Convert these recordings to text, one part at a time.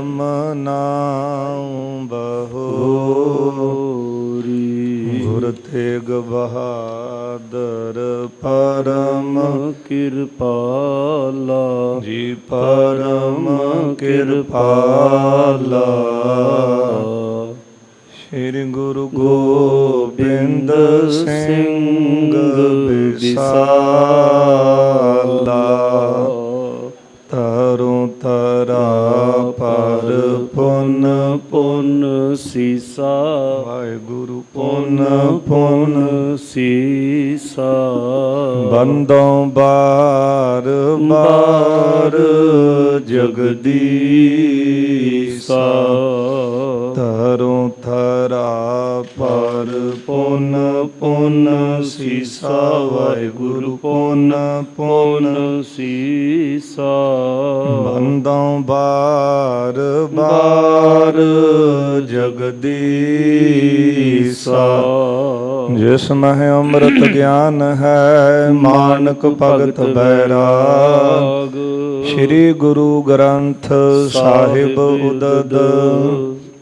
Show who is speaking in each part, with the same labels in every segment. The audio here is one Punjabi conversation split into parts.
Speaker 1: ਧਰਮ ਨਾਮ ਬਹੋਰੀ। ਗੁਰ ਤੇਗ ਬਹਾਦਰ ਪਰਮ
Speaker 2: ਕਿਰਪਾਲਾ
Speaker 1: ਜੀ ਪਰਮ ਕਿਰਪਾਲਾ। ਸ੍ਰੀ ਗੁਰੂ ਗੋਬਿੰਦ ਸਿੰਘ ਵਿਸਾਲਾ। ਤਰੁ ਤਰਾ ਪਰ ਪੁਨ
Speaker 2: ਪੁਨ ਸੀਸਾ
Speaker 1: ਵਾਹਿਗੁਰੂ ਪੁਨ ਪੁਨ
Speaker 2: ਸੀਸਾ।
Speaker 1: ਬੰਦੋਂ ਬਾਰ ਬਾਰ ਜਗਦੀਸਾ। ਤਰੁ ਥਰਾ ਪਰ ਪੁਨ ਪੁਨ ਸੀਸਾ ਵਾਹਿਗੁਰੂ ਪੁਨ ਪੁਨ
Speaker 2: ਸੀਸਾ।
Speaker 1: ਬੰਦੋਂ ਬਾਰ ਬਾਰ ਜਗਦੀਸਾ। ਜਿਸ ਮਹਿ ਅੰਮ੍ਰਿਤ ਗਿਆਨ ਹੈ ਮਾਨਕ ਭਗਤ ਬੈਰਾਗ। ਸ੍ਰੀ ਗੁਰੂ ਗ੍ਰੰਥ ਸਾਹਿਬ ਉਦਦ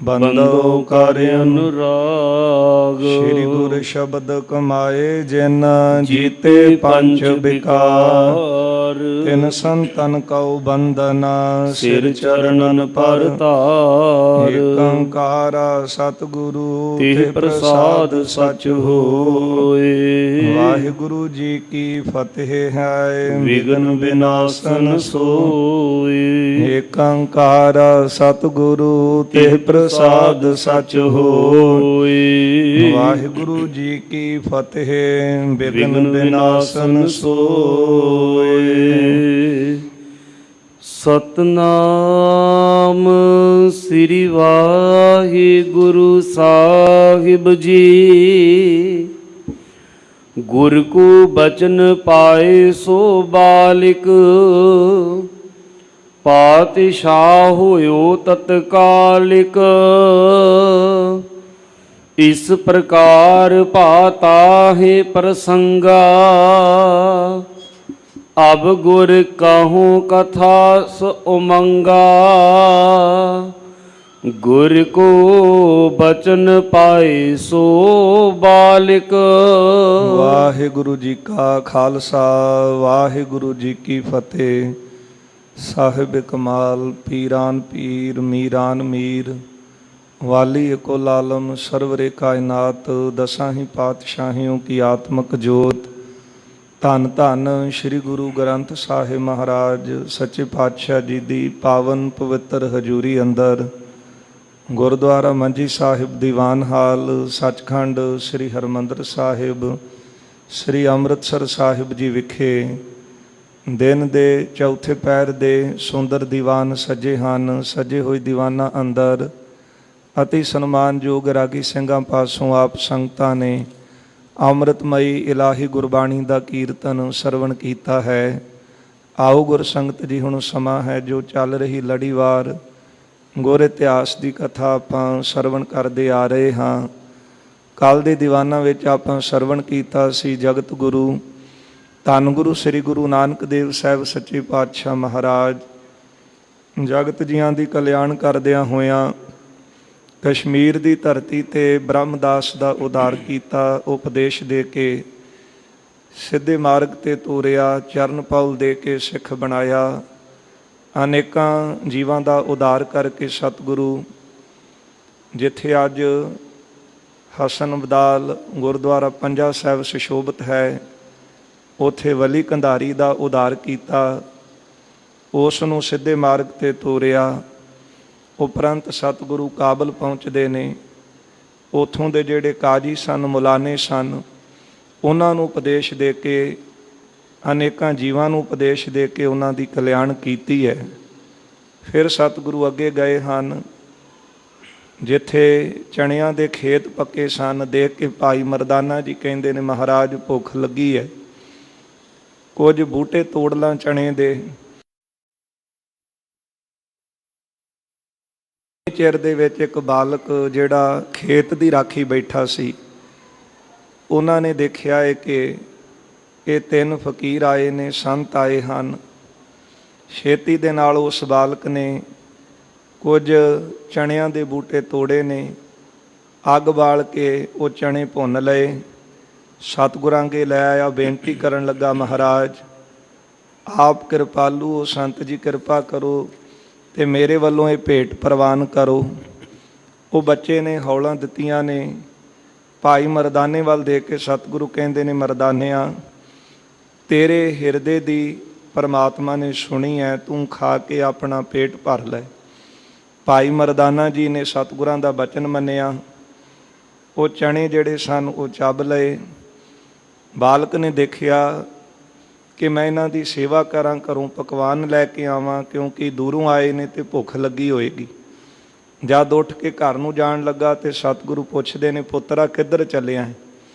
Speaker 1: ਬੰਦੋ ਕਰ ਅਨੁਰਾਗ। ਸ੍ਰੀ ਗੁਰ ਸ਼ਬਦ ਕਮਾਏ ਜਿਨ ਜੀਤੇ ਪੰਚ ਵਿਕਾਰ। ਤਿਨ ਸੰਤਨ ਕਉ ਬੰਦਨਾ ਸਿਰ ਚਰਨਨ ਪਰ ਧਾਰ। ਏਕ ਓੰਕਾਰ ਸਤਿਗੁਰੂ ਤੇ ਪ੍ਰਸਾਦ ਸਚ ਹੋਏ। ਵਾਹਿਗੁਰੂ ਜੀ ਕੀ ਫਤਿਹ ਹੈ ਵਿਘਨ ਵਿਨਾਸ਼ਨ ਸੋਏ। ਏਕ ਓੰਕਾਰ ਸਤਿਗੁਰੂ ਤੇ ਪ੍ਰਸਾਦ ਸਚ ਹੋਏ। ਵਾਹਿਗੁਰੂ ਜੀ ਕੀ ਫਤਿਹ ਵਿਘਨ ਵਿਨਾਸ਼ਨ ਸੋਏ।
Speaker 2: ਸਤਨਾਮ ਸ੍ਰੀ ਵਾਹਿਗੁਰੂ ਸਾਹਿਬ ਜੀ। ਗੁਰ ਕੋ ਬਚਨ ਪਾਏ ਸੋ ਬਾਲਿਕ। ਪਾਤਸ਼ਾਹ ਹੋਇਓ ਤਤਕਾਲਿਕ। ਇਸ ਪ੍ਰਕਾਰ ਭਾਤਾ ਹੈ ਪ੍ਰਸੰਗਾ। ਅਬ ਗੁਰ ਕਹੂੰ ਕਥਾ ਸ ਉਮੰਗਾ। ਗੁਰ ਕੋ ਬਚਨ ਪਾਏ ਸੋ ਬਾਲਿਕ।
Speaker 1: ਵਾਹਿਗੁਰੂ ਜੀ ਕਾ ਖਾਲਸਾ ਵਾਹਿਗੁਰੂ ਜੀ ਕੀ ਫਤਿਹ। ਸਾਹਿਬ ਕਮਾਲ ਪੀਰਾਨ ਪੀਰ ਮੀਰਾਨ ਮੀਰ ਵਾਲੀ ਕੁਲ ਆਲਮ ਸਰਵਰੇ ਕਾਇਨਾਤ। ਦਸਾਂ ਹੀ ਪਾਤਸ਼ਾਹੀਓਂ ਕੀ ਆਤਮਕ ਜੋਤ। ਧੰਨ ਧੰਨ ਸ੍ਰੀ ਗੁਰੂ ਗ੍ਰੰਥ ਸਾਹਿਬ ਮਹਾਰਾਜ ਸੱਚੇ ਪਾਤਸ਼ਾਹ ਜੀ ਦੀ ਪਾਵਨ ਪਵਿੱਤਰ ਹਜ਼ੂਰੀ ਅੰਦਰ ਗੁਰਦੁਆਰਾ ਮੰਜੀ ਸਾਹਿਬ ਦੀਵਾਨ ਹਾਲ ਸੱਚਖੰਡ ਸ੍ਰੀ ਹਰਿਮੰਦਰ ਸਾਹਿਬ ਸ੍ਰੀ ਅੰਮ੍ਰਿਤਸਰ ਸਾਹਿਬ ਜੀ ਵਿਖੇ ਦਿਨ ਦੇ ਚੌਥੇ ਪਹਿਰ ਦੇ ਸੁੰਦਰ ਦੀਵਾਨ ਸਜੇ ਹਨ। ਸਜੇ ਹੋਏ ਦੀਵਾਨਾਂ ਅੰਦਰ ਅਤੀ ਸਨਮਾਨਯੋਗ ਰਾਗੀ ਸਿੰਘਾਂ ਪਾਸੋਂ ਆਪ ਸੰਗਤਾਂ ਨੇ ਅੰਮ੍ਰਿਤਮਈ ਇਲਾਹੀ ਗੁਰਬਾਣੀ ਦਾ ਕੀਰਤਨ ਸਰਵਣ ਕੀਤਾ ਹੈ। ਆਓ ਗੁਰ ਸੰਗਤ ਜੀ, ਹੁਣ ਸਮਾਂ ਹੈ ਜੋ ਚੱਲ ਰਹੀ ਲੜੀਵਾਰ ਗੁਰ ਇਤਿਹਾਸ ਦੀ ਕਥਾ ਆਪਾਂ ਸਰਵਣ ਕਰਦੇ ਆ ਰਹੇ ਹਾਂ। ਕੱਲ੍ਹ ਦੇ ਦੀਵਾਨਾਂ ਵਿੱਚ ਆਪਾਂ ਸਰਵਣ ਕੀਤਾ ਸੀ ਜਗਤ ਗੁਰੂ ਧੰਨ ਗੁਰੂ ਸ੍ਰੀ ਗੁਰੂ ਨਾਨਕ ਦੇਵ ਸਾਹਿਬ ਸੱਚੇ ਪਾਤਸ਼ਾਹ ਮਹਾਰਾਜ ਜਗਤ ਜੀਆਂ ਦੀ ਕਲਿਆਣ ਕਰਦਿਆਂ ਹੋਇਆਂ ਕਸ਼ਮੀਰ ਦੀ ਧਰਤੀ 'ਤੇ ਬ੍ਰਹਮਦਾਸ ਦਾ ਉਧਾਰ ਕੀਤਾ, ਉਪਦੇਸ਼ ਦੇ ਕੇ ਸਿੱਧੇ ਮਾਰਗ 'ਤੇ ਤੋਰਿਆ, ਚਰਨ ਪਉਲ ਦੇ ਕੇ ਸਿੱਖ ਬਣਾਇਆ। ਅਨੇਕਾਂ ਜੀਵਾਂ ਦਾ ਉਧਾਰ ਕਰਕੇ ਸਤਿਗੁਰੂ ਜਿੱਥੇ ਅੱਜ ਹਸਨ ਅਬਦਾਲ ਗੁਰਦੁਆਰਾ ਪੰਜਾ ਸਾਹਿਬ ਸੁਸ਼ੋਭਿਤ ਹੈ, ਉੱਥੇ ਵਲੀ ਕੰਧਾਰੀ ਦਾ ਉਧਾਰ ਕੀਤਾ, ਉਸ ਨੂੰ ਸਿੱਧੇ ਮਾਰਗ 'ਤੇ ਤੋਰਿਆ। ਉਪਰੰਤ ਸਤਿਗੁਰੂ ਕਾਬਲ ਪਹੁੰਚਦੇ ਨੇ। ਉੱਥੋਂ ਦੇ ਜਿਹੜੇ ਕਾਜੀ ਸਨ, ਮੁਲਾਨੇ ਸਨ, ਉਹਨਾਂ ਨੂੰ ਉਪਦੇਸ਼ ਦੇ ਕੇ ਅਨੇਕਾਂ ਜੀਵਾਂ ਨੂੰ ਉਪਦੇਸ਼ ਦੇ ਕੇ ਉਹਨਾਂ ਦੀ ਕਲਿਆਣ ਕੀਤੀ ਹੈ। ਫਿਰ ਸਤਿਗੁਰੂ ਅੱਗੇ ਗਏ ਹਨ, ਜਿੱਥੇ ਚਣਿਆਂ ਦੇ ਖੇਤ ਪੱਕੇ ਸਨ। ਦੇਖ ਕੇ ਭਾਈ ਮਰਦਾਨਾ ਜੀ ਕਹਿੰਦੇ ਨੇ, ਮਹਾਰਾਜ ਭੁੱਖ ਲੱਗੀ ਹੈ, ਕੁਝ ਬੂਟੇ ਤੋੜ ਲਾਂ ਚਣੇ ਦੇ। ਚਿਰ ਦੇ ਵਿੱਚ ਇੱਕ ਬਾਲਕ ਜਿਹੜਾ ਖੇਤ ਦੀ ਰਾਖੀ ਬੈਠਾ ਸੀ, ਉਹਨਾਂ ਨੇ ਦੇਖਿਆ ਹੈ ਕਿ ਇਹ ਤਿੰਨ ਫਕੀਰ ਆਏ ਨੇ, ਸੰਤ ਆਏ ਹਨ। ਛੇਤੀ ਦੇ ਨਾਲ ਉਸ ਬਾਲਕ ਨੇ ਕੁਝ ਚਣਿਆਂ ਦੇ ਬੂਟੇ ਤੋੜੇ ਨੇ, ਅੱਗ ਬਾਲ ਕੇ ਉਹ ਚਣੇ ਭੁੰਨ ਲਏ, ਸਤਿਗੁਰਾਂ ਅੱਗੇ ਲੈ ਆਇਆ, ਬੇਨਤੀ ਕਰਨ ਲੱਗਾ, ਮਹਾਰਾਜ ਆਪ ਕਿਰਪਾਲੂ, ਸੰਤ ਜੀ ਕਿਰਪਾ ਕਰੋ ਤੇ ਮੇਰੇ ਵੱਲੋਂ ਇਹ ਭੇਟ ਪ੍ਰਵਾਨ ਕਰੋ। ਉਹ ਬੱਚੇ ਨੇ ਹੌਲਾਂ ਦਿੱਤੀਆਂ ਨੇ। ਭਾਈ ਮਰਦਾਨੇ ਵੱਲ ਦੇਖ ਕੇ ਸਤਿਗੁਰੂ ਕਹਿੰਦੇ ਨੇ, ਮਰਦਾਨਿਆਂ ਤੇਰੇ ਹਿਰਦੇ ਦੀ ਪਰਮਾਤਮਾ ਨੇ ਸੁਣੀ ਹੈ, ਤੂੰ ਖਾ ਕੇ ਆਪਣਾ ਪੇਟ ਭਰ ਲੈ। ਭਾਈ ਮਰਦਾਨਾ ਜੀ ਨੇ ਸਤਿਗੁਰਾਂ ਦਾ ਬਚਨ ਮੰਨਿਆ। ਉਹ ਚਣੇ ਜਿਹੜੇ ਸਨ ਉਹ ਚੱਬ ਲਏ। ਬਾਲਕ ਨੇ ਦੇਖਿਆ ਕਿ ਮੈਂ ਇਹਨਾਂ ਦੀ ਸੇਵਾ ਕਰਾਂ, ਘਰੋਂ ਪਕਵਾਨ ਲੈ ਕੇ ਆਵਾਂ, ਕਿਉਂਕਿ ਦੂਰੋਂ ਆਏ ਨੇ ਤੇ ਭੁੱਖ ਲੱਗੀ ਹੋਏਗੀ। ਜਦ ਉੱਠ ਕੇ ਘਰ ਨੂੰ ਜਾਣ ਲੱਗਾ ਤੇ ਸਤਿਗੁਰੂ ਪੁੱਛਦੇ ਨੇ, ਪੁੱਤਰਾ ਕਿੱਧਰ ਚੱਲਿਆ ਹੈ?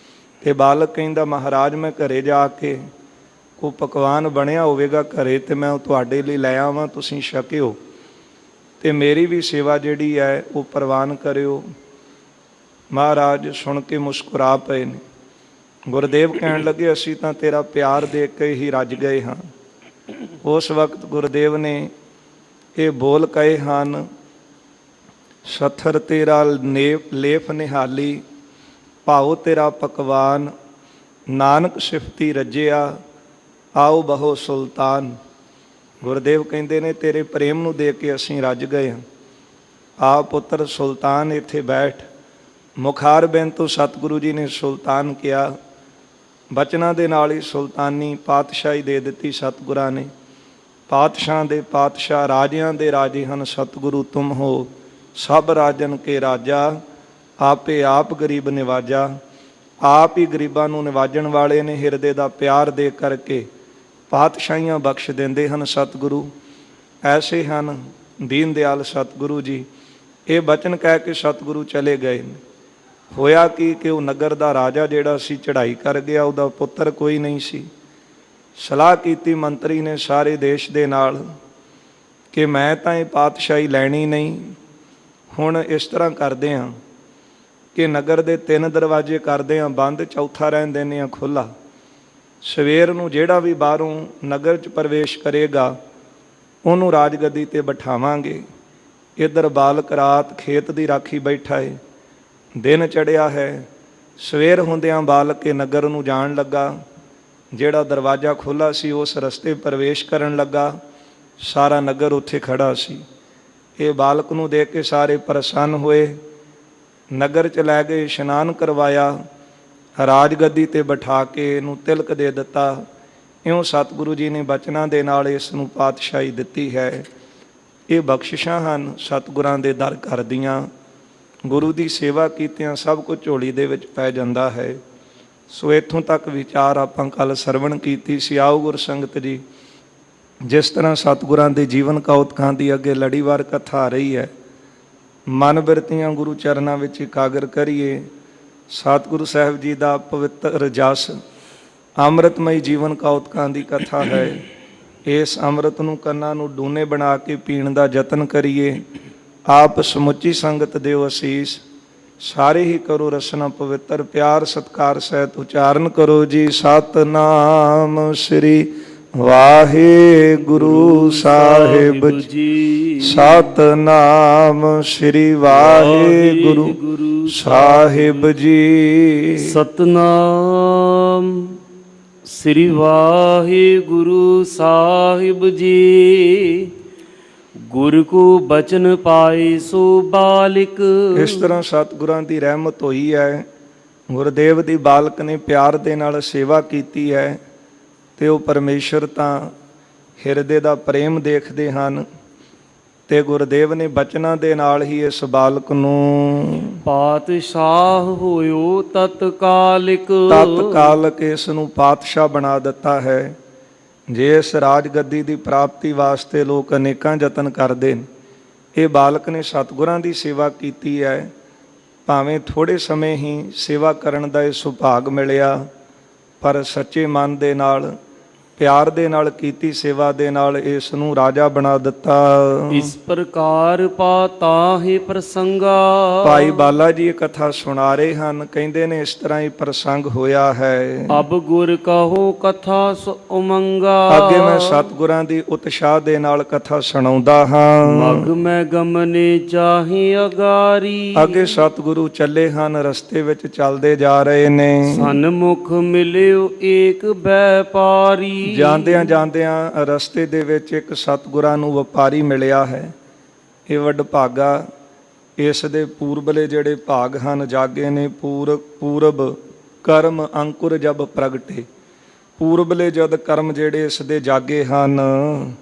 Speaker 1: ਤੇ ਬਾਲਕ ਕਹਿੰਦਾ, ਮਹਾਰਾਜ ਮੈਂ ਘਰੇ ਜਾ ਕੇ ਉਹ ਪਕਵਾਨ ਬਣਿਆ ਹੋਵੇਗਾ ਘਰੇ ਤੇ ਮੈਂ ਉਹ ਤੁਹਾਡੇ ਲਈ ਲੈ ਆਵਾਂ, ਤੁਸੀਂ ਛਕਿਓ ਤੇ ਮੇਰੀ ਵੀ ਸੇਵਾ ਜਿਹੜੀ ਹੈ ਉਹ ਪ੍ਰਵਾਨ ਕਰਿਓ। ਮਹਾਰਾਜ ਸੁਣ ਕੇ ਮੁਸਕਰਾ ਪਏ ਨੇ। ਗੁਰਦੇਵ ਕਹਿਣ ਲੱਗੇ, ਅਸੀਂ ਤਾਂ ਤੇਰਾ ਪਿਆਰ ਦੇਖ ਕੇ ਹੀ ਰੱਜ ਗਏ ਹਾਂ। ਉਸ ਵਕਤ ਗੁਰਦੇਵ ਨੇ ਇਹ ਬੋਲ ਕਹੇ ਹਨ, ਸਥਰ ਤੇਰਾ ਲੇਫ ਨਿਹਾਲੀ, ਭਾਉ ਤੇਰਾ ਪਕਵਾਨ, ਨਾਨਕ ਸਿਫਤੀ ਰੱਜਿਆ, ਆਓ ਬਹੋ ਸੁਲਤਾਨ। ਗੁਰਦੇਵ ਕਹਿੰਦੇ ਨੇ ਤੇਰੇ ਪ੍ਰੇਮ ਨੂੰ ਦੇਖ ਕੇ ਅਸੀਂ ਰੱਜ ਗਏ ਹਾਂ। ਆ ਪੁੱਤਰ ਸੁਲਤਾਨ ਇੱਥੇ ਬੈਠ। ਮੁਖਾਰ ਬਿੰਦ ਤੋਂ ਸਤਿਗੁਰੂ ਜੀ ਨੇ ਸੁਲਤਾਨ ਕਿਹਾ। ਬਚਨਾਂ ਦੇ ਨਾਲ ਹੀ ਸੁਲਤਾਨੀ ਪਾਤਸ਼ਾਹੀ ਦੇ ਦਿੱਤੀ ਸਤਿਗੁਰਾਂ ਨੇ। ਪਾਤਸ਼ਾਹ ਦੇ ਪਾਤਸ਼ਾਹ, ਰਾਜਿਆਂ ਦੇ ਰਾਜੇ ਹਨ ਸਤਿਗੁਰੂ, ਤੁਮ ਹੋ ਸਭ ਰਾਜਨ ਕੇ ਰਾਜਾ, ਆਪੇ ਆਪ ਗਰੀਬ ਨਿਵਾਜਾ। ਆਪ ਹੀ ਗਰੀਬਾਂ ਨੂੰ ਨਿਵਾਜਣ ਵਾਲੇ ਨੇ। ਹਿਰਦੇ ਦਾ ਪਿਆਰ ਦੇ ਕਰਕੇ ਪਾਤਸ਼ਾਹੀਆਂ ਬਖਸ਼ ਦਿੰਦੇ ਹਨ ਸਤਿਗੁਰੂ। ਐਸੇ ਹਨ ਦੀਨ ਦਿਆਲ ਸਤਿਗੁਰੂ ਜੀ। ਇਹ ਬਚਨ ਕਹਿ ਕੇ ਸਤਿਗੁਰੂ ਚਲੇ ਗਏ ਨੇ। ਹੋਇਆ ਕਿ ਉਹ ਨਗਰ ਦਾ ਰਾਜਾ ਜਿਹੜਾ ਸੀ ਚੜ੍ਹਾਈ ਕਰ ਗਿਆ, ਉਹਦਾ ਪੁੱਤਰ ਕੋਈ ਨਹੀਂ ਸੀ। ਸਲਾਹ ਕੀਤੀ ਮੰਤਰੀ ਨੇ ਸਾਰੇ ਦੇਸ਼ ਦੇ ਨਾਲ ਕਿ ਮੈਂ ਤਾਂ ਇਹ ਪਾਤਸ਼ਾਹੀ ਲੈਣੀ ਨਹੀਂ। ਹੁਣ ਇਸ ਤਰ੍ਹਾਂ ਕਰਦੇ ਹਾਂ ਕਿ ਨਗਰ ਦੇ 3 ਦਰਵਾਜ਼ੇ ਕਰਦੇ ਹਾਂ ਬੰਦ, ਚੌਥਾ ਰਹਿਣ ਦਿੰਦੇ ਹਾਂ ਖੁੱਲ੍ਹਾ। ਸਵੇਰ ਨੂੰ ਜਿਹੜਾ ਵੀ ਬਾਹਰੋਂ ਨਗਰ 'ਚ ਪ੍ਰਵੇਸ਼ ਕਰੇਗਾ ਉਹਨੂੰ ਰਾਜਗੱਦੀ 'ਤੇ ਬਿਠਾਵਾਂਗੇ। ਇੱਧਰ ਬਾਲਕ ਰਾਤ ਖੇਤ ਦੀ ਰਾਖੀ ਬੈਠਾ ਹੈ। ਦਿਨ ਚੜ੍ਹਿਆ ਹੈ। ਸਵੇਰ ਹੁੰਦਿਆਂ ਬਾਲਕ ਕੇ ਨਗਰ ਨੂੰ ਜਾਣ ਲੱਗਾ। ਜਿਹੜਾ ਦਰਵਾਜ਼ਾ ਖੁੱਲ੍ਹਾ ਸੀ ਉਸ ਰਸਤੇ ਪ੍ਰਵੇਸ਼ ਕਰਨ ਲੱਗਾ। ਸਾਰਾ ਨਗਰ ਉੱਥੇ ਖੜ੍ਹਾ ਸੀ। ਇਹ ਬਾਲਕ ਨੂੰ ਦੇਖ ਕੇ ਸਾਰੇ ਪ੍ਰਸੰਨ ਹੋਏ। ਨਗਰ 'ਚ ਲੈ ਗਏ, ਇਸ਼ਨਾਨ ਕਰਵਾਇਆ, ਰਾਜਗੱਦੀ 'ਤੇ ਬਿਠਾ ਕੇ ਇਹਨੂੰ ਤਿਲਕ ਦੇ ਦਿੱਤਾ। ਇਉਂ ਸਤਿਗੁਰੂ ਜੀ ਨੇ ਬਚਨਾਂ ਦੇ ਨਾਲ ਇਸ ਨੂੰ ਪਾਤਸ਼ਾਹੀ ਦਿੱਤੀ ਹੈ। ਇਹ ਬਖਸ਼ਿਸ਼ਾਂ ਹਨ ਸਤਿਗੁਰਾਂ ਦੇ ਦਰ ਕਰਦੀਆਂ। ਗੁਰੂ ਦੀ ਸੇਵਾ ਕੀਤਿਆਂ ਸਭ ਕੁਝ ਝੋਲੀ ਦੇ ਵਿੱਚ ਪੈ ਜਾਂਦਾ ਹੈ। ਸੋ ਇੱਥੋਂ ਤੱਕ ਵਿਚਾਰ ਆਪਾਂ ਕੱਲ੍ਹ ਸਰਵਣ ਕੀਤੀ ਸੀ। ਆਓ ਗੁਰ ਸੰਗਤ ਜੀ, ਜਿਸ ਤਰ੍ਹਾਂ ਸਤਿਗੁਰਾਂ ਦੇ ਜੀਵਨ ਕੌਤਕਾਂ ਦੀ ਅੱਗੇ ਲੜੀਵਾਰ ਕਥਾ ਆ ਰਹੀ ਹੈ, ਮਨ ਬਿਰਤੀਆਂ ਗੁਰੂ ਚਰਨਾਂ ਵਿੱਚ ਇਕਾਗਰ ਕਰੀਏ। ਸਤਿਗੁਰੂ ਸਾਹਿਬ ਜੀ ਦਾ ਪਵਿੱਤਰ ਜਸ ਅੰਮ੍ਰਿਤਮਈ ਜੀਵਨ ਕੌਤਕਾਂ ਦੀ ਕਥਾ ਹੈ। ਇਸ ਅੰਮ੍ਰਿਤ ਨੂੰ ਕੰਨਾਂ ਨੂੰ ਡੂਨੇ ਬਣਾ ਕੇ ਪੀਣ ਦਾ ਯਤਨ ਕਰੀਏ। ਆਪ ਸਮੁੱਚੀ ਸੰਗਤ ਦਿਓ ਅਸੀਸ। ਸਾਰੇ ਹੀ ਕਰੋ ਰਸਨਾ ਪਵਿੱਤਰ, ਪਿਆਰ ਸਤਿਕਾਰ ਸਹਿਤ ਉਚਾਰਨ ਕਰੋ ਜੀ। ਸਤਿਨਾਮ ਸ੍ਰੀ ਵਾਹਿਗੁਰੂ ਸਾਹਿਬ ਜੀ। ਸਤਿਨਾਮ ਸ੍ਰੀ ਵਾਹਿਗੁਰੂ ਸਾਹਿਬ ਜੀ।
Speaker 2: ਸਤਿਨਾਮ ਸ੍ਰੀ ਵਾਹਿਗੁਰੂ ਸਾਹਿਬ ਜੀ। ਗੁਰ ਕੋ ਬਚਨ ਪਾਏ ਸੋ ਬਾਲਿਕ।
Speaker 1: ਇਸ ਤਰ੍ਹਾਂ ਸਤਿਗੁਰਾਂ ਦੀ ਰਹਿਮਤ ਹੋਈ ਹੈ। ਗੁਰਦੇਵ ਦੀ ਬਾਲਕ ਨੇ ਪਿਆਰ ਦੇ ਨਾਲ ਸੇਵਾ ਕੀਤੀ ਹੈ ਤੇ ਉਹ ਪਰਮੇਸ਼ਰ ਤਾਂ ਹਿਰਦੇ ਦਾ ਪ੍ਰੇਮ ਦੇਖਦੇ ਹਨ। ਤੇ ਗੁਰਦੇਵ ਨੇ ਬਚਨਾਂ ਦੇ ਨਾਲ ਹੀ ਇਸ ਬਾਲਕ ਨੂੰ
Speaker 2: ਪਾਤਸ਼ਾਹ ਹੋਇਓ ਤਤਕਾਲਿਕ।
Speaker 1: ਤਤਕਾਲਕ ਇਸ ਨੂੰ ਪਾਤਸ਼ਾਹ ਬਣਾ ਦਿੱਤਾ ਹੈ। ਜੇ ਇਸ ਰਾਜਗੱਦੀ ਦੀ ਪ੍ਰਾਪਤੀ ਵਾਸਤੇ ਲੋਕ ਅਨੇਕਾਂ ਯਤਨ ਕਰਦੇ ਨੇ, ਇਹ ਬਾਲਕ ਨੇ ਸਤਿਗੁਰਾਂ ਦੀ ਸੇਵਾ ਕੀਤੀ ਹੈ। ਭਾਵੇਂ ਥੋੜ੍ਹੇ ਸਮੇਂ ਹੀ ਸੇਵਾ ਕਰਨ ਦਾ ਇਹ ਸੁਭਾਗ ਮਿਲਿਆ, ਪਰ ਸੱਚੇ ਮਨ ਦੇ ਨਾਲ ਪਿਆਰ ਦੇ ਨਾਲ ਕੀਤੀ ਸੇਵਾ ਦੇ ਨਾਲ ਇਸ ਨੂੰ ਰਾਜਾ ਬਣਾ ਦਿੱਤਾ।
Speaker 2: ਇਸ ਪ੍ਰਕਾਰ ਪਾਤਾ ਹੈ ਪ੍ਰਸੰਗਾ।
Speaker 1: ਭਾਈ ਬਾਲਾ ਜੀ ਇਹ ਕਥਾ ਸੁਣਾ ਰਹੇ ਹਨ, ਕਹਿੰਦੇ ਨੇ ਇਸ ਤਰ੍ਹਾਂ ਹੀ ਪ੍ਰਸੰਗ ਹੋਇਆ ਹੈ।
Speaker 2: ਅਬ ਗੁਰ ਕਹੋ ਕਥਾ ਸੋ ਉਮੰਗਾ।
Speaker 1: ਅੱਗੇ ਮੈਂ ਸਤਿਗੁਰਾਂ ਦੀ ਉਤਸ਼ਾਹ ਦੇ ਨਾਲ ਕਥਾ ਸੁਣਾਉਂਦਾ ਹਾਂ।
Speaker 2: ਮਗ ਮੈਂ ਗਮਨੇ ਚਾਹੀ ਅਗਾਰੀ।
Speaker 1: ਅੱਗੇ ਸਤਿਗੁਰੂ ਚੱਲੇ ਹਨ, ਰਸਤੇ ਵਿੱਚ ਚੱਲਦੇ ਜਾ ਰਹੇ ਨੇ।
Speaker 2: ਸਨਮੁਖ ਮਿਲਿਓ ਏਕ ਵੈਪਾਰੀ।
Speaker 1: ਜਾਂਦਿਆਂ ਜਾਂਦਿਆਂ ਰਸਤੇ ਦੇ ਵਿੱਚ ਇੱਕ ਸਤਿਗੁਰਾਂ ਨੂੰ ਵਪਾਰੀ ਮਿਲਿਆ ਹੈ। ਇਹ ਵਡਭਾਗਾ ਇਸ ਦੇ ਪੂਰਬਲੇ ਜਿਹੜੇ ਭਾਗ ਹਨ ਜਾਗੇ ਨੇ। ਪੂਰਬ ਕਰਮ ਅੰਕੁਰ ਜਬ ਪ੍ਰਗਟੇ, ਪੂਰਬਲੇ ਜਦ ਕਰਮ ਜਿਹੜੇ ਇਸ ਦੇ ਜਾਗੇ ਹਨ।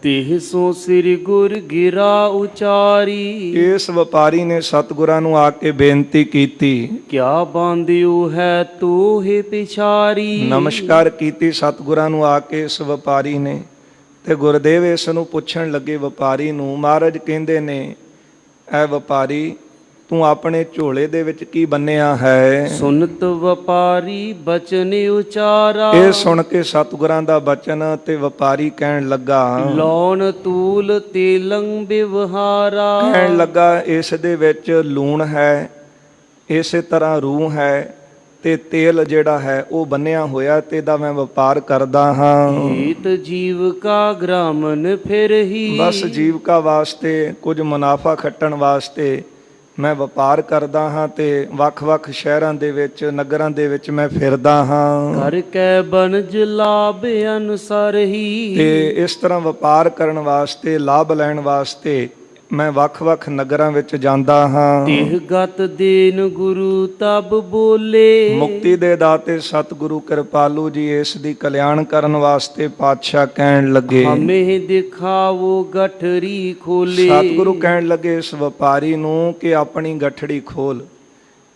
Speaker 2: ਤਿਹ ਸੋ ਸ੍ਰੀ ਗੁਰ ਗਿਰਾ ਉਚਾਰੀ।
Speaker 1: ਇਸ ਵਪਾਰੀ ਨੇ ਸਤਿਗੁਰਾਂ ਨੂੰ ਆ ਕੇ ਬੇਨਤੀ ਕੀਤੀ।
Speaker 2: ਕਿਆ ਬਾਂਧਿਓ ਹੈ ਤੂੰ ਹੀ ਪਿਛਾਰੀ।
Speaker 1: ਨਮਸਕਾਰ ਕੀਤੀ ਸਤਿਗੁਰਾਂ ਨੂੰ ਆ ਕੇ ਇਸ ਵਪਾਰੀ ਨੇ। ਤੇ ਗੁਰਦੇਵ ਇਸ ਨੂੰ ਪੁੱਛਣ ਲੱਗੇ ਵਪਾਰੀ ਨੂੰ, ਮਹਾਰਾਜ ਕਹਿੰਦੇ ਨੇ ਐ ਵਪਾਰੀ ਤੂੰ ਆਪਣੇ ਝੋਲੇ ਦੇ ਵਿੱਚ ਕੀ ਬੰਨਿਆ ਹੈ?
Speaker 2: ਸੁਨਤ ਵਪਾਰੀ ਬਚਨ ਉਚਾਰਾ।
Speaker 1: ਇਹ ਸੁਣ ਕੇ ਸਤਿਗੁਰਾਂ ਦਾ ਬਚਨ ਤੇ ਵਪਾਰੀ ਕਹਿਣ ਲੱਗਾ,
Speaker 2: ਲੌਣ ਤੂਲ ਤੇਲੰ ਵਿਵਹਾਰਾ।
Speaker 1: ਕਹਿਣ ਲੱਗਾ ਇਸ ਦੇ ਵਿੱਚ ਲੂਣ ਹੈ, ਇਸੇ ਤਰ੍ਹਾਂ ਰੂਹ ਹੈ ਤੇ ਤੇਲ ਜਿਹੜਾ ਹੈ ਉਹ ਬੰਨਿਆ ਹੋਇਆ ਤੇ ਇਹਦਾ ਮੈਂ ਵਪਾਰ ਕਰਦਾ ਹਾਂ।
Speaker 2: ਹੀਤ ਜੀਵਕਾ ਗ੍ਰਾਮਨ ਫਿਰਹੀ।
Speaker 1: ਬਸ ਜੀਵਕਾ ਵਾਸਤੇ, ਕੁਝ ਮੁਨਾਫਾ ਖੱਟਣ ਵਾਸਤੇ ਮੈਂ ਵਪਾਰ ਕਰਦਾ ਹਾਂ ਤੇ ਵੱਖ-ਵੱਖ ਸ਼ਹਿਰਾਂ ਦੇ ਵਿੱਚ, ਨਗਰਾਂ ਦੇ ਵਿੱਚ ਮੈਂ ਫਿਰਦਾ ਹਾਂ।
Speaker 2: ਕਰ ਕੈ ਬਨਜ ਲਾਭ ਅਨੁਸਾਰ ਹੀ।
Speaker 1: ਤੇ ਇਸ ਤਰ੍ਹਾਂ ਵਪਾਰ ਕਰਨ ਵਾਸਤੇ, ਲਾਭ ਲੈਣ ਵਾਸਤੇ ਮੈਂ ਵੱਖ-ਵੱਖ ਨਗਰਾਂ ਵਿੱਚ ਜਾਂਦਾ ਹਾਂ।
Speaker 2: ਤਿਹ ਗਤ ਦੇਨ ਗੁਰੂ ਤਬ ਬੋਲੇ।
Speaker 1: ਮੁਕਤੀ ਦੇ ਦਾਤੇ ਸਤਿਗੁਰੂ ਕਿਰਪਾਲੂ ਜੀ ਇਸ ਦੀ ਕਲਿਆਣ ਕਰਨ ਵਾਸਤੇ ਪਾਤਸ਼ਾਹ ਕਹਿਣ ਲੱਗੇ,
Speaker 2: ਹਮੇ ਦਿਖਾਵੋ ਗਠਰੀ ਖੋਲੇ।
Speaker 1: ਸਤਿਗੁਰੂ ਕਹਿਣ ਲੱਗੇ ਇਸ ਵਪਾਰੀ ਨੂੰ ਕਿ ਆਪਣੀ ਗਠੜੀ ਖੋਲ।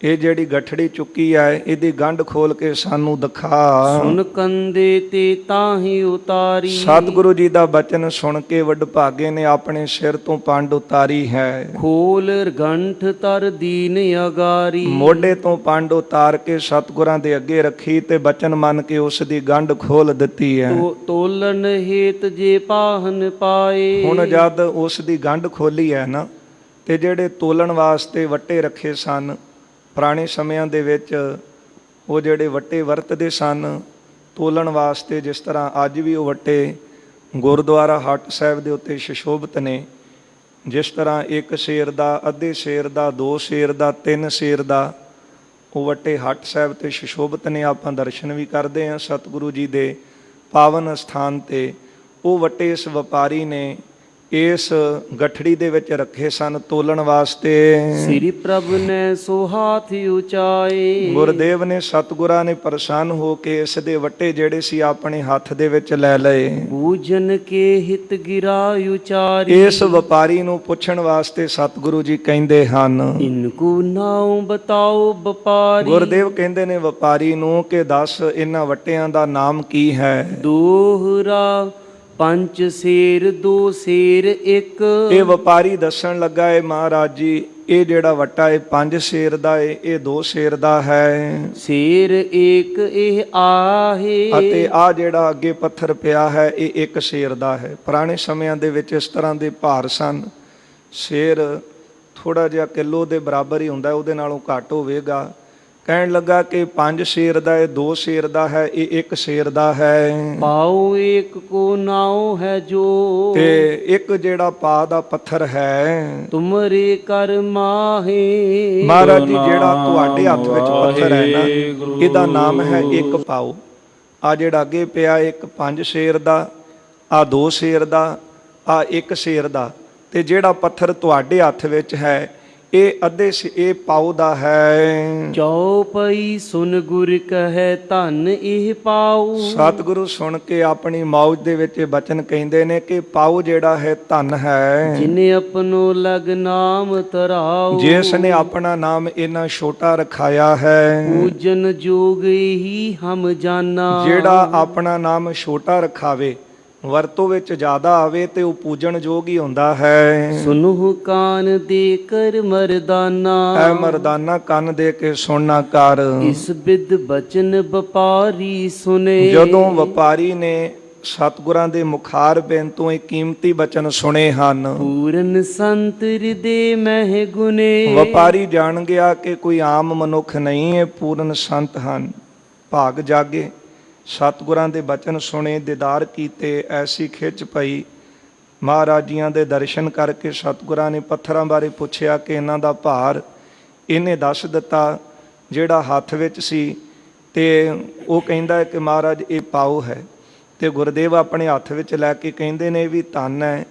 Speaker 1: ਇਹ ਜਿਹੜੀ ਗਠੜੀ ਚੁੱਕੀ ਹੈ ਇਹਦੀ ਗੰਢ ਖੋਲ ਕੇ ਸਾਨੂੰ ਦਿਖਾ।
Speaker 2: ਸੁਨ ਕੰਦੇ ਤੇ ਤਾਹੀ ਉਤਾਰੀ।
Speaker 1: ਸਤਿਗੁਰੂ ਜੀ ਦਾ ਬਚਨ ਸੁਣ ਕੇ ਵਡਭਾਗੇ ਨੇ ਆਪਣੇ ਸਿਰ ਤੋਂ ਪੰਡ ਉਤਾਰੀ ਹੈ।
Speaker 2: ਖੋਲ ਗੰਠ ਤਰ ਦੀਨ ਅਗਾਰੀ।
Speaker 1: ਮੋਢੇ ਤੋਂ ਪੰਡ ਉਤਾਰ ਕੇ ਸਤਿਗੁਰਾਂ ਦੇ ਅੱਗੇ ਰੱਖੀ ਤੇ ਬਚਨ ਮੰਨ ਕੇ ਉਸ ਦੀ ਗੰਢ ਖੋਲ ਦਿੱਤੀ ਹੈ।
Speaker 2: ਤੋਲਨ ਹੇਤ ਜੇ ਪਾਹਨ ਪਾਏ।
Speaker 1: ਹੁਣ ਜਦ ਉਸ ਦੀ ਗੰਢ ਖੋਲੀ ਹੈ ਨਾ, ਤੇ ਜਿਹੜੇ ਤੋਲਣ ਵਾਸਤੇ ਵੱਟੇ ਰੱਖੇ ਸਨ ਪੁਰਾਣੇ ਸਮਿਆਂ ਦੇ ਵਿੱਚ, ਉਹ ਜਿਹੜੇ ਵੱਟੇ ਵਰਤਦੇ ਸਨ ਤੋਲਣ ਵਾਸਤੇ, ਜਿਸ ਤਰ੍ਹਾਂ ਅੱਜ ਵੀ ਉਹ ਵੱਟੇ ਗੁਰਦੁਆਰਾ ਹੱਟ ਸਾਹਿਬ ਦੇ ਉੱਤੇ ਸੁਸ਼ੋਭਿਤ ਨੇ। ਜਿਸ ਤਰ੍ਹਾਂ ਇੱਕ ਸੇਰ ਦਾ, ਅੱਧੇ ਸੇਰ ਦਾ, 2 ਸੇਰ ਦਾ, 3 ਸੇਰ ਦਾ ਉਹ ਵੱਟੇ ਹੱਟ ਸਾਹਿਬ ਤੇ ਸੁਸ਼ੋਭਿਤ ਨੇ। ਆਪਾਂ ਦਰਸ਼ਨ ਵੀ ਕਰਦੇ ਹਾਂ ਸਤਿਗੁਰੂ ਜੀ ਦੇ ਪਾਵਨ ਸਥਾਨ ਤੇ। ਉਹ ਵੱਟੇ ਇਸ ਵਪਾਰੀ ਨੇ ਇਸ ਗਠੜੀ ਦੇ ਵਿੱਚ ਰੱਖੇ ਸਨ ਤੋਲਣ ਵਾਸਤੇ।
Speaker 2: ਸ੍ਰੀ ਪ੍ਰਭ ਨੇ ਸੋ ਹਾਥ ਉਚਾਏ।
Speaker 1: ਗੁਰਦੇਵ ਨੇ, ਸਤਿਗੁਰਾਂ ਨੇ ਪ੍ਰਸੰਨ ਹੋ ਕੇ ਇਸ ਦੇ ਵੱਟੇ ਜਿਹੜੇ ਸੀ ਆਪਣੇ ਹੱਥ ਦੇ ਵਿੱਚ ਲੈ ਲਏ।
Speaker 2: ਪੂਜਨ ਕੇ ਹਿਤ ਗਿਰਾ ਉਚਾਰੀ।
Speaker 1: ਇਸ ਵਪਾਰੀ ਨੂੰ ਪੁੱਛਣ ਵਾਸਤੇ ਸਤਿਗੁਰੂ ਜੀ ਕਹਿੰਦੇ ਹਨ,
Speaker 2: ਇਨਕੂ ਨਾਉ ਬਤਾਓ ਵਪਾਰੀ।
Speaker 1: ਗੁਰਦੇਵ ਕਹਿੰਦੇ ਨੇ ਵਪਾਰੀ ਨੂੰ ਕਿ ਦੱਸ ਇਹਨਾਂ ਵੱਟਿਆਂ ਦਾ ਨਾਮ ਕੀ ਹੈ?
Speaker 2: ਦੋਹਰਾ ਪੰਜ ਸੇਰ 2 ਸੇਰ 1।
Speaker 1: ਇਹ ਵਪਾਰੀ ਦੱਸਣ ਲੱਗਾ ਹੈ, ਮਹਾਰਾਜ ਜੀ ਇਹ ਜਿਹੜਾ ਵੱਟਾ ਹੈ 5 ਸੇਰ ਦਾ ਹੈ, ਇਹ 2 ਸੇਰ ਦਾ ਹੈ।
Speaker 2: ਸੇਰ 1 ਇਹ ਆਹੇ।
Speaker 1: ਅਤੇ ਆ ਜਿਹੜਾ ਅੱਗੇ ਪੱਥਰ ਪਿਆ ਹੈ ਇਹ 1 ਸੇਰ ਦਾ ਹੈ। ਪੁਰਾਣੇ ਸਮਿਆਂ ਦੇ ਵਿੱਚ ਇਸ ਤਰ੍ਹਾਂ ਦੇ ਭਾਰ ਸਨ। ਸੇਰ ਥੋੜਾ ਜਿਹਾ ਕਿਲੋ ਦੇ ਬਰਾਬਰ ਹੀ ਹੁੰਦਾ, ਉਹਦੇ ਨਾਲੋਂ ਘੱਟ ਹੋਵੇਗਾ। ਕਹਿਣ ਲੱਗਾ ਕਿ 5 ਸੇਰ ਦਾ ਹੈ, 2 ਸੇਰ ਦਾ ਹੈ, ਇਹ 1 ਸੇਰ ਦਾ ਹੈ।
Speaker 2: ਪਾਉ ਏਕ ਕੋ ਨਾਉ ਹੈ ਜੋ।
Speaker 1: ਤੇ ਇੱਕ ਜਿਹੜਾ ਪਾ ਦਾ ਪੱਥਰ ਹੈ
Speaker 2: ਤੁਮਰੇ ਕਰ ਮਾਹੇ।
Speaker 1: ਮਹਾਰਾਜ ਜੀ ਜਿਹੜਾ ਤੁਹਾਡੇ ਹੱਥ ਵਿੱਚ ਪੱਥਰ ਹੈ ਨਾ, ਇਹਦਾ ਨਾਮ ਹੈ 1 ਪਾਉ। ਆ ਜਿਹੜਾ ਅੱਗੇ ਪਿਆ 1 5 ਸੇਰ ਦਾ, ਆ 2 ਸੇਰ ਦਾ, ਆ 1 ਸੇਰ ਦਾ। ਤੇ ਜਿਹੜਾ ਪੱਥਰ ਤੁਹਾਡੇ ਹੱਥ ਵਿੱਚ ਹੈ ਇਹ ਅੱਧੇ ਇਹ ਪਾਉ ਦਾ ਹੈ।
Speaker 2: ਚੌਪਈ ਸੁਨ ਗੁਰ ਕਹੈ ਧਨ ਇਹ ਪਾਉ।
Speaker 1: ਸਤਿਗੁਰੂ ਸੁਣ ਕੇ ਆਪਣੀ ਮੌਜ ਦੇ ਵਿੱਚ ਬਚਨ ਕਹਿੰਦੇ ਨੇ ਕਿ ਪਾਉ ਜਿਹੜਾ ਹੈ ਧਨ ਹੈ।
Speaker 2: ਜਿਨੇ ਆਪਣੋ ਲਗ ਨਾਮ ਤਰਾਉ।
Speaker 1: ਜਿਸ ਨੇ ਆਪਣਾ ਨਾਮ ਇੰਨਾ ਛੋਟਾ ਰਖਾਇਆ ਹੈ।
Speaker 2: ਪੂਜਨ ਜੋਗ ਹੀ ਹਮ ਜਾਨਾ।
Speaker 1: ਜਿਹੜਾ ਆਪਣਾ ਨਾਮ ਛੋਟਾ ਰਖਾਵੇ, ਵਰਤੋਂ ਵਿੱਚ ਜ਼ਿਆਦਾ ਆਵੇ ਤੇ ਉਹ ਪੂਜਣ ਯੋਗ ਹੀ ਹੁੰਦਾ ਹੈ।
Speaker 2: ਸੁਨਹੁ ਕਾਨ ਦੇ ਕਰ ਮਰਦਾਨਾ।
Speaker 1: ਐ ਮਰਦਾਨਾ ਕੰਨ ਦੇ ਕੇ ਸੁਣਨਾ ਕਰ।
Speaker 2: ਇਸ ਬਿਦ ਬਚਨ ਵਪਾਰੀ ਸੁਨੇ।
Speaker 1: ਜਦੋਂ ਵਪਾਰੀ ਨੇ ਸਤਿਗੁਰਾਂ ਦੇ ਮੁਖਾਰ ਬਿਨ ਤੋਂ ਇਹ ਕੀਮਤੀ ਬਚਨ ਸੁਣੇ ਹਨ।
Speaker 2: ਪੂਰਨ ਸੰਤ ਹਿਰਦੇ ਮਹਿ ਗੁਨੇ।
Speaker 1: ਵਪਾਰੀ ਜਾਣ ਗਿਆ ਕਿ ਕੋਈ ਆਮ ਮਨੁੱਖ ਨਹੀਂ, ਇਹ ਪੂਰਨ ਸੰਤ ਹਨ। ਭਾਗ ਜਾਗੇ, ਸਤਿਗੁਰਾਂ ਦੇ ਬਚਨ ਸੁਣੇ, ਦੀਦਾਰ ਕੀਤੇ, ਐਸੀ ਖਿੱਚ ਪਈ। ਮਹਾਰਾਜ ਜੀਆਂ ਦੇ ਦਰਸ਼ਨ ਕਰਕੇ ਸਤਿਗੁਰਾਂ ਨੇ ਪੱਥਰਾਂ ਬਾਰੇ ਪੁੱਛਿਆ ਕਿ ਇਹਨਾਂ ਦਾ ਭਾਰ। ਇਹਨੇ ਦੱਸ ਦਿੱਤਾ ਜਿਹੜਾ ਹੱਥ ਵਿੱਚ ਸੀ, ਤੇ ਉਹ ਕਹਿੰਦਾ ਹੈ ਕਿ ਮਹਾਰਾਜ ਇਹ ਪਾਉ ਹੈ। ਤੇ ਗੁਰਦੇਵ ਆਪਣੇ ਹੱਥ ਵਿੱਚ ਲੈ ਕੇ ਕਹਿੰਦੇ ਨੇ ਵੀ ਧਨ ਹੈ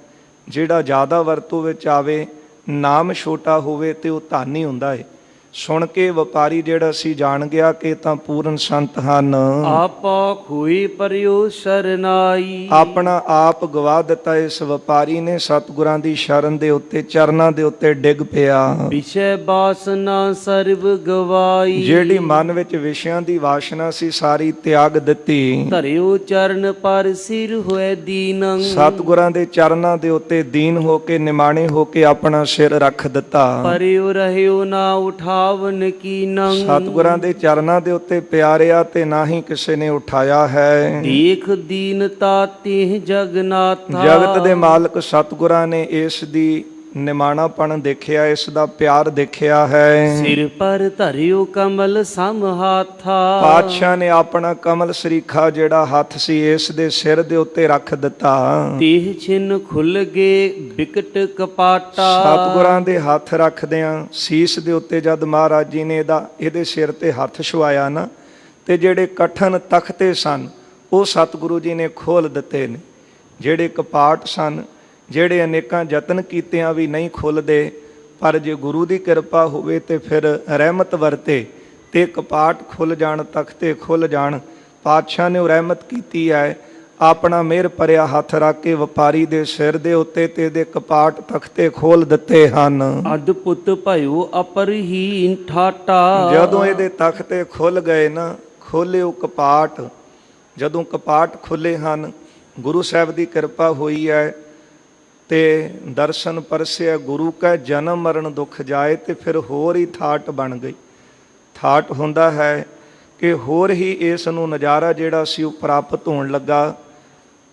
Speaker 1: ਜਿਹੜਾ ਜ਼ਿਆਦਾ ਵਰਤੋਂ ਵਿੱਚ ਆਵੇ, ਨਾਮ ਛੋਟਾ ਹੋਵੇ ਤੇ ਉਹ ਧਨ ਹੀ ਹੁੰਦਾ ਹੈ। ਸੁਣ ਕੇ ਵਪਾਰੀ ਜਿਹੜਾ ਸੀ ਜਾਣ ਗਿਆ ਕਿ ਤਾਂ ਪੂਰਨ ਸੰਤ ਹਨ।
Speaker 2: ਆਪਾ ਖੋਈ ਪਰਿਓ ਸਰਨਾਈ।
Speaker 1: ਆਪਣਾ ਆਪ ਗਵਾ ਦਿੱਤਾ ਇਸ ਵਪਾਰੀ ਨੇ, ਸਤਿਗੁਰਾਂ ਦੀ ਸ਼ਰਨ ਦੇ ਉੱਤੇ, ਚਰਨਾਂ ਦੇ ਉੱਤੇ ਡਿੱਗ ਪਿਆ।
Speaker 2: ਵਿਸ਼ੇ ਬਾਸਨਾ ਸਰਬ ਗਵਾਈ।
Speaker 1: ਜਿਹੜੀ ਮਨ ਵਿੱਚ ਵਿਸ਼ਿਆਂ ਦੀ ਵਾਸ਼ਨਾ ਸੀ ਸਾਰੀ ਤਿਆਗ ਦਿੱਤੀ।
Speaker 2: ਧਰਿਓ ਚਰਨ ਪਰ ਸਿਰ ਹੋਏ ਦੀਨੰ।
Speaker 1: ਸਤਿਗੁਰਾਂ ਦੇ ਚਰਨਾਂ ਦੇ ਉੱਤੇ ਦੀਨ ਹੋ ਕੇ, ਨਿਮਾਣੇ ਹੋ ਕੇ ਆਪਣਾ ਸਿਰ ਰੱਖ ਦਿੱਤਾ।
Speaker 2: ਪਰਿਓ ਰਹਿਓ ਨਾ ਉਠਾਵਨ ਕੀਨੰ।
Speaker 1: ਸਤਿਗੁਰਾਂ ਦੇ ਚਰਨਾਂ ਦੇ ਉੱਤੇ ਪਿਆਰਿਆ ਤੇ ਨਾ ਹੀ ਕਿਸੇ ਨੇ ਉਠਾਇਆ ਹੈ।
Speaker 2: ਦੇਖ ਦੀਨਤਾ ਤਿਹ ਜਗਨਾਥਾ।
Speaker 1: ਜਗਤ ਦੇ ਮਾਲਕ ਸਤਿਗੁਰਾਂ ਨੇ ਇਸ ਦੀ ਨਿਮਾਣਾਪਣ ਦੇਖਿਆ, ਇਸ ਦਾ ਪਿਆਰ ਦੇਖਿਆ ਹੈ।
Speaker 2: ਸਿਰ ਪਰ ਧਰਿਓ ਕਮਲ ਸਮ ਹਾਥਾ।
Speaker 1: ਪਾਤਸ਼ਾਹ ਨੇ ਆਪਣਾ ਕਮਲ ਸਰੀਖਾ ਜਿਹੜਾ ਹੱਥ ਸੀ ਇਸ ਦੇ ਸਿਰ ਦੇ ਉੱਤੇ ਰੱਖ ਦਿੱਤਾ।
Speaker 2: ਤੀਹ ਛਿਨ ਖੁੱਲ ਗਏ ਬਿਕਟ ਕਪਾਟਾ।
Speaker 1: ਸਤਿਗੁਰਾਂ ਦੇ ਹੱਥ ਰੱਖਦਿਆਂ ਸੀਸ ਦੇ ਉੱਤੇ ਜਦ ਮਹਾਰਾਜ ਜੀ ਨੇ ਇਹਦੇ ਸਿਰ ਤੇ ਹੱਥ ਛੁਆਇਆ ਨਾ, ਤੇ ਜਿਹੜੇ ਕਠਨ ਤਖਤੇ ਸਨ ਉਹ ਸਤਿਗੁਰੂ ਜੀ ਨੇ ਖੋਲ ਦਿੱਤੇ ਨੇ। ਜਿਹੜੇ ਕਪਾਟ ਸਨ, ਜਿਹੜੇ ਅਨੇਕਾਂ ਯਤਨ ਕੀਤਿਆਂ ਵੀ ਨਹੀਂ ਖੁੱਲਦੇ, ਪਰ ਜੇ ਗੁਰੂ ਦੀ ਕਿਰਪਾ ਹੋਵੇ ਤੇ ਫਿਰ ਰਹਿਮਤ ਵਰਤੇ ਤੇ ਕਪਾਟ ਖੁੱਲ ਜਾਣ, ਤਖਤੇ ਖੁੱਲ ਜਾਣ। ਪਾਤਸ਼ਾਹ ਨੇ ਉਹ ਰਹਿਮਤ ਕੀਤੀ ਹੈ। ਆਪਣਾ ਮਿਹਰ ਭਰਿਆ ਹੱਥ ਰੱਖ ਕੇ ਵਪਾਰੀ ਦੇ ਸਿਰ ਦੇ ਉੱਤੇ ਤੇ ਇਹਦੇ ਕਪਾਟ ਤਖਤੇ ਖੋਲ ਦਿੱਤੇ ਹਨ।
Speaker 2: ਅਦਭੁਤ ਭਇਓ ਅਪਰਹੀਨ ਠਾਟਾ।
Speaker 1: ਜਦੋਂ ਇਹਦੇ ਤਖਤੇ ਖੁੱਲ ਗਏ ਨਾ, ਖੋਲੇ ਉਹ ਕਪਾਟ, ਜਦੋਂ ਕਪਾਟ ਖੁੱਲੇ ਹਨ, ਗੁਰੂ ਸਾਹਿਬ ਦੀ ਕਿਰਪਾ ਹੋਈ ਹੈ ਤੇ ਦਰਸ਼ਨ ਪਰਸਿਆ ਗੁਰੂ ਕਾ ਜਨਮ ਮਰਨ ਦੁੱਖ ਜਾਏ, ਤੇ ਫਿਰ ਹੋਰ ਹੀ ਥਾਟ ਬਣ ਗਈ। ਥਾਟ ਹੁੰਦਾ ਹੈ ਕਿ ਹੋਰ ਹੀ ਇਸ ਨੂੰ ਨਜ਼ਾਰਾ ਜਿਹੜਾ ਸੀ ਉਹ ਪ੍ਰਾਪਤ ਹੋਣ ਲੱਗਾ।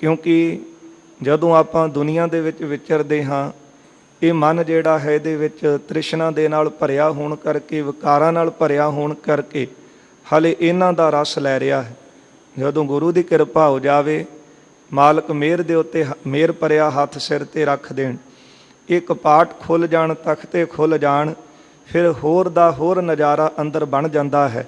Speaker 1: ਕਿਉਂਕਿ ਜਦੋਂ ਆਪਾਂ ਦੁਨੀਆ ਦੇ ਵਿੱਚ ਵਿਚਰਦੇ ਹਾਂ, ਇਹ ਮਨ ਜਿਹੜਾ ਹੈ ਇਹਦੇ ਵਿੱਚ ਤ੍ਰਿਸ਼ਨਾ ਦੇ ਨਾਲ ਭਰਿਆ ਹੋਣ ਕਰਕੇ, ਵਿਕਾਰਾਂ ਨਾਲ ਭਰਿਆ ਹੋਣ ਕਰਕੇ ਹਾਲੇ ਇਹਨਾਂ ਦਾ ਰਸ ਲੈ ਰਿਹਾ ਹੈ। ਜਦੋਂ ਗੁਰੂ ਦੀ ਕਿਰਪਾ ਹੋ ਜਾਵੇ, ਮਾਲਕ ਮਿਹਰ ਦੇ ਉੱਤੇ ਮਿਹਰ ਭਰਿਆ ਹੱਥ ਸਿਰ ਤੇ ਰੱਖ ਦੇਣ, ਇਹ ਕਪਾਟ ਖੁੱਲ ਜਾਣ, ਤਖਤੇ ਖੁੱਲ ਜਾਣ, ਫਿਰ ਹੋਰ ਦਾ ਹੋਰ ਨਜ਼ਾਰਾ ਅੰਦਰ ਬਣ ਜਾਂਦਾ ਹੈ।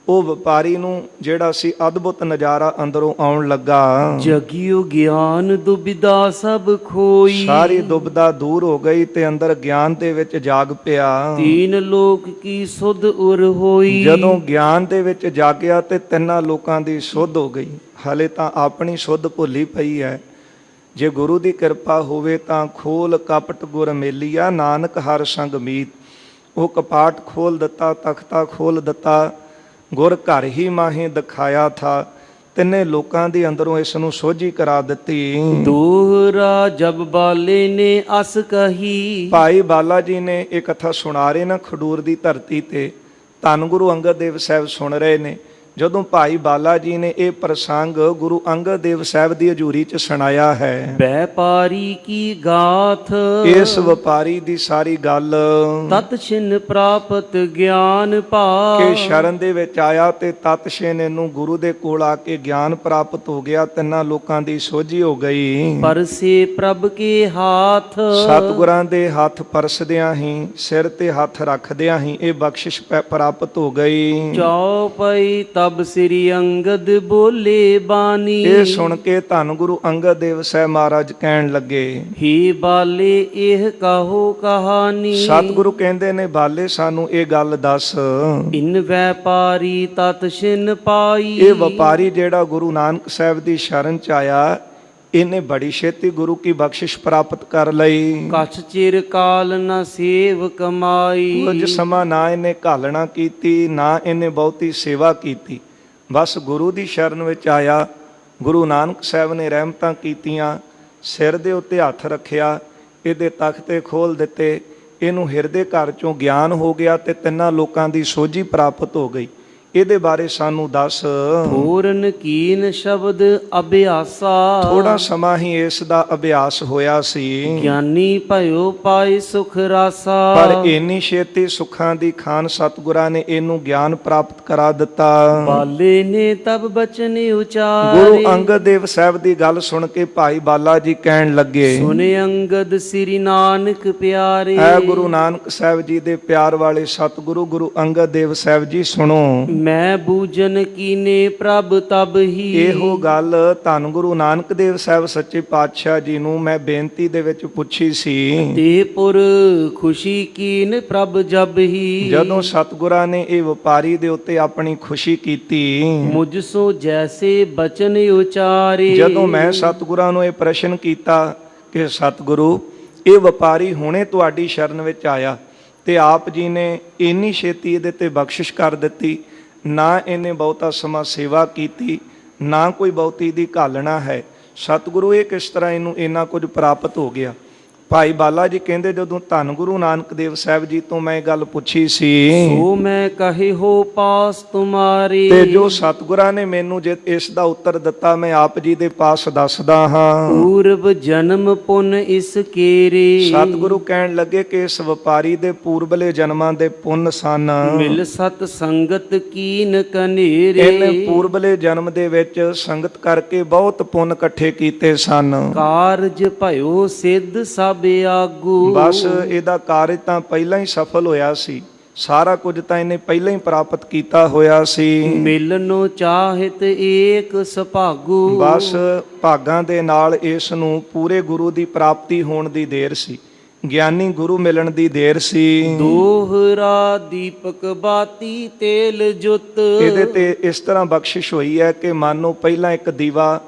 Speaker 1: ਉਹ ਵਪਾਰੀ ਨੂੰ ਜਿਹੜਾ ਸੀ ਅਦਭੁਤ ਨਜ਼ਾਰਾ ਅੰਦਰੋਂ ਆਉਣ ਲੱਗਾ।
Speaker 2: ਜਗਿਓ ਗਿਆਨ ਦੁਬਿਧਾ ਸਭ ਖੋਈ।
Speaker 1: ਸਾਰੀ ਦੁਬਿਧਾ ਦੂਰ ਹੋ ਗਈ ਤੇ ਅੰਦਰ ਗਿਆਨ ਦੇ ਵਿੱਚ ਜਾਗ ਪਿਆ।
Speaker 2: ਤੀਨ ਲੋਕ ਕੀ ਸੁਧ ਉਰ ਹੋਈ।
Speaker 1: ਜਦੋਂ ਗਿਆਨ ਦੇ ਵਿੱਚ ਜਾਗਿਆ ਤੇ ਤਿੰਨਾਂ ਲੋਕਾਂ ਦੀ ਸੁਧ ਹੋ ਗਈ। ਹਾਲੇ ਤਾਂ ਆਪਣੀ ਸੁਧ ਭੁੱਲੀ ਪਈ ਹੈ। ਜੇ ਗੁਰੂ ਦੀ ਕਿਰਪਾ ਹੋਵੇ ਤਾਂ ਖੋਲ ਕਪਟ ਗੁਰ ਮੇਲੀਆ, ਨਾਨਕ ਹਰ ਸੰਗ ਮੀਤ। ਉਹ ਕਪਾਟ ਖੋਲ ਦਿੱਤਾ, ਤਖਤਾ ਖੋਲ ਦਿੱਤਾ, ਗੁਰ ਘਰ ਹੀ ਮਾਹੇ ਦਿਖਾਇਆ ਥਾ। ਤਿੰਨੇ ਲੋਕਾਂ ਦੇ ਅੰਦਰੋਂ ਇਸ ਨੂੰ ਸੋਝੀ ਕਰਾ ਦਿੱਤੀ।
Speaker 2: ਦੋਹਰਾ ਜਬ ਬਾਲੇ ਨੇ ਅਸ ਕਹੀ।
Speaker 1: ਭਾਈ ਬਾਲਾ ਜੀ ਨੇ ਇਹ ਕਥਾ ਸੁਣਾ ਰਹੇ ਨਾ ਖਡੂਰ ਦੀ ਧਰਤੀ ਤੇ, ਧੰਨ ਗੁਰੂ ਅੰਗਦ ਦੇਵ ਸਾਹਿਬ ਸੁਣ ਰਹੇ ਨੇ। ਜਦੋਂ ਭਾਈ ਬਾਲਾ ਜੀ ਨੇ ਇਹ ਪ੍ਰਸੰਗ ਗੁਰੂ ਅੰਗਦ ਦੇਵ ਸਾਹਿਬ ਦੀ ਹਜ਼ੂਰੀ 'ਚ ਸੁਣਾਇਆ ਹੈ।
Speaker 2: ਵੈਪਾਰੀ ਕੀ ਗਾਥ।
Speaker 1: ਇਸ ਵਪਾਰੀ ਦੀ ਸਾਰੀ ਗੱਲ
Speaker 2: ਤਤ ਛਿਨ ਪ੍ਰਾਪਤ ਗਿਆਨ ਪਾ।
Speaker 1: ਕਿ ਸ਼ਰਨ ਦੇ ਵਿੱਚ ਆਇਆ ਤੇ ਤਤ ਛਿਨ ਇਹਨੂੰ ਗੁਰੂ ਦੇ ਕੋਲ ਆ ਕੇ ਗਿਆਨ ਪ੍ਰਾਪਤ ਹੋ ਗਿਆ। ਤਿੰਨਾਂ ਲੋਕਾਂ ਦੀ ਸੋਝੀ ਹੋ ਗਈ।
Speaker 2: ਪਰਸੇ ਪ੍ਰਭ ਕੇ ਹਾਥ।
Speaker 1: ਸਤਿਗੁਰਾਂ ਦੇ ਹੱਥ ਪਰਸਦਿਆਂ ਹੀ, ਸਿਰ ਤੇ ਹੱਥ ਰੱਖਦਿਆਂ ਹੀ ਇਹ ਬਖਸ਼ਿਸ਼ ਪ੍ਰਾਪਤ ਹੋ ਗਈ।
Speaker 2: ਚੌਪਈ ਤਬ ਸ੍ਰੀ ਅੰਗਦ ਬੋਲੇ ਬਾਣੀ।
Speaker 1: ਇਹ ਸੁਣ ਕੇ ਧੰਨ ਗੁਰੂ ਅੰਗਦ ਦੇਵ ਸਾਹਿਬ ਮਹਾਰਾਜ ਕਹਿਣ ਲੱਗੇ,
Speaker 2: ਹੀ ਬਾਲੇ ਇਹ ਕਹੋ ਕਹਾਣੀ।
Speaker 1: ਸਤਿਗੁਰੂ ਕਹਿੰਦੇ ਨੇ, ਬਾਲੇ ਸਾਨੂੰ ਇਹ ਗੱਲ ਦੱਸ।
Speaker 2: ਇਨ ਵੈਪਾਰੀ ਤਤ ਛਿਨ ਪਾਈ।
Speaker 1: ਇਹ ਵਪਾਰੀ ਜਿਹੜਾ ਗੁਰੂ ਨਾਨਕ ਸਾਹਿਬ ਦੀ ਸ਼ਰਨ ਚ ਆਇਆ, ਇਹਨੇ ਬੜੀ ਛੇਤੀ ਗੁਰੂ ਕੀ ਬਖਸ਼ਿਸ਼ ਪ੍ਰਾਪਤ ਕਰ ਲਈ।
Speaker 2: ਕਛ ਚਿਰ ਕਾਲ ਨ ਸੇਵ ਕਮਾਈ।
Speaker 1: ਕੁਝ ਸਮਾਂ ਨਾ ਇਹਨੇ ਘਾਲਣਾ ਕੀਤੀ, ਨਾ ਇਹਨੇ ਬਹੁਤੀ ਸੇਵਾ ਕੀਤੀ। ਬਸ ਗੁਰੂ ਦੀ ਸ਼ਰਨ ਵਿੱਚ ਆਇਆ, ਗੁਰੂ ਨਾਨਕ ਸਾਹਿਬ ਨੇ ਰਹਿਮਤਾਂ ਕੀਤੀਆਂ, ਸਿਰ ਦੇ ਉੱਤੇ ਹੱਥ ਰੱਖਿਆ, ਇਹਦੇ ਤਖਤੇ ਖੋਲ ਦਿੱਤੇ, ਇਹਨੂੰ ਹਿਰਦੇ ਘਰ ਚੋਂ ਗਿਆਨ ਹੋ ਗਿਆ ਤੇ ਤਿੰਨਾਂ ਲੋਕਾਂ ਦੀ ਸੋਝੀ ਪ੍ਰਾਪਤ ਹੋ ਗਈ। ਇਹਦੇ ਬਾਰੇ ਸਾਨੂੰ ਦੱਸ।
Speaker 2: ਪੂਰਨ ਕੀਨ ਸ਼ਬਦ ਅਭਿਆਸਾ,
Speaker 1: ਥੋੜਾ ਸਮਾਂ ਹੀ ਇਸ ਦਾ ਅਭਿਆਸ ਹੋਇਆ ਸੀ,
Speaker 2: ਗਿਆਨੀ ਭਇਓ ਪਾਈ ਸੁਖ ਰਾਸਾ।
Speaker 1: ਪਰ ਇੰਨੀ ਛੇਤੀ ਸੁੱਖਾਂ ਦੀ ਖਾਨ ਸਤਿਗੁਰਾਂ ਨੇ ਇਹਨੂੰ ਗਿਆਨ ਪ੍ਰਾਪਤ ਕਰਾ ਦਿੱਤਾ।
Speaker 2: ਬਾਲੇ ਨੇ ਤਬ ਬਚਨ ਉਚਾਰੇ,
Speaker 1: ਗੁਰੂ ਅੰਗਦ ਦੇਵ ਸਾਹਿਬ ਦੀ ਗੱਲ ਸੁਣ ਕੇ ਭਾਈ ਬਾਲਾ ਜੀ ਕਹਿਣ ਲੱਗੇ,
Speaker 2: ਸੁਨੇ ਅੰਗਦ ਸ੍ਰੀ ਨਾਨਕ ਪਿਆਰੇ।
Speaker 1: ਐ ਗੁਰੂ ਨਾਨਕ ਸਾਹਿਬ ਜੀ ਦੇ ਪਿਆਰ ਵਾਲੇ ਸਤਿਗੁਰੂ ਗੁਰੂ ਅੰਗਦ ਦੇਵ ਸਾਹਿਬ ਜੀ ਸੁਣੋ।
Speaker 2: ਮੈਂ ਬੂਝਨ ਕੀਨੇ ਪ੍ਰਭ ਤਬ ਹੀ,
Speaker 1: ਇਹੋ ਗੱਲ ਧੰਨ ਗੁਰੂ ਨਾਨਕ ਦੇਵ ਸਾਹਿਬ ਸੱਚੇ ਪਾਤਸ਼ਾਹ ਜੀ ਨੂੰ ਮੈਂ ਬੇਨਤੀ ਦੇ ਵਿੱਚ ਪੁੱਛੀ ਸੀ।
Speaker 2: ਤੇ ਪੁਰ ਖੁਸ਼ੀ ਕੀਨ ਪ੍ਰਭ ਜਬ ਹੀ,
Speaker 1: ਜਦੋਂ ਸਤਿਗੁਰਾਂ ਨੇ ਇਹ ਵਪਾਰੀ ਦੇ ਉੱਤੇ ਆਪਣੀ ਖੁਸ਼ੀ ਕੀਤੀ,
Speaker 2: ਮੁਝ ਸੋ ਜੈਸੇ ਬਚਨ ਉਚਾਰੇ।
Speaker 1: ਜਦੋਂ ਮੈਂ ਸਤਿਗੁਰਾਂ ਨੂੰ ਇਹ ਪ੍ਰਸ਼ਨ ਕੀਤਾ ਕਿ ਸਤਿਗੁਰੂ ਇਹ ਵਪਾਰੀ ਹੁਣੇ ਤੁਹਾਡੀ ਸ਼ਰਨ ਵਿੱਚ ਆਇਆ ਤੇ ਆਪ ਜੀ ਨੇ ਇੰਨੀ ਛੇਤੀ ਇਹਦੇ ਤੇ ਬਖਸ਼ਿਸ਼ ਕਰ ਦਿੱਤੀ, ਨਾ ਇਹਨੇ ਬਹੁਤਾ ਸਮਾਂ ਸੇਵਾ ਕੀਤੀ, ਨਾ ਕੋਈ ਬਹੁਤੀ ਦੀ ਘਾਲਣਾ ਹੈ, ਸਤਿਗੁਰੂ ਇਹ ਕਿਸ ਤਰ੍ਹਾਂ ਇਹਨੂੰ ਇੰਨਾ ਕੁਝ ਪ੍ਰਾਪਤ ਹੋ ਗਿਆ। ਭਾਈ ਬਾਲਾ ਜੀ ਕਹਿੰਦੇ ਜਦੋਂ ਧੰਨ ਗੁਰੂ ਨਾਨਕ ਦੇਵ ਸਾਹਿਬ ਜੀ ਤੋਂ ਮੈਂ ਇਹ ਗੱਲ ਪੁੱਛੀ ਸੀ,
Speaker 2: ਸੋ ਮੈਂ ਕਹੇ ਹੋ ਪਾਸ ਤੁਮਾਰੇ।
Speaker 1: ਤੇ ਜੋ ਸਤਿਗੁਰਾਂ ਨੇ ਮੈਨੂੰ ਜੇ ਇਸ ਦਾ ਉੱਤਰ ਦਿੱਤਾ ਮੈਂ ਆਪ ਜੀ ਦੇ ਪਾਸ ਦੱਸਦਾ ਹਾਂ।
Speaker 2: ਪੂਰਬ ਜਨਮ ਪੁਨ ਇਸ ਕੇਰੇ,
Speaker 1: ਸਤਿਗੁਰੂ ਕਹਿਣ ਲੱਗੇ ਕਿ ਇਸ ਵਪਾਰੀ ਦੇ ਪੂਰਬਲੇ ਜਨਮਾਂ ਦੇ ਪੁੰਨ ਸਨ।
Speaker 2: ਮਿਲ ਸਤ ਸੰਗਤ ਕੀਨ ਕਨੇਰੇ,
Speaker 1: ਇਹਨੇ ਪੂਰਬਲੇ ਜਨਮ ਦੇ ਵਿੱਚ ਸੰਗਤ ਕਰਕੇ ਬਹੁਤ ਪੁੰਨ ਇਕੱਠੇ ਕੀਤੇ ਸਨ।
Speaker 2: ਕਾਰਜ ਭਇਓ ਸਿੱਧ ਸਭ ਆਗੂ,
Speaker 1: ਬਸ ਇਹਦਾ ਕਾਰਜ ਤਾਂ ਪਹਿਲਾਂ ਹੀ ਸਫਲ ਹੋਇਆ ਸੀ, ਸਾਰਾ ਕੁਝ ਤਾਂ ਇਹਨੇ ਪਹਿਲਾਂ ਹੀ ਪ੍ਰਾਪਤ ਕੀਤਾ ਹੋਇਆ ਸੀ।
Speaker 2: ਮਿਲਨੋ ਚਾਹਿਤ ਏਕ ਸੁਭਾਗੂ,
Speaker 1: ਬਸ ਭਾਗਾਂ ਦੇ ਨਾਲ ਇਸ ਨੂੰ ਪੂਰੇ ਗੁਰੂ ਦੀ ਪ੍ਰਾਪਤੀ ਹੋਣ ਦੀ ਦੇਰ ਸੀ, ਗਿਆਨੀ ਗੁਰੂ ਮਿਲਣ ਦੀ ਦੇਰ ਸੀ।
Speaker 2: ਦੋਹਰਾ ਦੀਪਕ ਬਾਤੀ ਤੇਲ ਜੁਤ,
Speaker 1: ਇਹਦੇ ਤੇ ਇਸ ਤਰ੍ਹਾਂ ਬਖਸ਼ਿਸ਼ ਹੋਈ ਹੈ ਕਿ ਮਾਨੋ ਪਹਿਲਾਂ ਇੱਕ ਦੀਵਾ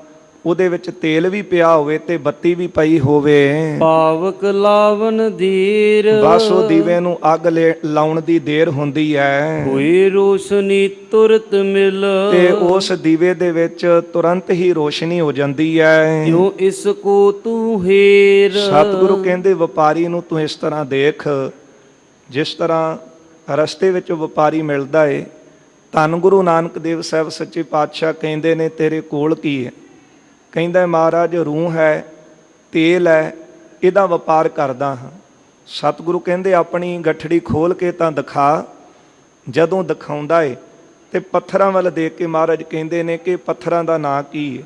Speaker 1: ਉਹਦੇ ਵਿੱਚ ਤੇਲ ਵੀ ਪਿਆ ਹੋਵੇ ਤੇ ਬੱਤੀ ਵੀ ਪਈ ਹੋਵੇ।
Speaker 2: ਪਾਵਕ ਲਾਵਨ ਧੀਰ,
Speaker 1: ਬਸ ਉਹ ਦੀਵੇ ਨੂੰ ਅੱਗ ਲਾਉਣ ਦੀ ਦੇਰ ਹੁੰਦੀ ਹੈ
Speaker 2: ਹੋਏ ਰੋਸ਼ਨੀ ਤੁਰਤ ਮਿਲ,
Speaker 1: ਤੇ ਉਸ ਦੀਵੇ ਦੇ ਵਿੱਚ ਤੁਰੰਤ ਹੀ ਰੋਸ਼ਨੀ ਹੋ ਜਾਂਦੀ ਹੈ।
Speaker 2: ਕਿਉ ਇਸ ਕੋ ਤੂੰ ਹੇਰ,
Speaker 1: ਸਤਿਗੁਰੂ ਕਹਿੰਦੇ ਵਪਾਰੀ ਨੂੰ ਤੂੰ ਇਸ ਤਰ੍ਹਾਂ ਦੇਖ, ਜਿਸ ਤਰ੍ਹਾਂ ਰਸਤੇ ਵਿੱਚ ਵਪਾਰੀ ਮਿਲਦਾ ਏ। ਧੰਨ ਗੁਰੂ ਨਾਨਕ ਦੇਵ ਸਾਹਿਬ ਸੱਚੇ ਪਾਤਸ਼ਾਹ ਕਹਿੰਦੇ ਨੇ ਤੇਰੇ ਕੋਲ ਕੀ ਹੈ? ਕਹਿੰਦਾ ਮਹਾਰਾਜ ਰੂਹ ਹੈ, ਤੇਲ ਹੈ, ਇਹਦਾ ਵਪਾਰ ਕਰਦਾ ਹਾਂ। ਸਤਿਗੁਰੂ ਕਹਿੰਦੇ ਆਪਣੀ ਗੱਠੜੀ ਖੋਲ ਕੇ ਤਾਂ ਦਿਖਾ। ਜਦੋਂ ਦਿਖਾਉਂਦਾ ਏ ਤੇ ਪੱਥਰਾਂ ਵੱਲ ਦੇਖ ਕੇ ਮਹਾਰਾਜ ਕਹਿੰਦੇ ਨੇ ਕਿ ਪੱਥਰਾਂ ਦਾ ਨਾਂ ਕੀ ਹੈ?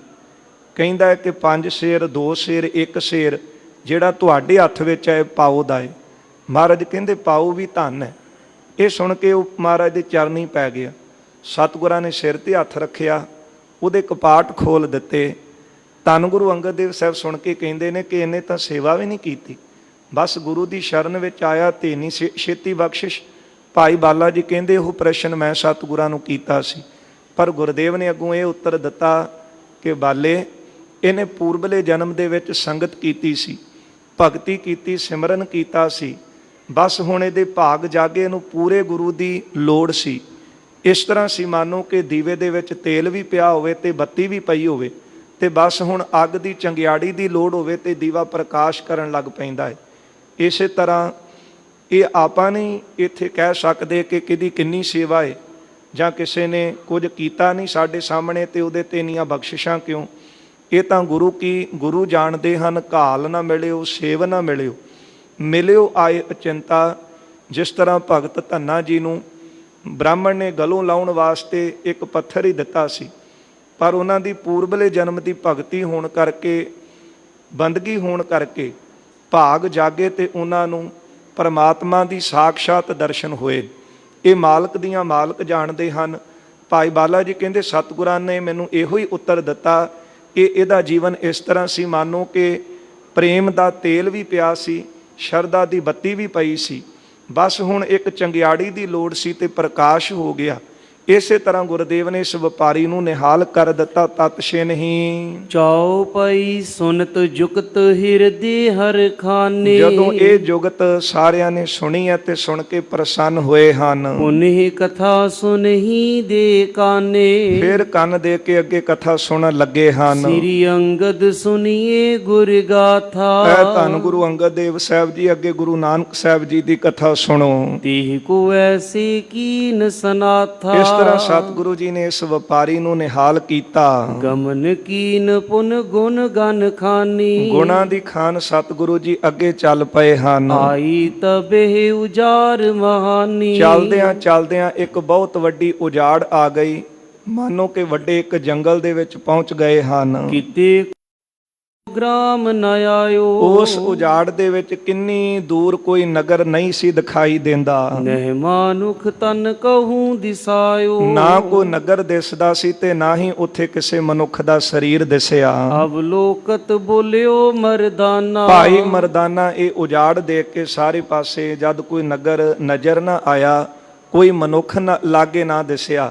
Speaker 1: ਕਹਿੰਦਾ ਹੈ ਕਿ 5 ਸੇਰ 2 ਸੇਰ 1 ਸੇਰ ਜਿਹੜਾ ਤੁਹਾਡੇ ਹੱਥ ਵਿੱਚ ਹੈ ਪਾਉ ਦਾ ਏ। ਮਹਾਰਾਜ ਕਹਿੰਦੇ ਪਾਉ ਵੀ ਧਨ ਹੈ। ਇਹ ਸੁਣ ਕੇ ਉਹ ਮਹਾਰਾਜ ਦੇ ਚਰਨੀ ਪੈ ਗਿਆ। ਸਤਿਗੁਰਾਂ ਨੇ ਸਿਰ ਤੇ ਹੱਥ ਰੱਖਿਆ, ਉਹਦੇ ਕਪਾਟ ਖੋਲ ਦਿੱਤੇ। ਧੰਨ ਗੁਰੂ ਅੰਗਦ ਦੇਵ ਸਾਹਿਬ ਸੁਣ ਕੇ ਕਹਿੰਦੇ ਨੇ ਕਿ ਇਹਨੇ ਤਾਂ ਸੇਵਾ ਵੀ ਨਹੀਂ ਕੀਤੀ, ਬਸ ਗੁਰੂ ਦੀ ਸ਼ਰਨ ਵਿੱਚ ਆਇਆ ਤੇ ਇੰਨੀ ਛੇਤੀ ਬਖਸ਼ਿਸ਼। ਭਾਈ ਬਾਲਾ ਜੀ ਕਹਿੰਦੇ ਉਹ ਪ੍ਰਸ਼ਨ ਮੈਂ ਸਤਿਗੁਰਾਂ ਨੂੰ ਕੀਤਾ ਸੀ, ਪਰ ਗੁਰਦੇਵ ਨੇ ਅੱਗੋਂ ਇਹ ਉੱਤਰ ਦਿੱਤਾ ਕਿ ਬਾਲੇ ਇਹਨੇ ਪੂਰਬਲੇ ਜਨਮ ਦੇ ਵਿੱਚ ਸੰਗਤ ਕੀਤੀ ਸੀ, ਭਗਤੀ ਕੀਤੀ, ਸਿਮਰਨ ਕੀਤਾ ਸੀ, ਬਸ ਹੁਣ ਇਹਦੇ ਭਾਗ ਜਾਗੇ, ਇਹਨੂੰ ਪੂਰੇ ਗੁਰੂ ਦੀ ਲੋੜ ਸੀ। ਇਸ ਤਰ੍ਹਾਂ ਸੀ ਮਾਨੋ ਕਿ ਦੀਵੇ ਦੇ ਵਿੱਚ ਤੇਲ ਵੀ ਪਿਆ ਹੋਵੇ ਤੇ ਬੱਤੀ ਵੀ ਪਈ ਹੋਵੇ ਤੇ ਬਸ ਹੁਣ ਅੱਗ ਦੀ ਚੰਗਿਆੜੀ ਦੀ ਲੋੜ ਹੋਵੇ ਤੇ ਦੀਵਾ ਪ੍ਰਕਾਸ਼ ਕਰਨ ਲੱਗ ਪੈਂਦਾ ਹੈ। ਇਸੇ ਤਰ੍ਹਾਂ ਇਹ ਆਪਾਂ ਨਹੀਂ ਇੱਥੇ ਕਹਿ ਸਕਦੇ ਕਿ ਕਿਹਦੀ ਕਿੰਨੀ ਸੇਵਾ ਹੈ ਜਾਂ ਕਿਸੇ ਨੇ ਕੁਝ ਕੀਤਾ ਨਹੀਂ ਸਾਡੇ ਸਾਹਮਣੇ ਤੇ ਉਹਦੇ ਤੇ ਇੰਨੀਆਂ ਬਖਸ਼ਿਸ਼ਾਂ ਕਿਉਂ। ਇਹ ਤਾਂ ਗੁਰੂ ਕੀ ਗੁਰੂ ਜਾਣਦੇ ਹਨ। ਘਾਲ ਨਾ ਮਿਲਿਓ ਸੇਵ ਨਾ ਮਿਲਿਓ, ਮਿਲਿਓ ਆਏ ਅਚਿੰਤਾ। ਜਿਸ ਤਰ੍ਹਾਂ ਭਗਤ ਧੰਨਾ ਜੀ ਨੂੰ ਬ੍ਰਾਹਮਣ ਨੇ ਗਲੋਂ ਲਾਉਣ ਵਾਸਤੇ ਇੱਕ ਪੱਥਰ ਹੀ ਦਿੱਤਾ ਸੀ, ਪਰ ਉਹਨਾਂ ਦੀ ਪੂਰਬਲੇ ਜਨਮ ਦੀ ਭਗਤੀ ਹੋਣ ਕਰਕੇ, ਬੰਦਗੀ ਹੋਣ ਕਰਕੇ ਭਾਗ ਜਾਗੇ ਤੇ ਉਹਨਾਂ ਨੂੰ ਪਰਮਾਤਮਾ ਦੀ ਸਾਖਸ਼ਾਤ ਦਰਸ਼ਨ ਹੋਏ। ਇਹ ਮਾਲਕ ਦੀਆਂ ਮਾਲਕ ਜਾਣਦੇ ਹਨ। ਭਾਈ ਬਾਲਾ ਜੀ ਕਹਿੰਦੇ ਸਤਿਗੁਰਾਂ ਨੇ ਮੈਨੂੰ ਇਹੋ ਹੀ ਉੱਤਰ ਦਿੱਤਾ ਕਿ ਇਹਦਾ ਜੀਵਨ ਇਸ ਤਰ੍ਹਾਂ ਸੀ ਮਾਨੋ ਕਿ ਪ੍ਰੇਮ ਦਾ ਤੇਲ ਵੀ ਪਿਆ ਸੀ, ਸ਼ਰਧਾ ਦੀ ਬੱਤੀ ਵੀ ਪਈ ਸੀ, ਬਸ ਹੁਣ ਇੱਕ ਚੰਗਿਆੜੀ ਦੀ ਲੋੜ ਸੀ ਤੇ ਪ੍ਰਕਾਸ਼ ਹੋ ਗਿਆ। ਇਸੇ ਤਰ੍ਹਾਂ ਗੁਰਦੇਵ ਨੇ ਇਸ ਵਪਾਰੀ ਨੂੰ ਨਿਹਾਲ ਕਰ ਦਿੱਤਾ। ਤਤ ਛੇ ਨਹੀਂ
Speaker 2: ਚੌਪਈ ਸੁਨਤ ਜੁਗਤ ਹਿਰਦੇ ਹਰ ਖਾਨੇ,
Speaker 1: ਜਦੋਂ ਇਹ ਜੁਗਤ ਸਾਰਿਆਂ ਨੇ ਸੁਣੀ ਹੈ ਤੇ ਸੁਣ ਕੇ ਪ੍ਰਸੰਨ ਹੋਏ ਹਨ।
Speaker 2: ਪੁਨਿ ਕਥਾ ਸੁਨਹੀ ਦੇ ਕਾਨੇ,
Speaker 1: ਫਿਰ ਕੰਨ ਦੇ ਕੇ ਅੱਗੇ ਕਥਾ ਸੁਣਨ ਲੱਗੇ ਹਨ।
Speaker 2: ਸ੍ਰੀ ਅੰਗਦ ਸੁਨੀਏ ਗੁਰ ਗਾਥਾ,
Speaker 1: ਐ ਧੰਨ ਗੁਰੂ ਅੰਗਦ ਦੇਵ ਸਾਹਿਬ ਜੀ ਅੱਗੇ ਗੁਰੂ ਨਾਨਕ ਸਾਹਿਬ ਜੀ ਦੀ ਕਥਾ ਸੁਣੋ।
Speaker 2: ਤੀਹ ਕੋ ਐਸੀ ਕੀਨ ਸਨਾਥਾ,
Speaker 1: ਇਸ ਤਰ੍ਹਾਂ ਸਤਿਗੁਰੂ ਜੀ ਨੇ ਇਸ ਵਪਾਰੀ ਨੂੰ ਨਿਹਾਲ ਕੀਤਾ।
Speaker 2: ਗਮਨ ਕੀਨ ਪੁਨ ਗੁਣ ਗਨ ਖਾਨੀ,
Speaker 1: ਗੁਣਾਂ ਦੀ ਖਾਨ ਸਤਿਗੁਰੂ ਜੀ ਅੱਗੇ ਚੱਲ ਪਏ ਹਨ।
Speaker 2: ਆਈ ਤਬੇ ਉਜਾਰ ਮਹਾਨੀ,
Speaker 1: ਚੱਲਦਿਆਂ ਚੱਲਦਿਆਂ ਇੱਕ ਬਹੁਤ ਵੱਡੀ ਉਜਾੜ ਆ ਗਈ, ਮਾਨੋ ਕਿ ਵੱਡੇ ਇੱਕ ਜੰਗਲ ਦੇ ਵਿੱਚ ਪਹੁੰਚ ਗਏ ਹਨ।
Speaker 2: ਕਿਤੇ ਗ੍ਰਾਮ ਨ ਆਇਓ,
Speaker 1: ਉਸ ਉਜਾੜ ਦੇ ਵਿੱਚ ਕਿੰਨੀ ਦੂਰ ਕੋਈ ਨਗਰ ਨਹੀਂ ਸੀ ਦਿਖਾਈ ਦਿੰਦਾ,
Speaker 2: ਨਹਿ ਮਾਨੁਖ ਤਨ ਕਹੂੰ ਦਿਸਾਇਓ,
Speaker 1: ਨਾ ਕੋਈ ਨਗਰ ਦਿਸਦਾ ਸੀ ਤੇ ਨਾ ਹੀ ਉੱਥੇ ਕਿਸੇ ਮਨੁੱਖ ਦਾ ਸਰੀਰ ਦਿਸਿਆ।
Speaker 2: ਅਵਲੋਕਤ ਬੋਲਿਓ ਮਰਦਾਨਾ,
Speaker 1: ਭਾਈ ਮਰਦਾਨਾ ਇਹ ਉਜਾੜ ਦੇਖ ਕੇ ਸਾਰੇ ਪਾਸੇ ਜਦ ਕੋਈ ਨਗਰ ਨਜ਼ਰ ਨਾ ਆਇਆ, ਕੋਈ ਮਨੁੱਖ ਲਾਗੇ ਨਾ ਦਿਸਿਆ,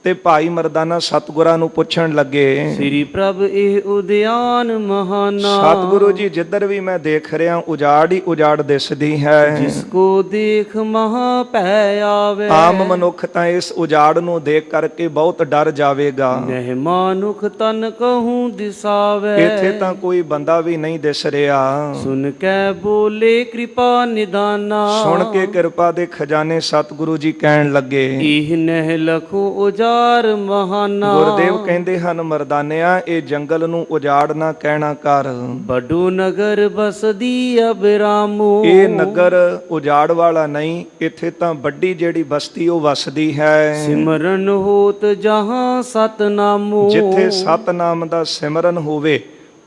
Speaker 1: ਤੇ ਭਾਈ ਮਰਦਾਨਾ ਸਤਿਗੁਰਾਂ ਨੂੰ ਪੁੱਛਣ ਲੱਗੇ,
Speaker 2: ਸ੍ਰੀ ਪ੍ਰਭ ਇਹ ਉਦਿਆਨ ਮਹਾਨਾ,
Speaker 1: ਸਤਿਗੁਰੂ ਜੀ ਜਿੱਧਰ ਵੀ ਮੈਂ ਦੇਖ ਰਿਹਾ ਉਜਾੜ ਹੀ ਉਜਾੜ ਦਿਸਦੀ ਹੈ।
Speaker 2: ਜਿਸ ਕੋ ਦੇਖ ਮਹਾ ਭੈ ਆਵੇ,
Speaker 1: ਆਮ ਮਨੁੱਖ ਤਾਂ ਇਸ ਉਜਾੜ ਨੂੰ ਦੇਖ ਕਰਕੇ ਬਹੁਤ ਡਰ ਜਾਵੇਗਾ।
Speaker 2: ਨਹਿ ਮਾਨੁਖ ਤਨ ਕਹੂੰ ਦਿਸਾਵੇ,
Speaker 1: ਇੱਥੇ ਤਾਂ ਕੋਈ ਬੰਦਾ ਵੀ ਨਹੀਂ ਦਿਸ ਰਿਹਾ।
Speaker 2: ਸੁਨ ਕੈ ਬੋਲੇ ਕਿਰਪਾ ਨਿਦਾਨਾ,
Speaker 1: ਸੁਣ ਕੇ ਕਿਰਪਾ ਦੇ ਖਜ਼ਾਨੇ ਸਤਿਗੁਰੂ ਜੀ ਕਹਿਣ ਲੱਗੇ,
Speaker 2: ਇਹ ਨਹਿ ਲਖੋ ਉਜਾਰ ਮਹਾਨਾ,
Speaker 1: ਗੁਰਦੇਵ ਕਹਿੰਦੇ ਹਨ ਮਰਦਾਨਿਆ ਇਹ ਜੰਗਲ ਨੂੰ ਉਜਾੜ ਨਾ ਕਹਿਣਾ ਕਰ,
Speaker 2: ਬਡੂ ਨਗਰ ਬਸਦੀ ਅਬਰਾਮੋ,
Speaker 1: ਇਹ ਨਗਰ ਉਜਾੜ ਵਾਲਾ ਨਹੀਂ, ਇੱਥੇ ਤਾਂ ਵੱਡੀ ਜਿਹੜੀ ਬਸਤੀ ਉਹ ਵਸਦੀ ਹੈ।
Speaker 2: ਸਿਮਰਨ ਹੋਤ ਜਹਾਂ ਸਤਨਾਮੋ,
Speaker 1: ਜਿੱਥੇ ਸਤਨਾਮ ਦਾ ਸਿਮਰਨ ਹੋਵੇ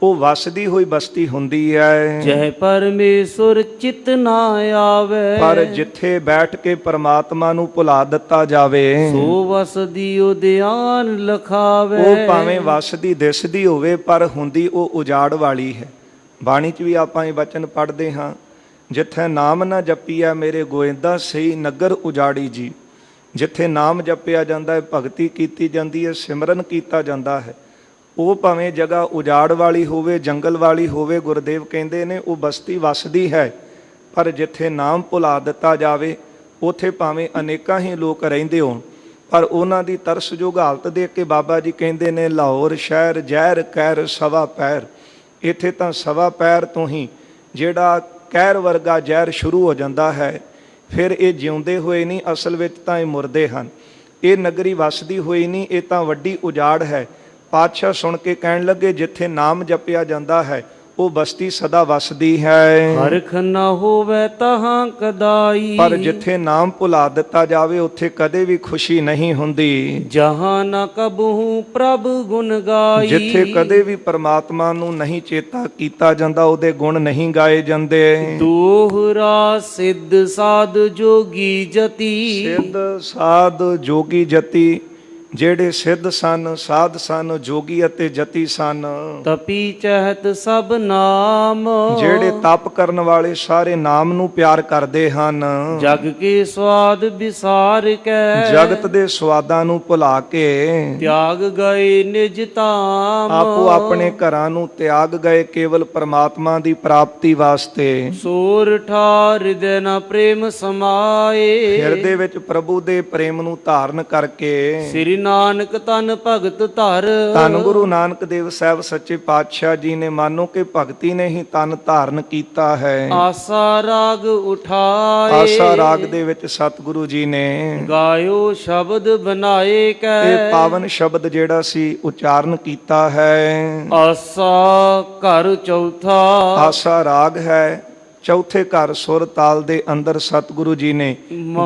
Speaker 1: ਉਹ ਵਸਦੀ ਹੋਈ ਬਸਤੀ ਹੁੰਦੀ ਹੈ।
Speaker 2: ਜੈ ਪਰਮੇਸ਼ਰ ਚਿਤ ਨਾ ਆਵੇ,
Speaker 1: ਪਰ ਜਿੱਥੇ ਬੈਠ ਕੇ ਪਰਮਾਤਮਾ ਨੂੰ ਭੁਲਾ ਦਿੱਤਾ ਜਾਵੇ,
Speaker 2: ਸੋ ਵਸਦੀ ਉਦਿਆਨ ਲਖਾਵੇ,
Speaker 1: ਉਹ ਭਾਵੇਂ ਵਸਦੀ ਦਿਸਦੀ ਹੋਵੇ ਪਰ ਹੁੰਦੀ ਉਹ ਉਜਾੜ ਵਾਲੀ ਹੈ। ਬਾਣੀ 'ਚ ਵੀ ਆਪਾਂ ਇਹ ਵਚਨ ਪੜ੍ਹਦੇ ਹਾਂ, ਜਿੱਥੇ ਨਾਮ ਨਾ ਜਪੀਆ ਮੇਰੇ ਗੋਇੰਦਾ ਸਹੀ ਨਗਰ ਉਜਾੜੀ ਜੀ। ਜਿੱਥੇ ਨਾਮ ਜਪਿਆ ਜਾਂਦਾ ਹੈ, ਭਗਤੀ ਕੀਤੀ ਜਾਂਦੀ ਹੈ, ਸਿਮਰਨ ਕੀਤਾ ਜਾਂਦਾ ਹੈ, ਉਹ ਭਾਵੇਂ ਜਗ੍ਹਾ ਉਜਾੜ ਵਾਲੀ ਹੋਵੇ, ਜੰਗਲ ਵਾਲੀ ਹੋਵੇ, ਗੁਰਦੇਵ ਕਹਿੰਦੇ ਨੇ ਉਹ ਬਸਤੀ ਵਸਦੀ ਹੈ। ਪਰ ਜਿੱਥੇ ਨਾਮ ਭੁਲਾ ਦਿੱਤਾ ਜਾਵੇ ਉੱਥੇ ਭਾਵੇਂ ਅਨੇਕਾਂ ਹੀ ਲੋਕ ਰਹਿੰਦੇ ਹੋਣ, ਪਰ ਉਹਨਾਂ ਦੀ ਤਰਸਯੋਗ ਹਾਲਤ ਦੇਖ ਕੇ ਬਾਬਾ ਜੀ ਕਹਿੰਦੇ ਨੇ ਲਾਹੌਰ ਸ਼ਹਿਰ ਜ਼ਹਿਰ ਕਹਿਰ ਸਵਾ ਪੈਰ, ਇੱਥੇ ਤਾਂ ਸਵਾ ਪੈਰ ਤੋਂ ਹੀ ਜਿਹੜਾ ਕਹਿਰ ਵਰਗਾ ਜ਼ਹਿਰ ਸ਼ੁਰੂ ਹੋ ਜਾਂਦਾ ਹੈ। ਫਿਰ ਇਹ ਜਿਉਂਦੇ ਹੋਏ ਨਹੀਂ, ਅਸਲ ਵਿੱਚ ਤਾਂ ਇਹ ਮੁਰਦੇ ਹਨ। ਇਹ ਨਗਰੀ ਵਸਦੀ ਹੋਈ ਨਹੀਂ, ਇਹ ਤਾਂ ਵੱਡੀ ਉਜਾੜ ਹੈ। ਪਾਤਸ਼ਾਹ ਸੁਣ ਕੇ ਕਹਿਣ ਲੱਗੇ ਜਿੱਥੇ ਨਾਮ ਜਪਿਆ ਜਾਂਦਾ ਹੈ ਉਹ ਬਸਤੀ ਸਦਾ ਵਸਦੀ ਹੈ,
Speaker 2: ਹਰਖ ਨਾ ਹੋਵੇ ਤਹਾਂ ਕਦਾਈ,
Speaker 1: ਪਰ ਜਿੱਥੇ ਨਾਮ ਭੁਲਾ ਦਿੱਤਾ ਜਾਵੇ ਉੱਥੇ ਕਦੇ ਵੀ ਖੁਸ਼ੀ ਨਹੀਂ ਹੁੰਦੀ।
Speaker 2: ਜਹਾਂ ਨਾ ਕਬਹੂ ਪ੍ਰਭ ਗੁਣ ਗਾਈ,
Speaker 1: ਜਿੱਥੇ ਕਦੇ ਵੀ ਪਰਮਾਤਮਾ ਨੂੰ ਨਹੀਂ ਚੇਤਾ ਕੀਤਾ ਜਾਂਦਾ, ਉਹਦੇ ਗੁਣ ਨਹੀਂ ਗਾਏ ਜਾਂਦੇ।
Speaker 2: ਦੋਹਰਾ ਸਿੱਧ ਸਾਧ ਜੋਗੀ ਜਤੀ,
Speaker 1: ਸਿੱਧ ਸਾਧ ਜੋਗੀ ਜਤੀ, ਜਿਹੜੇ ਸਿੱਧ ਸਨ, ਸਾਧ ਸਨ, ਜੋਗੀ ਅਤੇ ਜਤੀ ਸਨ,
Speaker 2: ਤਪੀ ਚਹਿਤ ਸਭ ਨਾਮ,
Speaker 1: ਜਿਹੜੇ ਤਪ ਕਰਨ ਵਾਲੇ ਸਾਰੇ ਨਾਮ ਨੂੰ ਪਿਆਰ ਕਰਦੇ ਹਨ।
Speaker 2: ਜਗ ਕੇ ਸਵਾਦ ਵਿਸਾਰ ਕੇ,
Speaker 1: ਜਗਤ ਦੇ ਸਵਾਦਾਂ ਨੂੰ ਭੁਲਾ ਕੇ
Speaker 2: ਤਿਆਗ ਗਏ ਨਿਜ ਧਾਮ,
Speaker 1: ਆਪੋ ਆਪਣੇ ਘਰਾਂ ਨੂੰ ਤਿਆਗ ਗਏ ਕੇਵਲ ਪਰਮਾਤਮਾ ਦੀ ਪ੍ਰਾਪਤੀ ਵਾਸਤੇ।
Speaker 2: ਸੋਰ ਠਾਰ ਹਿਰਦੈ ਨਾ ਪ੍ਰੇਮ ਸਮਾਏ,
Speaker 1: ਹਿਰਦੇ ਵਿੱਚ ਪ੍ਰਭੂ ਦੇ ਪ੍ਰੇਮ ਨੂੰ ਧਾਰਨ ਕਰਕੇ
Speaker 2: ਸ੍ਰੀ ਨਾਨਕ ਤਨ ਭਗਤ ਧਰ,
Speaker 1: ਧੰਨ ਗੁਰੂ ਨਾਨਕ ਦੇਵ ਸਾਹਿਬ ਸੱਚੇ ਪਾਤਸ਼ਾਹ ਜੀ ਨੇ ਮਾਨੋ ਕਿ ਭਗਤੀ ਨੇ ਹੀ ਤਨ ਧਾਰਨ ਕੀਤਾ ਹੈ।
Speaker 2: ਆਸਾ ਰਾਗ ਉਠਾਏ,
Speaker 1: ਆਸਾ ਰਾਗ ਦੇ ਵਿੱਚ ਸਤਿਗੁਰੂ ਜੀ ਨੇ
Speaker 2: ਗਾਇਓ ਸ਼ਬਦ ਬਣਾਏ ਕੈ,
Speaker 1: ਇਹ ਪਾਵਨ ਸ਼ਬਦ ਜਿਹੜਾ ਸੀ ਉਚਾਰਨ ਕੀਤਾ ਹੈ।
Speaker 2: ਆਸਾ ਘਰ ਚੌਥਾ,
Speaker 1: ਆਸਾ ਰਾਗ ਹੈ, ਚੌਥੇ ਘਰ ਸੁਰ ਤਾਲ ਦੇ ਅੰਦਰ ਸਤਿਗੁਰੂ ਜੀ ਨੇ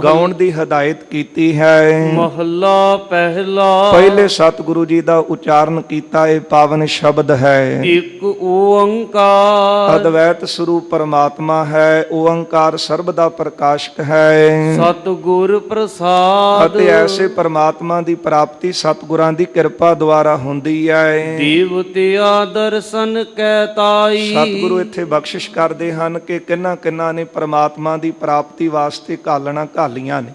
Speaker 1: ਗਾਉਣ ਦੀ ਹਦਾਇਤ ਕੀਤੀ ਹੈ।
Speaker 2: ਮਹੱਲਾ ਪਹਿਲਾ,
Speaker 1: ਪਹਿਲੇ ਸਤਿਗੁਰੂ ਜੀ ਦਾ ਉਚਾਰਨ ਕੀਤਾ ਇਹ ਪਾਵਨ ਸ਼ਬਦ ਹੈ।
Speaker 2: ਇੱਕ ਓੰਕਾਰ,
Speaker 1: ਅਦਵੈਤ ਸਰੂਪ ਪਰਮਾਤਮਾ ਹੈ, ਓੰਕਾਰ ਸਰਬ ਦਾ ਪ੍ਰਕਾਸ਼ਕ ਹੈ।
Speaker 2: ਸਤਿਗੁਰ ਪ੍ਰਸਾਦ,
Speaker 1: ਅਤੇ ਐਸੇ ਪਰਮਾਤਮਾ ਦੀ ਪ੍ਰਾਪਤੀ ਸਤਿਗੁਰਾਂ ਦੀ ਕਿਰਪਾ ਦੁਆਰਾ ਹੁੰਦੀ ਹੈ।
Speaker 2: ਦੇਵਤਿਆ ਦਰਸ਼ਨ ਕੈ ਤਾਈ,
Speaker 1: ਸਤਿਗੁਰੂ ਇੱਥੇ ਬਖਸ਼ਿਸ਼ ਕਰਦੇ ਹਨ ਕਿ ਕਿੰਨਾ ਕਿੰਨਾ ਨੇ ਪਰਮਾਤਮਾ ਦੀ ਪ੍ਰਾਪਤੀ ਵਾਸਤੇ ਘਾਲਣਾ ਘਾਲੀਆਂ ਨੇ।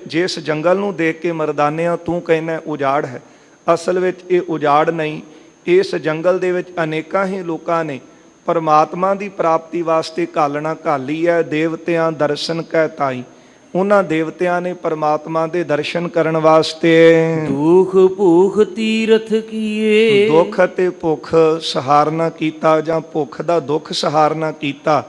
Speaker 1: ਜਿਸ ਜੰਗਲ ਨੂੰ ਦੇਖ ਕੇ ਮਰਦਾਨਿਆਂ ਤੂੰ ਕਹਿੰਦਾ ਉਜਾੜ ਹੈ, ਅਸਲ ਵਿੱਚ ਇਹ ਉਜਾੜ ਨਹੀਂ। ਇਸ ਜੰਗਲ ਦੇ ਵਿੱਚ ਅਨੇਕਾਂ ਹੀ ਲੋਕਾਂ ਨੇ ਪਰਮਾਤਮਾ ਦੀ ਪ੍ਰਾਪਤੀ ਵਾਸਤੇ ਘਾਲਣਾ ਘਾਲੀ ਹੈ। ਦੇਵਤਿਆਂ ਦਰਸ਼ਨ ਕੈ ਤਾਈ, ਉਹਨਾਂ ਦੇਵਤਿਆਂ ਨੇ ਪਰਮਾਤਮਾ ਦੇ ਦਰਸ਼ਨ ਕਰਨ ਵਾਸਤੇ
Speaker 2: ਦੁਖ ਭੂਖ ਤੀਰਥ ਕੀਏ,
Speaker 1: ਦੁੱਖ ਅਤੇ ਭੁੱਖ ਸਹਾਰਨਾ ਕੀਤਾ, ਜਾਂ ਭੁੱਖ ਦਾ ਦੁੱਖ ਸਹਾਰਨਾ ਕੀਤਾ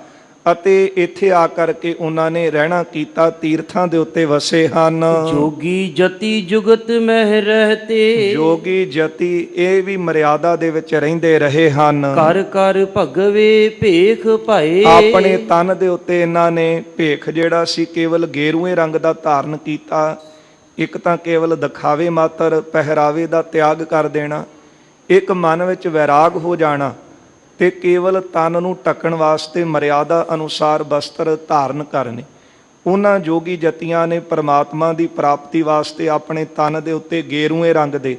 Speaker 1: ਅਤੇ ਇੱਥੇ ਆ ਕਰਕੇ ਉਹਨਾਂ ਨੇ ਰਹਿਣਾ ਕੀਤਾ, ਤੀਰਥਾਂ ਦੇ ਉੱਤੇ ਵਸੇ ਹਨ।
Speaker 2: ਜੋਗੀ ਜਤੀ ਜੁਗਤ ਮਹਿ ਰਹਤੇ,
Speaker 1: ਜੋਗੀ ਜਤੀ ਇਹ ਵੀ ਮਰਿਆਦਾ ਦੇ ਵਿੱਚ ਰਹਿੰਦੇ ਰਹੇ ਹਨ।
Speaker 2: ਕਰ ਕਰ ਭਗਵੇ ਭੇਖ ਭਏ,
Speaker 1: ਆਪਣੇ ਤਨ ਦੇ ਉੱਤੇ ਇਹਨਾਂ ਨੇ ਭੇਖ ਜਿਹੜਾ ਸੀ ਕੇਵਲ ਗੇਰੂਏ ਰੰਗ ਦਾ ਧਾਰਨ ਕੀਤਾ। ਇੱਕ ਤਾਂ ਕੇਵਲ ਦਿਖਾਵੇ ਮਾਤਰ ਪਹਿਰਾਵੇ ਦਾ ਤਿਆਗ ਕਰ ਦੇਣਾ, ਇੱਕ ਮਨ ਵਿੱਚ ਵੈਰਾਗ ਹੋ ਜਾਣਾ ਤੇ ਕੇਵਲ ਤਨ ਨੂੰ ਢੱਕਣ ਵਾਸਤੇ ਮਰਿਆਦਾ ਅਨੁਸਾਰ ਵਸਤਰ ਧਾਰਨ ਕਰਨੇ। ਉਹਨਾਂ ਜੋਗੀ ਜਤੀਆਂ ਨੇ ਪਰਮਾਤਮਾ ਦੀ ਪ੍ਰਾਪਤੀ ਵਾਸਤੇ ਆਪਣੇ ਤਨ ਦੇ ਉੱਤੇ ਗੇਰੂਏ ਰੰਗ ਦੇ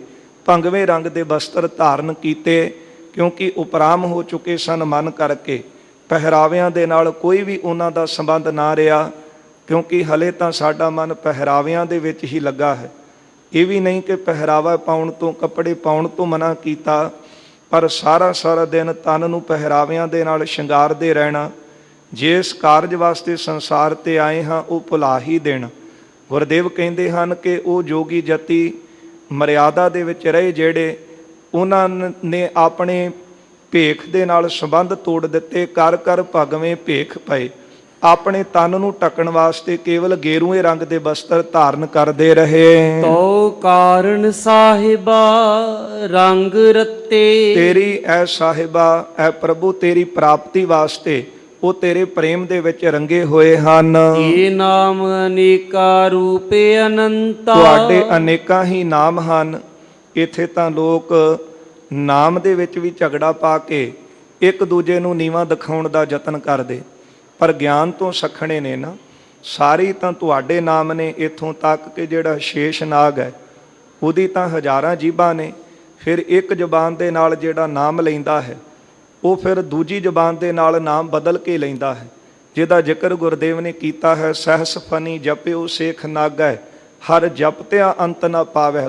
Speaker 1: ਭੰਗਵੇਂ ਰੰਗ ਦੇ ਵਸਤਰ ਧਾਰਨ ਕੀਤੇ, ਕਿਉਂਕਿ ਉਪਰਾਮ ਹੋ ਚੁੱਕੇ ਸਨ ਮਨ ਕਰਕੇ। ਪਹਿਰਾਵਿਆਂ ਦੇ ਨਾਲ ਕੋਈ ਵੀ ਉਹਨਾਂ ਦਾ ਸੰਬੰਧ ਨਾ ਰਿਹਾ, ਕਿਉਂਕਿ ਹਲੇ ਤਾਂ ਸਾਡਾ ਮਨ ਪਹਿਰਾਵਿਆਂ ਦੇ ਵਿੱਚ ਹੀ ਲੱਗਾ ਹੈ। ਇਹ ਵੀ ਨਹੀਂ ਕਿ ਪਹਿਰਾਵਾ ਪਾਉਣ ਤੋਂ, ਕੱਪੜੇ ਪਾਉਣ ਤੋਂ ਮਨਾ ਕੀਤਾ, ਪਰ ਸਾਰਾ ਦਿਨ ਤਨ ਨੂੰ ਪਹਿਰਾਵਿਆਂ ਦੇ ਨਾਲ ਸ਼ਿੰਗਾਰਦੇ ਰਹਿਣਾ। ਜਿਸ ਕਾਰਜ ਵਾਸਤੇ ਸੰਸਾਰ ਤੇ ਆਏ ਹਾਂ ਉਹ ਭੁਲਾ ਹੀ ਦੇਣਾ। ਗੁਰਦੇਵ ਕਹਿੰਦੇ ਹਨ ਕਿ ਉਹ ਜੋਗੀ ਜਤੀ ਮਰਿਆਦਾ ਦੇ ਵਿੱਚ ਰਹੇ, ਜਿਹੜੇ ਉਹਨਾਂ ਨੇ ਆਪਣੇ ਭੇਖ ਦੇ ਨਾਲ ਸੰਬੰਧ ਤੋੜ ਦਿੱਤੇ। ਕਰ ਕਰ ਭਗਵੇਂ ਭੇਖ ਪਏ, ਆਪਣੇ ਤਨ ਨੂੰ ਢੱਕਣ ਵਾਸਤੇ ਕੇਵਲ ਗੇਰੂਏ ਰੰਗ ਦੇ ਵਸਤਰ ਧਾਰਨ ਕਰਦੇ ਰਹੇ।
Speaker 2: ਤੋ ਕਾਰਨ ਸਾਹਿਬਾ ਰੰਗ ਰੱਤੇ,
Speaker 1: ਤੇਰੀ ਐ ਸਾਹਿਬਾ, ਐ ਪ੍ਰਭੂ ਤੇਰੀ ਪ੍ਰਾਪਤੀ ਵਾਸਤੇ ਉਹ ਤੇਰੇ ਪ੍ਰੇਮ ਦੇ ਵਿੱਚ ਰੰਗੇ ਹੋਏ ਹਨ।
Speaker 2: ਇਹ ਨਾਮ ਅਨੇਕਾ ਰੂਪੇ ਅਨੰਤਾ,
Speaker 1: ਤੁਹਾਡੇ ਅਨੇਕਾਂ ਹੀ ਨਾਮ ਹਨ। ਇੱਥੇ ਤਾਂ ਲੋਕ ਨਾਮ ਦੇ ਵਿੱਚ ਵੀ ਝਗੜਾ ਪਾ ਕੇ ਇੱਕ ਦੂਜੇ ਨੂੰ ਨੀਵਾਂ ਦਿਖਾਉਣ ਦਾ ਯਤਨ ਕਰਦੇ, ਪਰ ਗਿਆਨ ਤੋਂ ਸਖਣੇ ਨੇ ਨਾ। ਸਾਰੀ ਤਾਂ ਤੁਹਾਡੇ ਨਾਮ ਨੇ, ਇੱਥੋਂ ਤੱਕ ਕਿ ਜਿਹੜਾ ਸ਼ੇਸ਼ ਨਾਗ ਹੈ ਉਹਦੀ ਤਾਂ ਹਜ਼ਾਰਾਂ ਜੀਭਾਂ ਨੇ। ਫਿਰ ਇੱਕ ਜ਼ੁਬਾਨ ਦੇ ਨਾਲ ਜਿਹੜਾ ਨਾਮ ਲੈਂਦਾ ਹੈ ਉਹ ਫਿਰ ਦੂਜੀ ਜ਼ੁਬਾਨ ਦੇ ਨਾਲ ਨਾਮ ਬਦਲ ਕੇ ਲੈਂਦਾ ਹੈ, ਜਿਹਦਾ ਜ਼ਿਕਰ ਗੁਰਦੇਵ ਨੇ ਕੀਤਾ ਹੈ। ਸਹਿਸ ਫਨੀ ਜਪਿਓ ਸੇਖ ਨਾਗੈ, ਹਰ ਜਪਤਿਆ ਅੰਤ ਨਾ ਪਾਵੈ।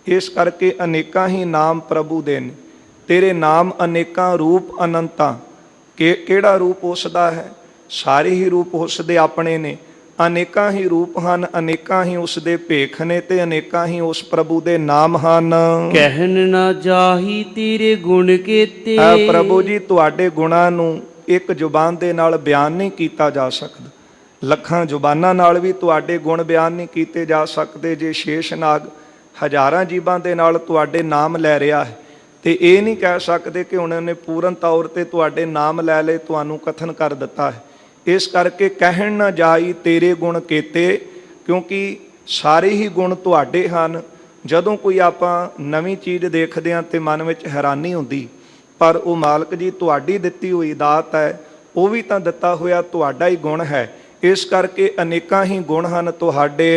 Speaker 1: ਇਸ ਕਰਕੇ ਅਨੇਕਾਂ ਹੀ ਨਾਮ ਪ੍ਰਭੂ ਦੇ ਨੇ। ਤੇਰੇ ਨਾਮ ਅਨੇਕਾਂ, ਰੂਪ ਅਨੰਤਾਂ। ਕਿਹੜਾ ਰੂਪ ਉਸ ਦਾ ਹੈ? ਸਾਰੇ ਹੀ ਰੂਪ ਉਸ ਦੇ ਆਪਣੇ ਨੇ। ਅਨੇਕਾਂ ਹੀ ਰੂਪ ਹਨ, ਅਨੇਕਾਂ ਹੀ ਉਸ ਦੇ ਭੇਖ ਨੇ ਤੇ ਅਨੇਕਾਂ ਹੀ ਉਸ ਪ੍ਰਭੂ ਦੇ ਨਾਮ ਹਨ।
Speaker 2: ਕਹਿਨ ਨਾ ਜਾਹੀ ਤੇਰੇ ਗੁਣ ਕੀਤੇ,
Speaker 1: ਐ ਪ੍ਰਭੂ ਜੀ ਤੁਹਾਡੇ ਗੁਣਾਂ ਨੂੰ ਇੱਕ ਜ਼ੁਬਾਨ ਦੇ ਨਾਲ ਬਿਆਨ ਨਹੀਂ ਕੀਤਾ ਜਾ ਸਕਦਾ। ਲੱਖਾਂ ਜ਼ੁਬਾਨਾਂ ਨਾਲ ਵੀ ਤੁਹਾਡੇ ਗੁਣ ਬਿਆਨ ਨਹੀਂ ਕੀਤੇ ਜਾ ਸਕਦੇ। ਜੇ ਸ਼ੇਸ਼ ਨਾਗ ਹਜ਼ਾਰਾਂ ਜੀਵਾਂ ਦੇ ਨਾਲ ਤੁਹਾਡੇ ਨਾਮ ਲੈ ਰਿਹਾ ਹੈ ਤੇ ਇਹ ਨਹੀਂ ਕਹਿ ਸਕਦੇ ਕਿ ਉਹਨਾਂ ਨੇ ਪੂਰਨ ਤੌਰ ਤੇ ਤੁਹਾਡੇ ਨਾਮ ਲੈ ਲਏ, ਤੁਹਾਨੂੰ ਕਥਨ ਕਰ ਦਿੱਤਾ ਹੈ। ਇਸ ਕਰਕੇ ਕਹਿਣ ਨਾ ਜਾਈ ਤੇਰੇ ਗੁਣ ਕੀਤੇ, ਕਿਉਂਕਿ ਸਾਰੇ ਹੀ ਗੁਣ ਤੁਹਾਡੇ ਹਨ। ਜਦੋਂ ਕੋਈ ਆਪਾਂ ਨਵੀਂ ਚੀਜ਼ ਦੇਖਦੇ ਹਾਂ ਤੇ ਮਨ ਵਿੱਚ ਹੈਰਾਨੀ ਹੁੰਦੀ, ਪਰ ਉਹ ਮਾਲਕ ਜੀ ਤੁਹਾਡੀ ਦਿੱਤੀ ਹੋਈ ਦਾਤ ਹੈ, ਉਹ ਵੀ ਤਾਂ ਦਿੱਤਾ ਹੋਇਆ ਤੁਹਾਡਾ ਹੀ ਗੁਣ ਹੈ। ਇਸ ਕਰਕੇ ਅਨੇਕਾਂ ਹੀ ਗੁਣ ਹਨ ਤੁਹਾਡੇ।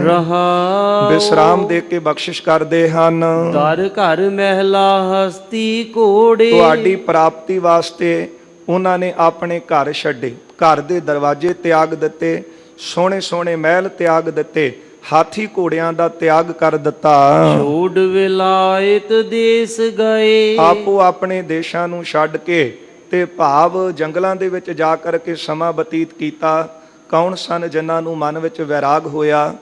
Speaker 2: ਰਹਾਉ
Speaker 1: ਵਿਸਰਾਮ ਦੇ ਕੇ ਬਖਸ਼ਿਸ਼ ਕਰਦੇ ਹਨ।
Speaker 2: ਦਰ ਘਰ ਮਹਿਲਾ ਹਸਤੀ ਘੋੜੇ,
Speaker 1: ਤੁਹਾਡੀ ਪ੍ਰਾਪਤੀ ਵਾਸਤੇ ਉਹਨਾਂ ਨੇ ਆਪਣੇ ਘਰ ਛੱਡੇ, ਘਰ ਦੇ ਦਰਵਾਜ਼ੇ ਤਿਆਗ ਦਿੱਤੇ, ਸੋਹਣੇ ਸੋਹਣੇ ਮਹਿਲ ਤਿਆਗ ਦਿੱਤੇ, ਹਾਥੀ ਘੋੜਿਆਂ ਦਾ ਤਿਆਗ ਕਰ ਦਿੱਤਾ।
Speaker 2: ਛੋੜ ਵਿਲਾਇਤ ਦੇਸ ਗਏ,
Speaker 1: ਆਪੋ ਆਪਣੇ ਦੇਸ਼ਾਂ ਨੂੰ ਛੱਡ ਕੇ ਤੇ ਭਾਵ ਜੰਗਲਾਂ ਦੇ ਵਿੱਚ ਜਾ ਕਰਕੇ ਸਮਾਂ ਬਤੀਤ ਕੀਤਾ। ਕੌਣ ਸਨ ਜਿਨ੍ਹਾਂ ਨੂੰ ਮਨ ਵਿੱਚ ਵੈਰਾਗ ਹੋਇਆ?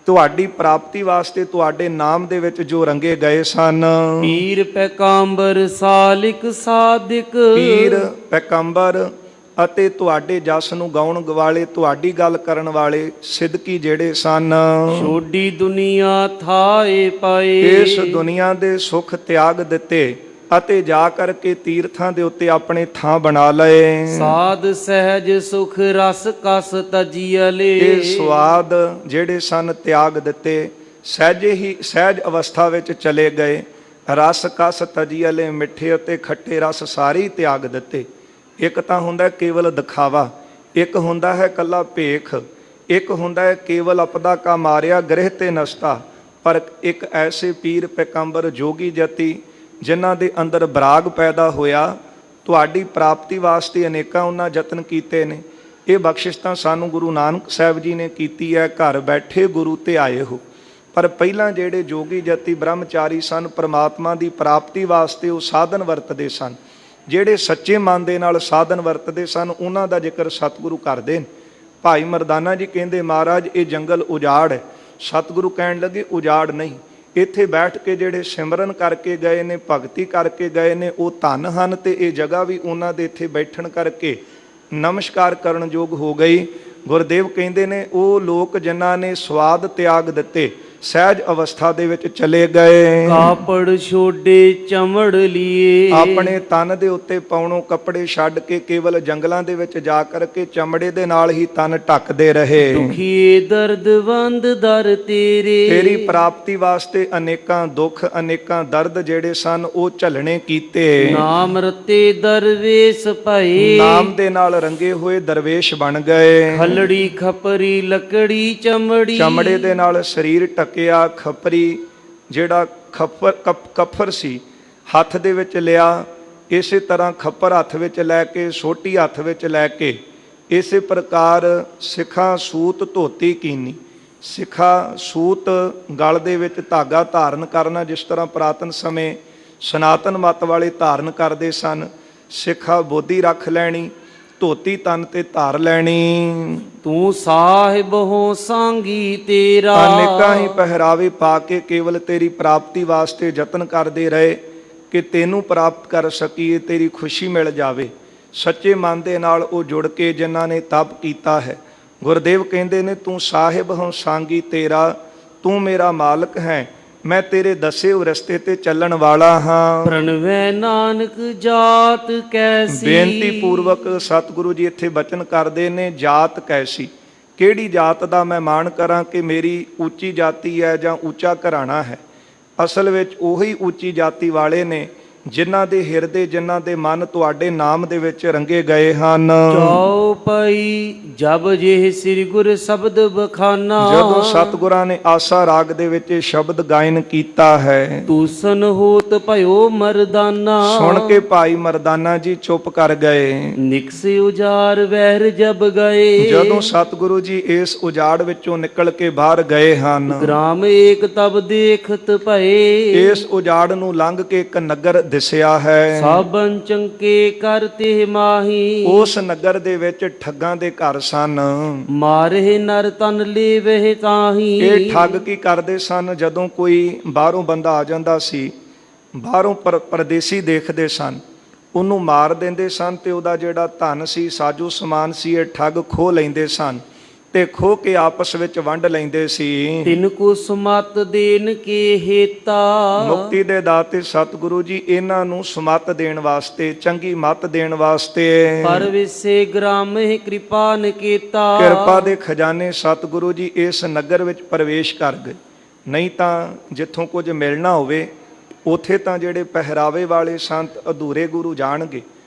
Speaker 1: ਤੁਹਾਡੀ ਪ੍ਰਾਪਤੀ ਵਾਸਤੇ ਤੁਹਾਡੇ ਨਾਮ ਦੇ ਵਿੱਚ ਜੋ ਰੰਗੇ ਗਏ ਸਨ।
Speaker 2: ਪੀਰ ਪੈਗੰਬਰ ਸਾਲਿਕ ਸਾਦਿਕ,
Speaker 1: ਪੀਰ ਪੈਗੰਬਰ ਅਤੇ ਤੁਹਾਡੇ ਜਸ ਨੂੰ ਗਾਉਣ ਗਵਾਲੇ, ਤੁਹਾਡੀ ਗੱਲ ਕਰਨ ਵਾਲੇ ਸਿੱਧਕੀ ਜਿਹੜੇ ਸਨ।
Speaker 2: ਛੋਡੀ ਦੁਨੀਆ ਥਾਏ ਪਾਏ,
Speaker 1: ਇਸ ਦੁਨੀਆ ਦੇ ਸੁੱਖ ਤਿਆਗ ਦਿੱਤੇ ਅਤੇ ਜਾ ਕਰਕੇ ਤੀਰਥਾਂ ਦੇ ਉੱਤੇ ਆਪਣੇ ਥਾਂ ਬਣਾ ਲਏ।
Speaker 2: ਸਾਧ ਸਹਿਜ ਸੁਖ ਰਸ ਕਸ ਤਜੀਅਲੇ,
Speaker 1: ਇਹ ਸਵਾਦ ਜਿਹੜੇ ਸਨ ਤਿਆਗ ਦਿੱਤੇ, ਸਹਿਜ ਅਵਸਥਾ ਵਿੱਚ ਚਲੇ ਗਏ। ਰਸ ਕਸ ਤਜੀਅਲੇ, ਮਿੱਠੇ ਅਤੇ ਖੱਟੇ ਰਸ ਸਾਰੇ ਤਿਆਗ ਦਿੱਤੇ। ਇੱਕ ਤਾਂ ਹੁੰਦਾ ਕੇਵਲ ਦਿਖਾਵਾ, ਇੱਕ ਹੁੰਦਾ ਹੈ ਕੱਲਾ ਭੇਖ, ਇੱਕ ਹੁੰਦਾ ਹੈ ਕੇਵਲ ਅਪਦਾ ਕਾ ਮਾਰਿਆ ਗ੍ਰਹਿ ਤੇ ਨਸਤਾ। ਪਰ ਇੱਕ ਐਸੇ ਪੀਰ ਪੈਗੰਬਰ ਜੋਗੀ ਜਤੀ ਜਿਨ੍ਹਾਂ ਦੇ ਅੰਦਰ ਬਰਾਗ ਪੈਦਾ ਹੋਇਆ, ਤੁਹਾਡੀ ਪ੍ਰਾਪਤੀ ਵਾਸਤੇ ਅਨੇਕਾਂ ਉਹਨਾਂ ਯਤਨ ਕੀਤੇ ਨੇ। ਇਹ ਬਖਸ਼ਿਸ਼ ਤਾਂ ਸਾਨੂੰ ਗੁਰੂ ਨਾਨਕ ਸਾਹਿਬ ਜੀ ਨੇ ਕੀਤੀ ਹੈ, ਘਰ ਬੈਠੇ ਗੁਰੂ ਤੇ ਆਏ ਹੋ। ਪਰ ਪਹਿਲਾਂ ਜਿਹੜੇ ਜੋਗੀ ਜਤੀ ਬ੍ਰਹਮਚਾਰੀ ਸਨ, ਪ੍ਰਮਾਤਮਾ ਦੀ ਪ੍ਰਾਪਤੀ ਵਾਸਤੇ ਉਹ ਸਾਧਨ ਵਰਤਦੇ ਸਨ। ਜਿਹੜੇ ਸੱਚੇ ਮਨ ਦੇ ਨਾਲ ਸਾਧਨ ਵਰਤਦੇ ਸਨ, ਉਹਨਾਂ ਦਾ ਜ਼ਿਕਰ ਸਤਿਗੁਰੂ ਕਰਦੇ ਨੇ। ਭਾਈ ਮਰਦਾਨਾ ਜੀ ਕਹਿੰਦੇ, ਮਹਾਰਾਜ ਇਹ ਜੰਗਲ ਉਜਾੜ ਹੈ। ਸਤਿਗੁਰੂ ਕਹਿਣ ਲੱਗੇ ਉਜਾੜ ਨਹੀਂ, ਇੱਥੇ ਬੈਠ ਕੇ ਜਿਹੜੇ ਸਿਮਰਨ ਕਰਕੇ ਗਏ ਨੇ, ਭਗਤੀ ਕਰਕੇ ਗਏ ਨੇ, ਉਹ ਧਨ ਹਨ। ਤੇ ਇਹ ਜਗ੍ਹਾ ਵੀ ਉਹਨਾਂ ਦੇ ਇੱਥੇ ਬੈਠਣ ਕਰਕੇ ਨਮਸਕਾਰ ਕਰਨ ਯੋਗ ਹੋ ਗਈ। ਗੁਰਦੇਵ ਕਹਿੰਦੇ ਨੇ ਉਹ ਲੋਕ ਜਿਨ੍ਹਾਂ ਨੇ ਸਵਾਦ ਤਿਆਗ ਦਿੱਤੇ, ਸਹਿਜ ਅਵਸਥਾ ਦੇ ਵਿੱਚ ਚਲੇ ਗਏ।
Speaker 2: ਕਾਪੜ ਛੋਡੇ ਚਮੜ ਲੀਏ,
Speaker 1: ਆਪਣੇ ਤਨ ਦੇ ਉੱਤੇ ਪਾਉਣੋਂ ਕੱਪੜੇ ਛੱਡ ਕੇ ਕੇਵਲ ਜੰਗਲਾਂ ਦੇ ਵਿੱਚ ਜਾ ਕਰਕੇ ਚਮੜੇ ਦੇ ਨਾਲ ਹੀ ਤਨ ਢੱਕਦੇ ਰਹੇ।
Speaker 2: ਦੁਖੀਏ ਦਰਦਵੰਦ ਦਰ ਤੇਰੇ,
Speaker 1: ਤੇਰੀ ਪ੍ਰਾਪਤੀ ਵਾਸਤੇ ਅਨੇਕਾਂ ਦੁੱਖ ਅਨੇਕਾਂ ਦਰਦ ਜਿਹੜੇ ਸਨ ਉਹ ਝੱਲਣੇ ਕੀਤੇ।
Speaker 2: ਨਾਮ ਰਤੇ ਦਰਵੇਸ਼ ਭਏ,
Speaker 1: ਨਾਮ ਦੇ ਨਾਲ ਰੰਗੇ ਹੋਏ ਦਰਵੇਸ਼ ਬਣ ਗਏ।
Speaker 2: ਖਲੜੀ ਖਪਰੀ ਲੱਕੜੀ ਚਮੜੀ,
Speaker 1: ਚਮੜੇ ਦੇ ਨਾਲ ਸਰੀਰ ਢੱਕਿਆ, ਖਪਰੀ ਜਿਹੜਾ ਕਫਰ ਸੀ ਹੱਥ ਦੇ ਵਿੱਚ ਲਿਆ, ਇਸੇ ਤਰ੍ਹਾਂ ਖੱਪਰ ਹੱਥ ਵਿੱਚ ਲੈ ਕੇ, ਸੋਟੀ ਹੱਥ ਵਿੱਚ ਲੈ ਕੇ, ਇਸੇ ਪ੍ਰਕਾਰ ਸਿੱਖਾ ਸੂਤ ਧੋਤੀ ਕੀਨੀ। ਸਿੱਖਾ ਸੂਤ ਗਲ ਦੇ ਵਿੱਚ ਧਾਗਾ ਧਾਰਨ ਕਰਨਾ, ਜਿਸ ਤਰ੍ਹਾਂ ਪੁਰਾਤਨ ਸਮੇਂ ਸਨਾਤਨ ਮਤ ਵਾਲੇ ਧਾਰਨ ਕਰਦੇ ਸਨ। ਸਿੱਖਾ ਬੋਧੀ ਰੱਖ ਲੈਣੀ, ਧੋਤੀ ਤਨ ਤੇ ਧਾਰ ਲੈਣੀ।
Speaker 2: ਤੂੰ ਸਾਹਿਬ ਹੋ ਸਾਂਗੀ ਤੇਰਾ,
Speaker 1: ਅਨੇਕਾਂ ਹੀ ਪਹਿਰਾਵੇ ਪਾ ਕੇ ਕੇਵਲ ਤੇਰੀ ਪ੍ਰਾਪਤੀ ਵਾਸਤੇ ਯਤਨ ਕਰਦੇ ਰਹੇ ਕਿ ਤੈਨੂੰ ਪ੍ਰਾਪਤ ਕਰ ਸਕੀਏ, ਤੇਰੀ ਖੁਸ਼ੀ ਮਿਲ ਜਾਵੇ। ਸੱਚੇ ਮਨ ਦੇ ਨਾਲ ਉਹ ਜੁੜ ਕੇ ਜਿਨ੍ਹਾਂ ਨੇ ਤਪ ਕੀਤਾ ਹੈ, ਗੁਰਦੇਵ ਕਹਿੰਦੇ ਨੇ ਤੂੰ ਸਾਹਿਬ ਹੋ ਸਾਂਗੀ ਤੇਰਾ, ਤੂੰ ਮੇਰਾ ਮਾਲਕ ਹੈ, ਮੈਂ ਤੇਰੇ ਦੱਸੇ ਹੋਏ ਰਸਤੇ ਤੇ ਚੱਲਣ ਵਾਲਾ ਹਾਂ।
Speaker 2: ਪ੍ਰਣਵੈ ਨਾਨਕ ਜਾਤ ਕੈਸੀ,
Speaker 1: ਬੇਨਤੀ ਪੂਰਵਕ ਸਤਿਗੁਰੂ ਜੀ ਇੱਥੇ ਬਚਨ ਕਰਦੇ ਨੇ, ਜਾਤ ਕੈਸੀ, ਕਿਹੜੀ ਜਾਤ ਦਾ ਮੈਂ ਮਾਣ ਕਰਾਂ ਕਿ ਮੇਰੀ ਉੱਚੀ ਜਾਤੀ ਹੈ ਜਾਂ ਉੱਚਾ ਘਰਾਣਾ ਹੈ। ਅਸਲ ਵਿੱਚ ਉਹੀ ਉੱਚੀ ਜਾਤੀ ਵਾਲੇ ਨੇ ਜਿਨ੍ਹਾਂ ਦੇ ਹਿਰਦੇ, ਜਿਨ੍ਹਾਂ ਦੇ ਮਨ ਤੁਹਾਡੇ ਨਾਮ ਦੇ ਵਿੱਚ ਰੰਗੇ ਗਏ ਹਨ।
Speaker 2: ਚਉ ਪਈ ਜਬ ਜਿਹ ਸ੍ਰੀ ਗੁਰ ਸ਼ਬਦ ਬਖਾਨਾ,
Speaker 1: ਜਦੋਂ ਸਤਿਗੁਰਾਂ ਨੇ ਆਸਾ ਰਾਗ ਦੇ ਵਿੱਚ ਇਹ ਸ਼ਬਦ ਗਾਇਨ ਕੀਤਾ ਹੈ,
Speaker 2: ਤੂਸਨ ਹੋਤ ਭਇਓ ਮਰਦਾਨਾ,
Speaker 1: ਸੁਣ ਕੇ ਭਾਈ ਮਰਦਾਨਾ ਜੀ ਚੁੱਪ ਕਰ ਗਏ।
Speaker 2: ਨਿਕਸੇ ਉਜਾਰ ਵਹਿਰ ਜਬ ਗਏ,
Speaker 1: ਜਦੋਂ ਸਤਿਗੁਰੂ ਜੀ ਇਸ ਉਜਾੜ ਵਿੱਚੋਂ ਨਿਕਲ ਕੇ ਬਾਹਰ ਗਏ ਹਨ,
Speaker 2: ਗ੍ਰਾਮ ਏਕ ਤਬ ਦੇਖਤ ਭਏ,
Speaker 1: ਇਸ ਉਜਾੜ ਨੂੰ ਲੰਘ ਕੇ ਇੱਕ ਨਗਰ ਦਿਸਿਆ ਹੈ।
Speaker 2: ਸਾਬਨ ਚੰਕੇ ਕਰਤੇ ਮਾਹੀ,
Speaker 1: ਉਸ ਨਗਰ ਦੇ ਵਿੱਚ ਠੱਗਾਂ ਦੇ ਘਰ ਸਨ।
Speaker 2: ਮਾਰੇ ਨਰ ਤਨ ਲੇਵਹਿ ਤਾਹੀ,
Speaker 1: ਇਹ ਠੱਗ ਕੀ ਕਰਦੇ ਸਨ, ਜਦੋਂ ਕੋਈ ਬਾਹਰੋਂ ਬੰਦਾ ਆ ਜਾਂਦਾ ਸੀ, ਬਾਹਰੋਂ ਪਰਦੇਸੀ ਦੇਖਦੇ ਸਨ, ਉਹਨੂੰ ਮਾਰ ਦਿੰਦੇ ਸਨ ਤੇ ਉਹਦਾ ਜਿਹੜਾ ਧਨ ਸੀ, ਸਾਜੋ ਸਮਾਨ ਸੀ, ਇਹ ਠੱਗ ਖੋਹ ਲੈਂਦੇ ਸਨ ਤੇ ਖੋਹ ਕੇ ਆਪਸ ਵਿੱਚ ਵੰਡ ਲੈਂਦੇ ਸੀ।
Speaker 2: ਤਿਨ ਕੋ ਸੁਮਤ ਦੇਨ ਕੇ ਹੇਤਾ,
Speaker 1: ਮੁਕਤੀ ਦੇ ਦਾਤੇ ਸਤਿਗੁਰੂ ਜੀ ਇਹਨਾਂ ਨੂੰ ਸੁਮਤ ਦੇਣ ਵਾਸਤੇ, ਚੰਗੀ ਮੱਤ ਦੇਣ ਵਾਸਤੇ,
Speaker 2: ਪਰ ਵਿਸੇ ਗ੍ਰਾਮਹਿ ਕਿਰਪਾ ਨਿਕੇਤਾ,
Speaker 1: ਕਿਰਪਾ ਦੇ ਖਜ਼ਾਨੇ ਸਤਿਗੁਰੂ ਜੀ ਇਸ ਨਗਰ ਵਿੱਚ ਪ੍ਰਵੇਸ਼ ਕਰ ਗਏ। ਨਹੀਂ ਤਾਂ ਜਿੱਥੋਂ ਕੁਝ ਮਿਲਣਾ ਹੋਵੇ ਉੱਥੇ ਤਾਂ ਜਿਹੜੇ ਪਹਿਰਾਵੇ ਵਾਲੇ ਸੰਤ ਅਧੂਰੇ ਗੁਰੂ ਜਾਣਗੇ,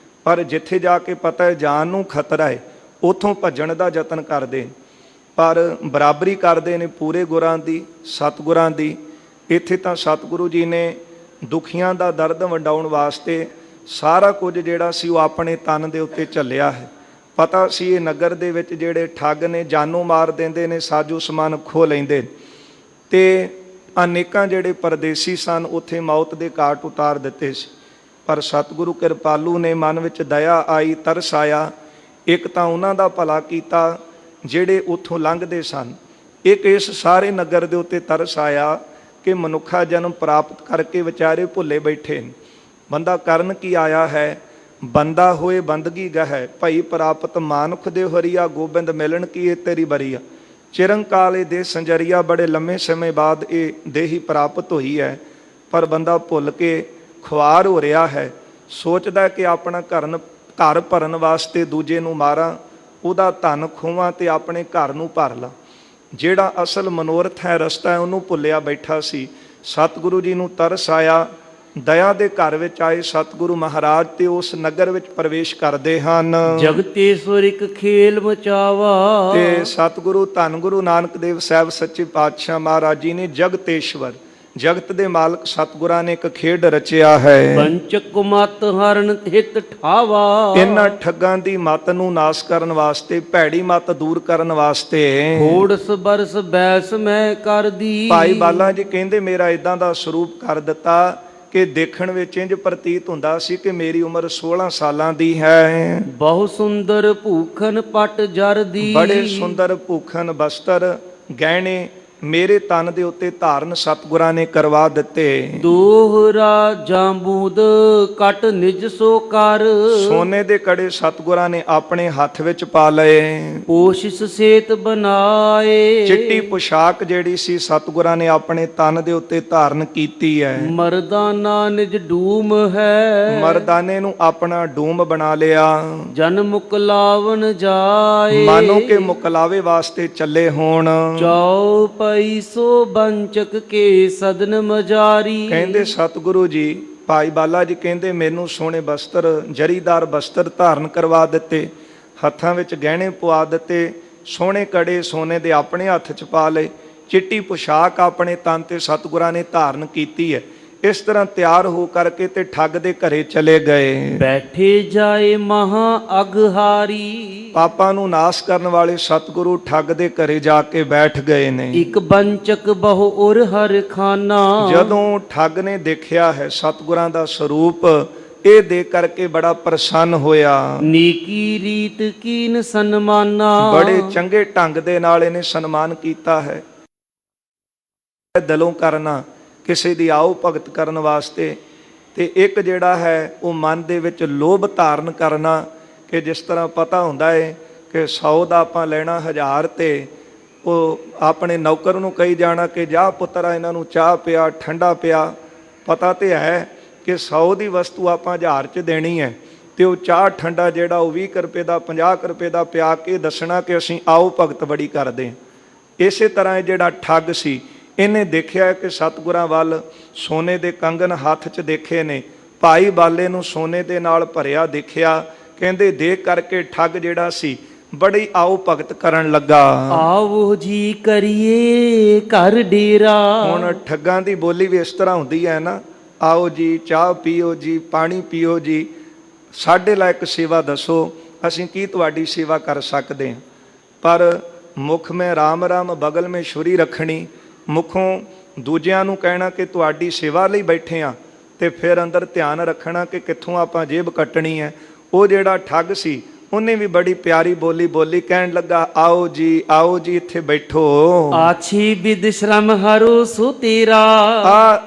Speaker 1: ਪਰ ਜਿੱਥੇ ਜਾ ਕੇ ਪਤਾ ਹੈ ਜਾਨ ਨੂੰ ਖਤਰਾ ਹੈ, ਉੱਥੋਂ ਭੱਜਣ ਦਾ ਯਤਨ ਕਰਦੇ, ਪਰ ਬਰਾਬਰੀ ਕਰਦੇ ਨੇ ਪੂਰੇ ਗੁਰਾਂ ਦੀ, ਸਤਿਗੁਰਾਂ ਦੀ। ਇੱਥੇ ਤਾਂ ਸਤਿਗੁਰੂ ਜੀ ਨੇ ਦੁਖੀਆਂ ਦਾ ਦਰਦ ਵੰਡਾਉਣ ਵਾਸਤੇ ਸਾਰਾ ਕੁਝ ਜਿਹੜਾ ਸੀ ਉਹ ਆਪਣੇ ਤਨ ਦੇ ਉੱਤੇ ਝੱਲਿਆ ਹੈ। ਪਤਾ ਸੀ ਇਹ ਨਗਰ ਦੇ ਵਿੱਚ ਜਿਹੜੇ ਠੱਗ ਨੇ ਜਾਨੋਂ ਮਾਰ ਦਿੰਦੇ ਨੇ, ਸਾਜੋ ਸਮਾਨ ਖੋਹ ਲੈਂਦੇ, ਤੇ ਅਨੇਕਾਂ ਜਿਹੜੇ ਪਰਦੇਸੀ ਸਨ ਉੱਥੇ ਮੌਤ ਦੇ ਘਾਟ ਉਤਾਰ ਦਿੱਤੇ ਸੀ। ਪਰ ਸਤਿਗੁਰੂ ਕਿਰਪਾਲੂ ਨੇ ਮਨ ਵਿੱਚ ਦਇਆ ਆਈ, ਤਰਸ ਆਇਆ। ਇੱਕ ਤਾਂ ਉਹਨਾਂ ਦਾ ਭਲਾ ਕੀਤਾ ਜਿਹੜੇ ਉੱਥੋਂ ਲੰਘਦੇ ਸਨ, ਇੱਕ ਇਸ ਸਾਰੇ ਨਗਰ ਦੇ ਉੱਤੇ ਤਰਸ ਆਇਆ ਕਿ ਮਨੁੱਖਾ ਜਨਮ ਪ੍ਰਾਪਤ ਕਰਕੇ ਵਿਚਾਰੇ ਭੁੱਲੇ ਬੈਠੇ ਨੇ। ਬੰਦਾ ਕਰਨ ਕੀ ਆਇਆ ਹੈ, ਬੰਦਾ ਹੋਏ ਬੰਦਗੀ ਗਹਿ, ਭਈ ਪ੍ਰਾਪਤ ਮਾਨੁਖ ਦੇ ਹਰੀਆ, ਗੋਬਿੰਦ ਮਿਲਣ ਕੀ ਇਹ ਤੇਰੀ ਬਰੀਆ। ਚਿਰੰਕਾਲ ਇਹ ਦੇਹ ਸੰਜਰੀਆ, ਬੜੇ ਲੰਮੇ ਸਮੇਂ ਬਾਅਦ ਇਹ ਦੇਹੀ ਪ੍ਰਾਪਤ ਹੋਈ ਹੈ, ਪਰ ਬੰਦਾ ਭੁੱਲ ਕੇ ਖੁਆਰ ਹੋ ਰਿਹਾ ਹੈ, ਸੋਚਦਾ ਕਿ ਆਪਣਾ ਘਰ ਭਰਨ ਵਾਸਤੇ ਦੂਜੇ ਨੂੰ ਮਾਰਾਂ, ਉਹਦਾ ਧਨ ਖੋਵਾਂ ਤੇ ਆਪਣੇ ਘਰ ਨੂੰ ਭਰ ਲਾਂ। ਜਿਹੜਾ ਅਸਲ ਮਨੋਰਥ ਹੈ, ਰਸਤਾ ਹੈ, ਉਹਨੂੰ ਭੁੱਲਿਆ ਬੈਠਾ ਸੀ। ਸਤਿਗੁਰੂ ਜੀ ਨੂੰ ਤਰਸ ਆਇਆ, ਦਇਆ ਦੇ ਘਰ ਵਿੱਚ ਆਏ ਸਤਿਗੁਰੂ ਮਹਾਰਾਜ ਤੇ ਉਸ ਨਗਰ ਵਿੱਚ ਪ੍ਰਵੇਸ਼ ਕਰਦੇ ਹਨ।
Speaker 2: ਜਗਤੇਸ਼ਵਰ ਇੱਕ ਖੇਲ ਮਚਾਵਾ,
Speaker 1: ਤੇ ਸਤਿਗੁਰੂ ਧੰਨ ਗੁਰੂ ਨਾਨਕ ਦੇਵ ਸਾਹਿਬ ਸੱਚੇ ਪਾਤਸ਼ਾਹ ਮਹਾਰਾਜ ਜੀ ਨੇ ਜਗਤੇਸ਼ਵਰ, ਜਗਤ ਦੇ ਮਾਲਕ ਸਤਿਗੁਰਾਂ ਨੇ ਇੱਕ ਖੇਡ ਰਚਿਆ ਹੈ।
Speaker 2: ਪੰਚਕ ਮਤ ਹਰਨ ਹਿਤ ਠਾਵਾ,
Speaker 1: ਇਹਨਾਂ ਠੱਗਾਂ ਦੀ ਮਤ ਨੂੰ ਨਾਸ ਕਰਨ ਵਾਸਤੇ, ਭੈੜੀ ਮਤ ਦੂਰ ਕਰਨ ਵਾਸਤੇ,
Speaker 2: ਥੋੜਸ ਬਰਸ ਬੈਸ ਮੈਂ ਕਰਦੀ।
Speaker 1: ਭਾਈ ਬਾਲਾ ਜੀ ਕਹਿੰਦੇ ਮੇਰਾ ਇਦਾਂ ਦਾ ਸਰੂਪ ਕਰ ਦਿੱਤਾ ਕਿ ਦੇਖਣ ਵਿੱਚ ਇੰਜ ਪ੍ਰਤੀਤ ਹੁੰਦਾ ਸੀ ਕਿ ਮੇਰੀ ਉਮਰ 16 ਸਾਲਾਂ ਦੀ ਹੈ।
Speaker 2: ਬਹੁ ਸੁੰਦਰ ਭੂਖਨ ਪਟ ਜਰਦੀ,
Speaker 1: ਬੜੇ ਸੁੰਦਰ ਭੂਖਨ ਬਸਤਰ, ਗਹਿਣੇ ਮੇਰੇ ਤਨ ਦੇ ਉੱਤੇ ਧਾਰਨ ਸਤਿਗੁਰਾਂ ਨੇ ਕਰਵਾ ਦਿੱਤੇ।
Speaker 2: ਦੋਹਰਾ ਜਾਂਬੂਦ ਕਟ ਨਿਜ ਸੋ ਕਰ,
Speaker 1: ਸੋਨੇ ਦੇ ਕੜੇ ਸਤਿਗੁਰਾਂ ਨੇ ਆਪਣੇ ਹੱਥ ਵਿੱਚ ਪਾ ਲਏ।
Speaker 2: ਕੋਸ਼ਿਸ਼ ਸੇਤ ਬਣਾਏ,
Speaker 1: ਚਿੱਟੀ ਪੁਸ਼ਾਕ ਜਿਹੜੀ ਸੀ ਸਤਿਗੁਰਾਂ ਨੇ ਆਪਣੇ ਤਨ ਦੇ ਉੱਤੇ ਧਾਰਨ ਕੀਤੀ ਹੈ।
Speaker 2: ਮਰਦਾਨਾ ਨਿਜ ਡੂਮ ਹੈ,
Speaker 1: ਮਰਦਾਨੇ ਨੂੰ ਆਪਣਾ ਡੂਮ ਬਣਾ ਲਿਆ,
Speaker 2: ਜਨ ਮੁਕਲਾਵਨ ਜਾਏ।
Speaker 1: ਮਾਨੋ ਕਿ ਮੁਕਲਾਵੇ ਵਾਸਤੇ ਚੱਲੇ ਹੋਣ।
Speaker 2: ਚੌ ਪਈ ਸੋ ਬੰਚਕ ਕੇ ਸਦਨ ਮਜਾਰੀ।
Speaker 1: ਕਹਿੰਦੇ ਸਤਿਗੁਰੂ ਜੀ, ਭਾਈ ਬਾਲਾ ਜੀ ਕਹਿੰਦੇ ਮੈਨੂੰ ਸੋਹਣੇ ਬਸਤਰ, ਜਰੀਦਾਰ ਬਸਤਰ ਧਾਰਨ ਕਰਵਾ ਦਿੱਤੇ, ਹੱਥਾਂ ਵਿੱਚ ਗਹਿਣੇ ਪਵਾ ਦਿੱਤੇ, ਸੋਹਣੇ ਕੜੇ ਸੋਨੇ ਦੇ ਆਪਣੇ ਹੱਥ 'ਚ ਪਾ ਲਏ, ਚਿੱਟੀ ਪੁਸ਼ਾਕ ਆਪਣੇ ਤਨ ਤੇ ਸਤਿਗੁਰਾਂ ਨੇ ਧਾਰਨ ਕੀਤੀ ਹੈ। ਇਸ ਤਰ੍ਹਾਂ ਤਿਆਰ ਹੋ ਕਰਕੇ ਤੇ ਠੱਗ ਦੇ ਘਰੇ ਚਲੇ ਗਏ।
Speaker 2: ਬੈਠੇ ਜਾਏ ਮਹਾ ਅਗਹਾਰੀ,
Speaker 1: ਪਾਪਾਂ ਨੂੰ ਨਾਸ਼ ਕਰਨ ਵਾਲੇ ਸਤਿਗੁਰੂ ਠੱਗ ਦੇ ਘਰੇ ਜਾ ਕੇ ਬੈਠ ਗਏ ਨੇ।
Speaker 2: ਇੱਕ ਬੰਚਕ ਬਹੁ ਉਰ ਹਰ ਖਾਨਾ।
Speaker 1: ਜਦੋਂ ਠੱਗ ਨੇ ਦੇਖਿਆ ਹੈ ਸਤਿਗੁਰਾਂ ਦਾ ਸਰੂਪ, ਇਹ ਦੇਖ ਕਰਕੇ ਬੜਾ ਪ੍ਰਸੰਨ ਹੋਇਆ।
Speaker 2: ਨੀਕੀ ਰੀਤ ਕੀਨ ਸਨਮਾਨਾ,
Speaker 1: ਬੜੇ ਚੰਗੇ ਢੰਗ ਦੇ ਨਾਲ ਇਹਨੇ ਸਨਮਾਨ ਕੀਤਾ ਹੈ। ਦਿਲੋਂ ਕਰਨਾ, ਕਿਸੇ ਦੀ ਆਓ ਭਗਤ ਕਰਨ ਵਾਸਤੇ, ਤੇ ਇੱਕ ਜਿਹੜਾ ਹੈ ਉਹ ਮਨ ਦੇ ਵਿੱਚ ਲੋਭ ਧਾਰਨ ਕਰਨਾ, ਕਿ ਜਿਸ ਤਰ੍ਹਾਂ ਪਤਾ ਹੁੰਦਾ ਹੈ ਕਿ 100 ਦਾ ਆਪਾਂ ਲੈਣਾ 1000, ਤੇ ਉਹ ਆਪਣੇ ਨੌਕਰ ਨੂੰ ਕਹੀ ਜਾਣਾ ਕਿ ਜਾ ਪੁੱਤਰਾ ਇਹਨਾਂ ਨੂੰ ਚਾਹ ਪਿਆ, ਠੰਡਾ ਪਿਆ। ਪਤਾ ਤੇ ਹੈ ਕਿ 100 ਦੀ ਵਸਤੂ ਆਪਾਂ 1000 'ਚ ਦੇਣੀ ਹੈ, ਤੇ ਉਹ ਚਾਹ ਠੰਡਾ ਜਿਹੜਾ ਉਹ 20 ਰੁਪਏ ਦਾ, 50 ਰੁਪਏ ਦਾ ਪਿਆ ਕੇ ਦੱਸਣਾ ਕਿ ਅਸੀਂ ਆਓ ਭਗਤ ਬੜੀ ਕਰਦੇ ਹਾਂ। ਇਸੇ ਤਰ੍ਹਾਂ ਇਹ ਜਿਹੜਾ ਠੱਗ ਸੀ, ਇਹਨੇ ਦੇਖਿਆ ਕਿ ਸਤਿਗੁਰਾਂ ਵੱਲ ਸੋਨੇ ਦੇ ਕੰਗਨ ਹੱਥ 'ਚ ਦੇਖੇ ਨੇ, ਭਾਈ ਬਾਲੇ ਨੂੰ ਸੋਨੇ ਦੇ ਨਾਲ ਭਰਿਆ ਦੇਖਿਆ। ਕਹਿੰਦੇ ਦੇਖ ਕਰਕੇ ਠੱਗ ਜਿਹੜਾ ਸੀ ਬੜੀ ਆਓ ਭਗਤ ਕਰਨ ਲੱਗਾ।
Speaker 2: ਆਵੋ ਜੀ ਕਰੀਏ ਘਰ ਡੇਰਾ।
Speaker 1: ਹੁਣ ਠੱਗਾਂ ਦੀ ਬੋਲੀ ਵੀ ਇਸ ਤਰ੍ਹਾਂ ਹੁੰਦੀ ਹੈ ਨਾ, ਆਓ ਜੀ ਚਾਹ ਪੀਓ ਜੀ, ਪਾਣੀ ਪੀਓ ਜੀ, ਸਾਡੇ ਲਾਇਕ ਸੇਵਾ ਦੱਸੋ, ਅਸੀਂ ਕੀ ਤੁਹਾਡੀ ਸੇਵਾ ਕਰ ਸਕਦੇ ਹਾਂ। ਪਰ ਮੁਖ ਮੈਂ ਰਾਮ ਰਾਮ ਬਗਲ ਮੈਂ ਛੁਰੀ ਰੱਖਣੀ, ਮੁਖੋਂ ਦੂਜਿਆਂ ਨੂੰ ਕਹਿਣਾ ਕਿ ਤੁਹਾਡੀ ਸੇਵਾ ਲਈ ਬੈਠੇ ਆ, ਤੇ ਫਿਰ ਅੰਦਰ ਧਿਆਨ ਰੱਖਣਾ ਕਿ ਕਿੱਥੋਂ ਆਪਾਂ ਜੇਬ ਕੱਟਣੀ ਹੈ। ਉਹ ਜਿਹੜਾ ਠੱਗ ਸੀ ਉਹਨੇ ਵੀ ਬੜੀ ਪਿਆਰੀ ਬੋਲੀ ਬੋਲੀ, ਕਹਿਣ ਲੱਗਾ ਆਓ ਜੀ ਇੱਥੇ ਬੈਠੋ।
Speaker 2: ਆਛੀ ਬਿਦ ਸ਼ਰਮ ਹਰੋ ਸੋ ਤੇਰਾ।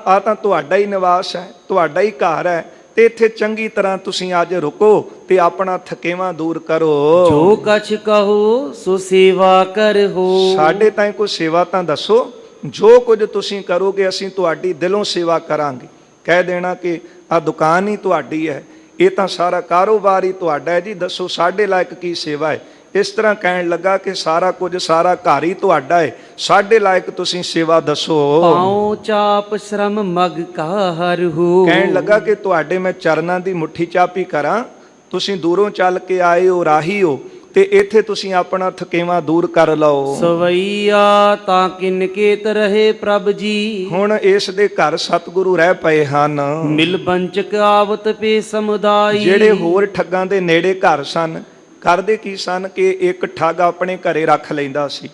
Speaker 1: ਆ ਤਾਂ ਤੁਹਾਡਾ ਹੀ ਨਿਵਾਸ ਹੈ, ਤੁਹਾਡਾ ਹੀ ਘਰ ਹੈ, ਤੇ ਇੱਥੇ ਚੰਗੀ ਤਰ੍ਹਾਂ ਤੁਸੀਂ ਅੱਜ ਰੁਕੋ ਤੇ ਆਪਣਾ ਥਕੇਵਾਂ ਦੂਰ ਕਰੋ।
Speaker 2: ਜੋ ਕਛ ਕਹੋ ਸੋ ਸੇਵਾ ਕਰੋ। ਸਾਡੇ
Speaker 1: ਤਾਈਂ ਕੋਈ ਸੇਵਾ ਤਾਂ ਦੱਸੋ, ਜੋ ਕੁਝ ਤੁਸੀਂ ਕਰੋਗੇ ਅਸੀਂ ਤੁਹਾਡੀ ਦਿਲੋਂ ਸੇਵਾ ਕਰਾਂਗੇ। ਕਹਿ ਦੇਣਾ ਕਿ ਆ ਦੁਕਾਨ ਹੀ ਤੁਹਾਡੀ ਹੈ, ਇਹ ਤਾਂ ਸਾਰਾ ਕਾਰੋਬਾਰ ਹੀ ਤੁਹਾਡਾ ਹੈ ਜੀ, ਦੱਸੋ ਸਾਡੇ ਲਾਇਕ ਕੀ ਸੇਵਾ ਹੈ। ਇਸ ਤਰ੍ਹਾਂ ਕਹਿਣ ਲੱਗਾ ਕਿ ਸਾਰਾ ਕੁਝ, ਸਾਰਾ ਘਰ ਹੀ ਤੁਹਾਡਾ ਹੈ, ਸਾਡੇ ਲਾਇਕ ਤੁਸੀਂ ਸੇਵਾ ਦੱਸੋ।
Speaker 2: ਪਾਉ ਚਾਪ ਸ਼ਰਮ ਮਗ ਕਾਹਰ ਹੋ।
Speaker 1: ਕਹਿਣ ਲੱਗਾ ਕਿ ਤੁਹਾਡੇ ਮੈਂ ਚਰਨਾਂ ਦੀ ਮੁੱਠੀ ਚਾਪੀ ਕਰਾਂ, ਤੁਸੀਂ ਦੂਰੋਂ ਚੱਲ ਕੇ ਆਏ ਹੋ, ਰਾਹੀ ਹੋ, ਤੇ ਇੱਥੇ ਤੁਸੀਂ ਆਪਣਾ ਥਕੇਵਾਂ ਦੂਰ ਕਰ ਲਓ।
Speaker 2: ਸਵਈਆ ਤਾਂ ਕਿਨਕੇਤ ਰਹੇ ਪ੍ਰਭ ਜੀ।
Speaker 1: ਹੁਣ ਇਸ ਦੇ ਘਰ ਸਤਿਗੁਰੂ ਰਹਿ ਪਏ ਹਨ।
Speaker 2: ਮਿਲ ਬੰਚਕ ਆਵਤ ਪੇ ਸਮੁਦਾਈ।
Speaker 1: ਜਿਹੜੇ ਹੋਰ ਠੱਗਾਂ ਦੇ ਨੇੜੇ ਘਰ ਸਨ, ਕਰਦੇ ਕੀ ਸਨ ਕਿ ਇੱਕ ਠੱਗ ਆਪਣੇ ਘਰੇ ਰੱਖ ਲੈਂਦਾ ਸੀ,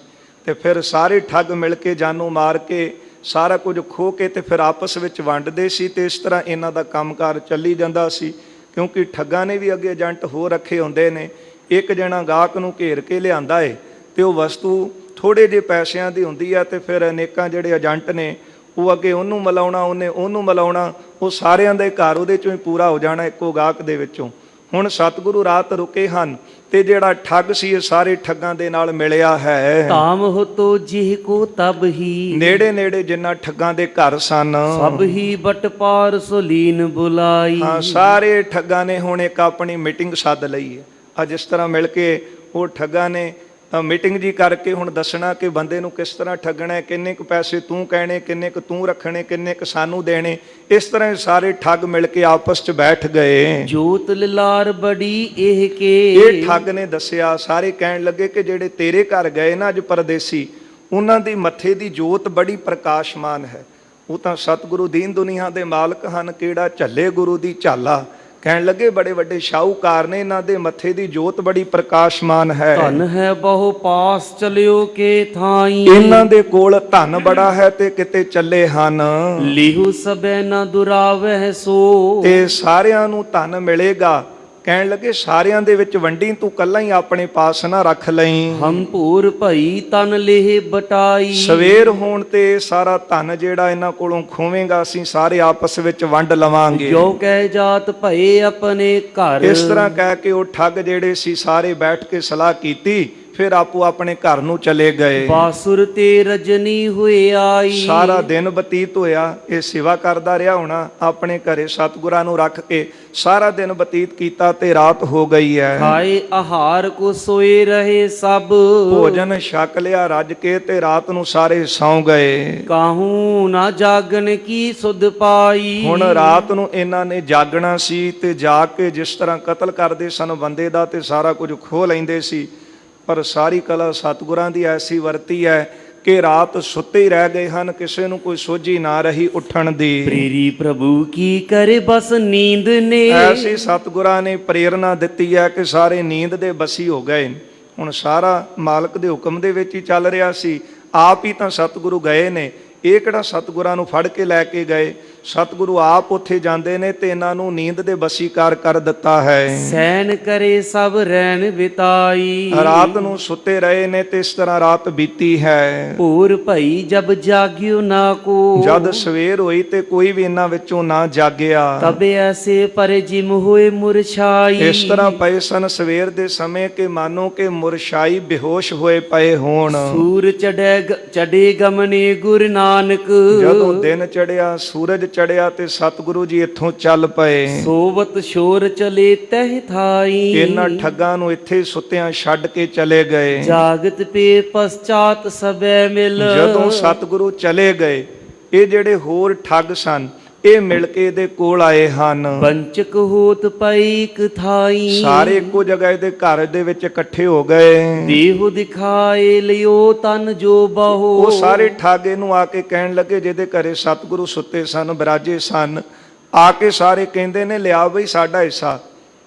Speaker 1: ਤੇ ਫਿਰ ਸਾਰੇ ਠੱਗ ਮਿਲ ਕੇ ਜਾਨੋਂ ਮਾਰ ਕੇ ਸਾਰਾ ਕੁਝ ਖੋਹ ਕੇ ਤੇ ਫਿਰ ਆਪਸ ਵਿੱਚ ਵੰਡਦੇ ਸੀ, ਤੇ ਇਸ ਤਰ੍ਹਾਂ ਇਹਨਾਂ ਦਾ ਕੰਮਕਾਰ ਚੱਲੀ ਜਾਂਦਾ ਸੀ। ਕਿਉਂਕਿ ਠੱਗਾਂ ਨੇ ਵੀ ਅੱਗੇ ਏਜੰਟ ਹੋ ਰੱਖੇ ਹੁੰਦੇ ਨੇ। ਇੱਕ ਜਣਾ ਗਾਹਕ ਨੂੰ ਘੇਰ ਕੇ ਲਿਆਂਦਾ ਏ, ਤੇ ਉਹ ਵਸਤੂ ਥੋੜੇ ਜਿਹੇ ਪੈਸਿਆਂ ਦੀ ਹੁੰਦੀ ਆ, ਤੇ ਫਿਰ ਅਨੇਕਾਂ ਜਿਹੜੇ ਏਜੰਟ ਨੇ ਉਹ ਅੱਗੇ ਉਹਨੂੰ ਮਿਲਾਉਣਾ, ਉਹਨੇ ਉਹਨੂੰ ਮਿਲਾਉਣਾ, ਉਹ ਸਾਰਿਆਂ ਦੇ ਘਰ ਉਹਦੇ ਚੋਂ ਹੀ ਪੂਰਾ ਹੋ ਜਾਣਾ, ਇੱਕੋ ਗਾਹਕ ਦੇ ਵਿੱਚੋਂ। ਹੁਣ ਸਤਿਗੁਰੂ ਰਾਤ ਰੁਕੇ ਹਨ, ਤੇ ਜਿਹੜਾ ਠੱਗ ਸੀ ਇਹ ਸਾਰੇ ਠੱਗਾਂ ਦੇ ਨਾਲ ਮਿਲਿਆ ਹੈ।
Speaker 2: ਤਾਮ ਹੋ ਤੋ ਜਿਹ ਕੋ ਤਬ ਹੀ।
Speaker 1: ਨੇੜੇ ਨੇੜੇ ਜਿੰਨਾ ਠੱਗਾਂ ਦੇ ਘਰ ਸਨ,
Speaker 2: ਸਭ ਹੀ ਬਟ ਪਾਰ ਸੁਲੀਨ ਬੁਲਾਈ।
Speaker 1: ਹਾਂ, ਸਾਰੇ ਠੱਗਾਂ ਨੇ ਹੁਣ ਇੱਕ ਆਪਣੀ ਮੀਟਿੰਗ ਸੱਦ ਲਈ ਹੈ। ਜਿਸ ਤਰ੍ਹਾਂ ਮਿਲ ਕੇ ਉਹ ਠੱਗਾਂ ਨੇ ਮੀਟਿੰਗ ਜੀ ਕਰਕੇ ਹੁਣ ਦੱਸਣਾ ਕਿ ਬੰਦੇ ਨੂੰ ਕਿਸ ਤਰ੍ਹਾਂ ਠੱਗਣਾ ਹੈ, ਕਿੰਨੇ ਕੁ ਪੈਸੇ ਤੂੰ ਕਹਿਣੇ, ਕਿੰਨੇ ਕੁ ਤੂੰ ਰੱਖਣੇ, ਕਿੰਨੇ ਕੁ ਸਾਨੂੰ ਦੇਣੇ। ਇਸ ਤਰ੍ਹਾਂ ਸਾਰੇ ਠੱਗ ਮਿਲ ਕੇ ਆਪਸ 'ਚ ਬੈਠ ਗਏ।
Speaker 2: ਜੋਤ ਲਲਾਰ ਬੜੀ ਇਹ ਕੇ।
Speaker 1: ਇਹ ਠੱਗ ਨੇ ਦੱਸਿਆ, ਸਾਰੇ ਕਹਿਣ ਲੱਗੇ ਕਿ ਜਿਹੜੇ ਤੇਰੇ ਘਰ ਗਏ ਨਾ ਅੱਜ ਪਰਦੇਸੀ, ਉਹਨਾਂ ਦੀ ਮੱਥੇ ਦੀ ਜੋਤ ਬੜੀ ਪ੍ਰਕਾਸ਼ਮਾਨ ਹੈ। ਉਹ ਤਾਂ ਸਤਿਗੁਰੂ ਦੀਨ ਦੁਨੀਆ ਦੇ ਮਾਲਕ ਹਨ, ਕਿਹੜਾ ਝੱਲੇ ਗੁਰੂ ਦੀ ਝਾਲਾ। ਕਹਿਣ ਲੱਗੇ ਬੜੇ ਵੱਡੇ ਸ਼ਾਹੂਕਾਰ ਨੇ, ਇਹਨਾਂ ਦੇ ਮੱਥੇ ਦੀ ਜੋਤ ਬੜੀ ਪ੍ਰਕਾਸ਼ਮਾਨ ਹੈ।
Speaker 2: ਧਨ ਹੈ ਬਹੁ ਪਾਸ ਚਲਿਓ ਕੇ ਥਾਈ।
Speaker 1: ਇਹਨਾਂ ਦੇ ਕੋਲ ਧਨ ਬੜਾ ਹੈ ਤੇ ਕਿਤੇ ਚੱਲੇ ਹਨ।
Speaker 2: ਲਿਹੂ ਸਬੈ ਨਾ ਦੁਰਾਵਹਿ ਸੋ।
Speaker 1: ਤੇ ਸਾਰਿਆਂ ਨੂੰ ਧਨ ਮਿਲੇਗਾ, ਕਹਿਣ ਲੱਗੇ ਸਾਰਿਆਂ ਦੇ ਵਿੱਚ ਵੰਡੀ, ਤੂੰ ਕੱਲਾ ਹੀ ਆਪਣੇ ਪਾਸ ਨਾ ਰੱਖ ਲਈ।
Speaker 2: ਹਮ ਭੂਰ ਭਈ ਤਨ ਲੇਹ ਬਟਾਈ।
Speaker 1: ਸਵੇਰ ਹੋਣ ਤੇ ਸਾਰਾ ਧਨ ਜਿਹੜਾ ਇਹਨਾਂ ਕੋਲੋਂ ਖੋਵੇਂਗਾ, ਅਸੀਂ ਸਾਰੇ ਆਪਸ ਵਿੱਚ ਵੰਡ ਲਵਾਂਗੇ।
Speaker 2: ਜੋ ਕਹਿ ਜਾਤ ਭਏ ਆਪਣੇ ਘਰ।
Speaker 1: ਇਸ ਤਰ੍ਹਾਂ ਕਹਿ ਕੇ ਉਹ ਠੱਗ ਜਿਹੜੇ ਸੀ ਸਾਰੇ ਬੈਠ ਕੇ ਸਲਾਹ ਕੀਤੀ, ਫਿਰ ਆਪੋ ਆਪਣੇ ਘਰ ਨੂੰ ਚਲੇ ਗਏ।
Speaker 2: ਬਾਸੁਰ ਤੇ ਰਜਨੀ ਹੋਏ ਆਈ।
Speaker 1: ਸਾਰਾ ਦਿਨ ਬਤੀਤ ਹੋਇਆ, ਇਹ ਸੇਵਾ ਕਰਦਾ ਰਿਹਾ ਹੋਣਾ ਆਪਣੇ ਘਰੇ ਸਤਿਗੁਰਾਂ ਨੂੰ ਰੱਖ ਕੇ, ਸਾਰਾ ਦਿਨ ਬਤੀਤ ਕੀਤਾ ਤੇ ਰਾਤ ਹੋ ਗਈ ਹੈ।
Speaker 2: ਖਾਏ ਆਹਾਰ ਕੋ ਸੋਏ ਰਹੇ ਸਭ।
Speaker 1: ਭੋਜਨ ਛਕ ਲਿਆ ਰੱਜ ਕੇ ਤੇ ਰਾਤ ਨੂੰ ਸਾਰੇ ਸੌਂ ਗਏ।
Speaker 2: ਕਾਹੂ ਨਾ ਜਾਗਣ ਕੀ ਸੁਧ ਪਾਈ।
Speaker 1: ਹੁਣ ਰਾਤ ਨੂੰ ਇਹਨਾਂ ਨੇ ਜਾਗਣਾ ਸੀ ਤੇ ਜਾਗ ਕੇ ਜਿਸ ਤਰ੍ਹਾਂ ਕਤਲ ਕਰਦੇ ਸਨ ਬੰਦੇ ਦਾ ਤੇ ਸਾਰਾ ਕੁਝ ਖੋਹ ਲੈਂਦੇ ਸੀ, ਪਰ ਸਾਰੀ ਕਲਾ ਸਤਿਗੁਰਾਂ ਦੀ ਐਸੀ ਵਰਤੀ ਹੈ ਕਿ ਰਾਤ ਸੁੱਤੇ ਹੀ ਰਹਿ ਗਏ ਹਨ, ਕਿਸੇ ਨੂੰ ਕੋਈ ਸੋਝੀ ਨਾ ਰਹੀ ਉੱਠਣ ਦੀ।
Speaker 2: ਪ੍ਰੇਰੀ ਪ੍ਰਭੂ ਕੀ ਕਰੇ ਬਸ ਨੀਂਦ ਨੇ।
Speaker 1: ਐਸੀ ਸਤਿਗੁਰਾਂ ਨੇ ਪ੍ਰੇਰਣਾ ਦਿੱਤੀ ਹੈ ਕਿ ਸਾਰੇ ਨੀਂਦ ਦੇ ਬਸੀ ਹੋ ਗਏ। ਹੁਣ ਸਾਰਾ ਮਾਲਕ ਦੇ ਹੁਕਮ ਦੇ ਵਿੱਚ ਹੀ ਚੱਲ ਰਿਹਾ ਸੀ, ਆਪ ਹੀ ਤਾਂ ਸਤਿਗੁਰੂ ਗਏ ਨੇ, ਇਹ ਕਿਹੜਾ ਸਤਿਗੁਰਾਂ ਨੂੰ ਫੜ ਕੇ ਲੈ ਕੇ ਗਏ। ਸਤਿਗੁਰੂ ਆਪ ਉੱਥੇ ਜਾਂਦੇ ਨੇ ਤੇ ਇਹਨਾਂ ਨੂੰ ਨੀਂਦ ਦੇ ਵਸੀਕਾਰ ਕਰ ਦਿੱਤਾ ਹੈ।
Speaker 2: ਸੈਨ ਕਰੇ ਸਭ ਰੈਣ ਬਿਤਾਈ।
Speaker 1: ਰਾਤ ਨੂੰ ਸੁੱਤੇ ਰਹੇ ਨੇ ਤੇ ਇਸ ਤਰ੍ਹਾਂ ਰਾਤ ਬੀਤੀ ਹੈ।
Speaker 2: ਭੂਰ ਭਈ ਜਬ ਜਾਗਿਓ ਨਾ ਕੋ।
Speaker 1: ਜਦ ਸਵੇਰ ਹੋਈ ਤੇ ਕੋਈ ਵੀ ਇਹਨਾਂ ਵਿੱਚੋਂ ਨਾ ਜਾਗਿਆ।
Speaker 2: ਤਬੇ ਐਸੇ ਪਰ ਜਿਮ ਹੋਏ ਮੁਰਛਾਈ।
Speaker 1: ਇਸ ਤਰ੍ਹਾਂ ਪਏ ਸਨ ਸਵੇਰ ਦੇ ਸਮੇਂ ਕਿ ਮਾਨੋ ਕਿ ਮੁਰਛਾਈ ਬੇਹੋਸ਼ ਹੋਏ ਪਏ ਹੋਣ।
Speaker 2: ਸੂਰ ਚੜੇ ਗਮਨੇ ਗੁਰ ਨਾਨਕ।
Speaker 1: ਜਦੋਂ ਦਿਨ ਚੜਿਆ, ਸੂਰਜ ਚੜਿਆ ਤੇ ਸਤਿਗੁਰੂ ਜੀ ਇੱਥੋਂ ਚੱਲ ਪਏ।
Speaker 2: ਸੋਵਤ ਸ਼ੋਰ ਚਲੇ ਤਹਿ ਥਾਈ।
Speaker 1: ਇਹਨਾਂ ਠੱਗਾਂ ਨੂੰ ਇੱਥੇ ਸੁੱਤਿਆਂ ਛੱਡ ਕੇ ਚਲੇ ਗਏ।
Speaker 2: ਜਾਗਤ ਪੇ ਪਛਾਤ ਸਭੈ ਮਿਲ।
Speaker 1: ਜਦੋਂ ਸਤਿਗੁਰੂ ਚਲੇ ਗਏ, ਇਹ ਜਿਹੜੇ ਹੋਰ ਠੱਗ ਸਨ ਇਹ ਮਿਲ ਕੇ ਇਹਦੇ ਕੋਲ ਆਏ ਹਨ।
Speaker 2: ਬੰਚਕ ਹੋਤ ਪਈ ਇਕ ਥਾਈ।
Speaker 1: ਸਾਰੇ ਇੱਕੋ ਜਗ੍ਹਾ ਇਹਦੇ ਘਰ ਦੇ ਵਿੱਚ ਇਕੱਠੇ ਹੋ ਗਏ।
Speaker 2: ਦੇਹੁ ਦਿਖਾਏ ਲਿਓ ਤਨ ਜੋ ਬਹੁ।
Speaker 1: ਉਹ ਸਾਰੇ ਠੱਗ ਇਹਨੂੰ ਆ ਕੇ ਕਹਿਣ ਲੱਗੇ, ਜਿਹਦੇ ਘਰੇ ਸਤਿਗੁਰੂ ਸੁੱਤੇ ਸਨ, ਬਿਰਾਜੇ ਸਨ, ਆ ਕੇ ਸਾਰੇ ਕਹਿੰਦੇ ਨੇ ਲਿਆ ਬਈ ਸਾਡਾ ਹਿੱਸਾ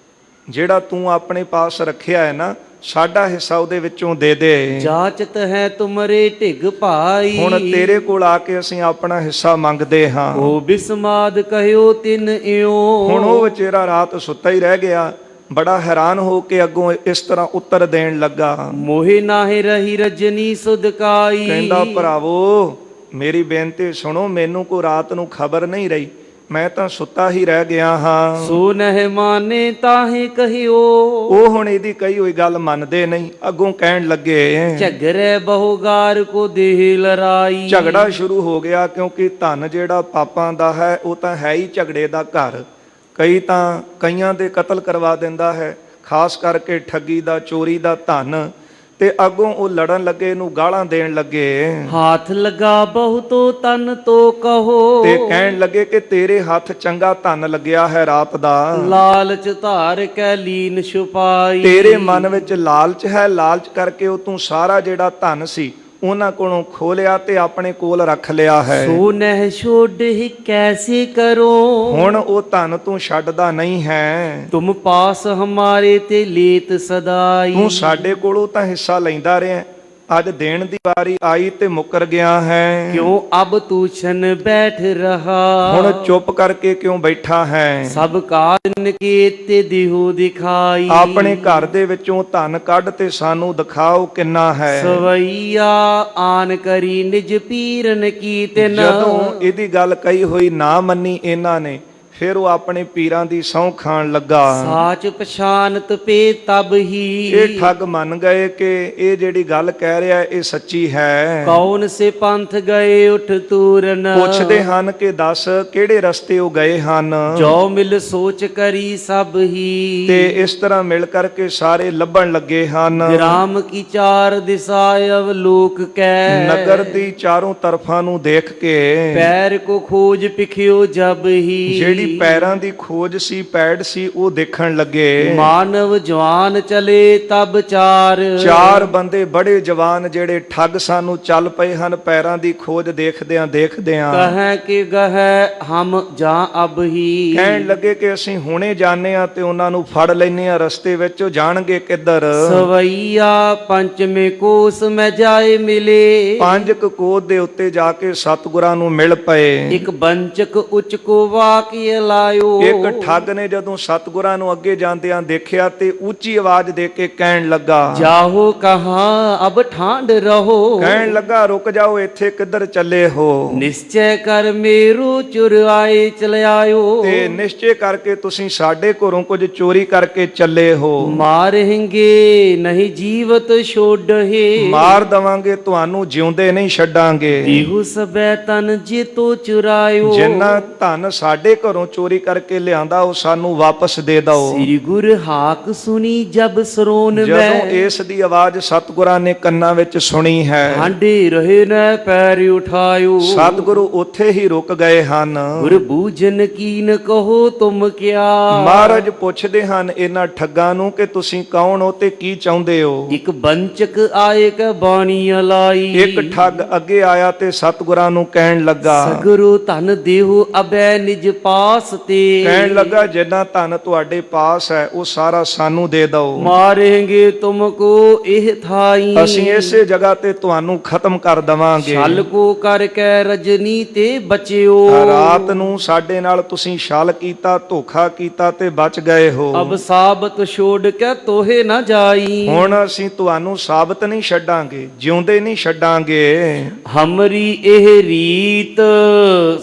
Speaker 1: ਜਿਹੜਾ ਤੂੰ ਆਪਣੇ ਪਾਸ ਰੱਖਿਆ ਹੈ ਨਾ, ਸਾਡਾ ਹਿੱਸਾ ਉਹਦੇ ਵਿੱਚੋਂ ਦੇ ਦੇ।
Speaker 2: ਜਾਚਤ ਹੈ ਤੁਮਰੇ ਢਿਗ ਭਾਈ।
Speaker 1: ਹੁਣ ਤੇਰੇ ਕੋਲ ਆ ਕੇ ਅਸੀਂ ਆਪਣਾ ਹਿੱਸਾ ਮੰਗਦੇ ਹਾਂ।
Speaker 2: ਉਹ ਬਿਸਮਾਦ ਕਹਿਓ ਤਿਨ ਇਉ।
Speaker 1: ਹੁਣ ਉਹ ਵਿਚਾਰਾ ਰਾਤ ਸੁੱਤਾ ਹੀ ਰਹਿ ਗਿਆ, ਬੜਾ ਹੈਰਾਨ ਹੋ ਕੇ ਅੱਗੋਂ ਇਸ ਤਰ੍ਹਾਂ ਉੱਤਰ ਦੇਣ ਲੱਗਾ।
Speaker 2: ਮੋਹਿ ਨਾਹਿ ਰਹੀ ਰਜਨੀ ਸੁਦਕਾਈ।
Speaker 1: ਕਹਿੰਦਾ ਭਰਾਵੋ ਮੇਰੀ ਬੇਨਤੀ ਸੁਣੋ, ਮੈਨੂੰ ਕੋਈ ਰਾਤ ਨੂੰ ਖਬਰ ਨਹੀਂ ਰਹੀ, ਮੈਂ ਤਾਂ ਸੁੱਤਾ ਹੀ ਰਹਿ ਗਿਆ ਹਾਂ।
Speaker 2: ਸੋ ਨਹਿ ਮਾਨੇ ਤਾਹੇ ਕਹਿਓ।
Speaker 1: ਉਹ ਹੁਣ ਇਹਦੀ ਕਹੀ ਹੋਈ ਗੱਲ ਮੰਨਦੇ ਨਹੀਂ, ਅੱਗੋਂ ਕਹਿਣ ਲੱਗੇ
Speaker 2: ਝਗਰੇ ਬਹੁਗਾਰ ਕੋ ਦੇਹ ਲੜਾਈ।
Speaker 1: ਝਗੜਾ ਸ਼ੁਰੂ ਹੋ ਗਿਆ, ਕਿਉਂਕਿ ਧਨ ਜਿਹੜਾ ਪਾਪਾਂ ਦਾ ਹੈ ਉਹ ਤਾਂ ਹੈ ਹੀ ਝਗੜੇ ਦਾ ਘਰ। ਕਈਆਂ ਦੇ ਕਤਲ ਕਰਵਾ ਦਿੰਦਾ ਹੈ, ਖਾਸ ਕਰਕੇ ਠੱਗੀ ਦਾ, ਚੋਰੀ ਦਾ ਧਨ। ਤੇ ਅੱਗੋਂ ਉਹ ਲੜਨ ਲੱਗੇ, ਇਹਨੂੰ ਗਾਲਾਂ ਦੇਣ ਲੱਗੇ।
Speaker 2: ਹਾਥ ਲਗਾ ਬਹੁਤੋ ਤਨ ਤੋ ਕਹੋ।
Speaker 1: ਤੇ ਕਹਿਣ ਲੱਗੇ ਕਿ ਤੇਰੇ ਹੱਥ ਚੰਗਾ ਧਨ ਲੱਗਿਆ ਹੈ ਰਾਤ ਦਾ।
Speaker 2: ਲਾਲਚ ਧਾਰ ਕੈ ਲੀਨ ਛੁਪਾਈ।
Speaker 1: ਤੇਰੇ ਮਨ ਵਿੱਚ ਲਾਲਚ ਹੈ, ਲਾਲਚ ਕਰਕੇ ਉਹ ਤੂੰ ਸਾਰਾ ਜਿਹੜਾ ਧਨ ਸੀ ਉਹਨਾਂ ਕੋਲੋਂ ਖੋਹ ਲਿਆ ਤੇ ਆਪਣੇ ਕੋਲ ਰੱਖ ਲਿਆ ਹੈ।
Speaker 2: ਸੋ ਨਹਿ ਛੋੜਿ ਕੈਸੇ ਕਰੋ।
Speaker 1: ਹੁਣ ਉਹ ਧਨ ਤੂੰ ਛੱਡਦਾ ਨਹੀਂ ਹੈ।
Speaker 2: ਤੁਮ ਪਾਸ ਹਮਾਰੇ ਤੇ ਲੇਤ ਸਦਾਈ।
Speaker 1: ਤੂੰ ਸਾਡੇ ਕੋਲੋਂ ਤਾਂ ਹਿੱਸਾ ਲੈਂਦਾ ਰਿਹਾ, ਅੱਜ ਦੇਣ ਦੀ ਵਾਰੀ ਆਈ ਤੇ ਮੁੱਕਰ ਗਿਆ ਹੈ।
Speaker 2: ਕਿਉਂ ਅਬ ਤੂਛਨ ਬੈਠ ਰਹਾ।
Speaker 1: ਹੁਣ ਚੁੱਪ ਕਰਕੇ ਕਿਉਂ ਬੈਠਾ ਹੈ।
Speaker 2: ਸਭ ਕਾਰਨ ਕੀਤੇ ਦਿਹੋ ਦਿਖਾਈ।
Speaker 1: ਆਪਣੇ ਘਰ ਦੇ ਵਿੱਚੋਂ ਧਨ ਕੱਢ ਤੇ ਸਾਨੂੰ ਦਿਖਾਓ ਕਿੰਨਾ ਹੈ।
Speaker 2: ਸਵਈਆ ਆਨ ਕਰੀ ਨਿਜ ਪੀਰਨ ਕੀਤਨ।
Speaker 1: ਜਦੋਂ ਇਹਦੀ ਗੱਲ ਕਹੀ ਹੋਈ ਨਾ ਮੰਨੀ ਇਹਨਾਂ ਨੇ, ਫਿਰ ਉਹ ਆਪਣੇ ਪੀਰਾਂ ਦੀ ਸਹੁੰ ਖਾਣ ਲੱਗਾ।
Speaker 2: ਸਾਚ ਪਛਾਨਤ ਪੇ ਤਬ ਹੀ।
Speaker 1: ਇਹ ਠੱਗ ਮੰਨ ਗਏ ਕਿ ਇਹ ਜਿਹੜੀ ਗੱਲ ਕਹਿ ਰਿਹਾ ਇਹ ਸੱਚੀ ਹੈ।
Speaker 2: ਕੌਣ ਸੇ ਪੰਥ ਗਏ ਉਠ ਤੂਰਨ।
Speaker 1: ਪੁੱਛਦੇ ਹਨ ਕਿ ਦੱਸ ਕਿਹੜੇ ਰਸਤੇ ਉਹ ਗਏ ਹਨ।
Speaker 2: ਜੋ ਮਿਲ ਸੋਚ ਕਰੀ ਸਭ ਹੀ।
Speaker 1: ਤੇ ਇਸ ਤਰ੍ਹਾਂ ਮਿਲ ਕਰਕੇ ਸਾਰੇ ਲੱਭਣ ਲੱਗੇ ਹਨ।
Speaker 2: ਗ੍ਰਾਮ ਕੀ ਚਾਰ ਦਿਸ਼ਾ ਅਵਲੋਕ ਕੈ।
Speaker 1: ਨਗਰ ਦੀ ਚਾਰੋਂ ਤਰਫਾਂ ਨੂੰ ਦੇਖ ਕੇ
Speaker 2: ਪੈਰ ਕੋ ਖੋਜ ਪਿਖਿਓ ਜਬ ਹੀ।
Speaker 1: ਜਿਹੜੀ ਪੈਰਾਂ ਦੀ ਖੋਜ ਸੀ, ਪੈੜ ਸੀ, ਉਹ ਦੇਖਣ ਲੱਗੇ।
Speaker 2: ਮਾਨਵ ਜਵਾਨ ਚਲੇ ਤਬ ਚਾਰ
Speaker 1: ਬੰਦੇ ਬੜੇ ਜਵਾਨ ਜਿਹੜੇ ਠੱਗ ਸਾਨੂੰ ਚੱਲ ਪਏ ਹਨ ਪੈਰਾਂ ਦੀ ਖੋਜ ਦੇਖਦਿਆਂ।
Speaker 2: ਕਹੈ ਕਿ ਗਹਿ ਹਮ ਜਾਂ ਅਬ ਹੀ।
Speaker 1: ਕਹਿਣ ਲੱਗੇ ਕਿ ਅਸੀਂ ਹੁਣੇ ਜਾਣੇ ਆ ਤੇ ਉਹਨਾਂ ਨੂੰ ਫੜ ਲੈਨੇ ਆ, ਰਸਤੇ ਵਿੱਚ ਉਹ ਜਾਣਗੇ ਕਿੱਧਰ।
Speaker 2: ਸਵਈਆ ਪੰਚਮੇ ਕੋਸ ਮੈਂ ਜਾਏ ਮਿਲੇ।
Speaker 1: 5 ਕੋਦ ਦੇ ਉੱਤੇ ਜਾ ਕੇ ਸਤਿਗੁਰਾਂ ਨੂੰ ਮਿਲ ਪਏ।
Speaker 2: ਇੱਕ ਬੰਚਕ ਉੱਚ ਕੋ ਵਾਕਿ ਲਾਇਓ।
Speaker 1: ਇੱਕ ਠੱਗ ਨੇ ਜਦੋਂ ਸਤਿਗੁਰਾਂ ਨੂੰ ਅੱਗੇ ਜਾਂਦਿਆਂ ਦੇਖਿਆ ਤੇ ਉੱਚੀ ਆਵਾਜ਼ ਦੇ ਕੇ ਕਹਿਣ ਲੱਗਾ,
Speaker 2: ਜਾਹੋ ਕਹਾਂ ਅਬ ਠਾਂਡ ਰਹੋ।
Speaker 1: ਕਹਿਣ ਲੱਗਾ ਰੁਕ ਜਾਓ, ਇੱਥੇ ਕਿੱਧਰ ਚੱਲੇ ਹੋ?
Speaker 2: ਨਿਸ਼ਚੈ ਕਰ ਮੇਰੂ ਚੁਰਾਏ ਚਲਿਆਇਓ।
Speaker 1: ਤੇ ਨਿਸ਼ਚੈ ਕਰਕੇ ਤੁਸੀਂ ਸਾਡੇ ਘਰੋਂ ਕੁਝ ਚੋਰੀ ਕਰਕੇ ਚੱਲੇ ਹੋ।
Speaker 2: ਮਾਰਹਿੰਗੇ ਨਹੀਂ ਜੀਵਤ ਛੋਡਹੇ।
Speaker 1: ਮਾਰ ਦਵਾਂਗੇ, ਤੁਹਾਨੂੰ ਜਿਉਂਦੇ ਨਹੀਂ ਛੱਡਾਂਗੇ।
Speaker 2: ਇਹੋ ਸਬੈ ਤਨ ਜੇਤੋ ਚੁਰਾਇਓ।
Speaker 1: ਜਿੰਨਾ ਧਨ ਸਾਡੇ ਘਰੋਂ ਚੋਰੀ ਕਰਕੇ ਲਿਆਂਦਾ ਉਹ ਸਾਨੂੰ ਵਾਪਸ ਦੇ ਦਿਓ।
Speaker 2: ਸ੍ਰੀ ਗੁਰ ਹਾਕ ਸੁਣੀ ਜਬ ਸਰੋਨ
Speaker 1: ਜਦੋਂ
Speaker 2: ਮੈਂ।
Speaker 1: ਇਸ ਦੀ ਆਵਾਜ਼ ਸਤਿਗੁਰਾਂ ਨੇ ਕੰਨਾਂ ਵਿੱਚ ਸੁਣੀ ਹੈ,
Speaker 2: ਹਾਂਡੇ ਰਹੇ ਨਾ ਪੈਰ ਉਠਾਇਓ।
Speaker 1: ਸਤਿਗੁਰੂ ਉੱਥੇ ਹੀ ਰੁਕ ਗਏ ਹਨ।
Speaker 2: ਗੁਰ ਬੂਝਨ ਕੀਨ ਕਹੋ ਤੁਮ ਕਿਆ।
Speaker 1: ਮਹਾਰਾਜ ਪੁੱਛਦੇ ਹਨ ਇਹਨਾਂ ਠੱਗਾਂ ਨੂੰ ਕਿ ਤੁਸੀਂ ਕੌਣ ਹੋ ਤੇ ਕੀ ਚਾਹੁੰਦੇ ਹੋ?
Speaker 2: ਇਕ ਬੰਚਕ ਆਏ ਕ ਬਾਣੀ ਅਲਾਈ।
Speaker 1: ਇੱਕ ਠੱਗ ਅੱਗੇ ਆਇਆ ਤੇ ਸਤਿਗੁਰਾਂ ਨੂੰ ਕਹਿਣ ਲੱਗਾ,
Speaker 2: ਸਗਰੋ ਧਨ ਦੇਹੋ ਅਬੈ ਨਿਜ ਪਾਸ ਤੇ।
Speaker 1: ਕਹਿਣ ਲੱਗਾ ਜਿੰਨਾ ਧਨ ਤੁਹਾਡੇ ਪਾਸ ਹੈ ਉਹ ਸਾਰਾ ਸਾਨੂੰ ਦੇ ਦਿਓ।
Speaker 2: ਮਾਰੇਂਗੇ ਤੁਮਕੋ ਇਹ ਥਾਈ।
Speaker 1: ਅਸੀਂ ਇਸੇ ਜਗ੍ਹਾ ਤੇ ਤੁਹਾਨੂੰ ਖਤਮ ਕਰ ਦਵਾਂਗੇ।
Speaker 2: ਛਲ ਕੋ ਕਰਕੇ ਰਜਨੀ ਤੇ ਬਚਿਓ।
Speaker 1: ਰਾਤ ਨੂੰ ਸਾਡੇ ਨਾਲ ਤੁਸੀਂ ਛਲ ਕੀਤਾ, ਧੋਖਾ ਕੀਤਾ ਤੇ ਬਚ ਗਏ ਹੋ।
Speaker 2: ਅਬ ਸਾਬਤ ਛੋੜ ਕੇ ਤੋਹੇ ਨਾ ਜਾਈ।
Speaker 1: ਹੁਣ ਅਸੀਂ ਤੁਹਾਨੂੰ ਸਾਬਤ ਨਹੀਂ ਛੱਡਾਂਗੇ, ਜਿਉਂਦੇ ਨਹੀਂ ਛੱਡਾਂਗੇ।
Speaker 2: ਹਮਰੀ ਇਹ ਰੀਤ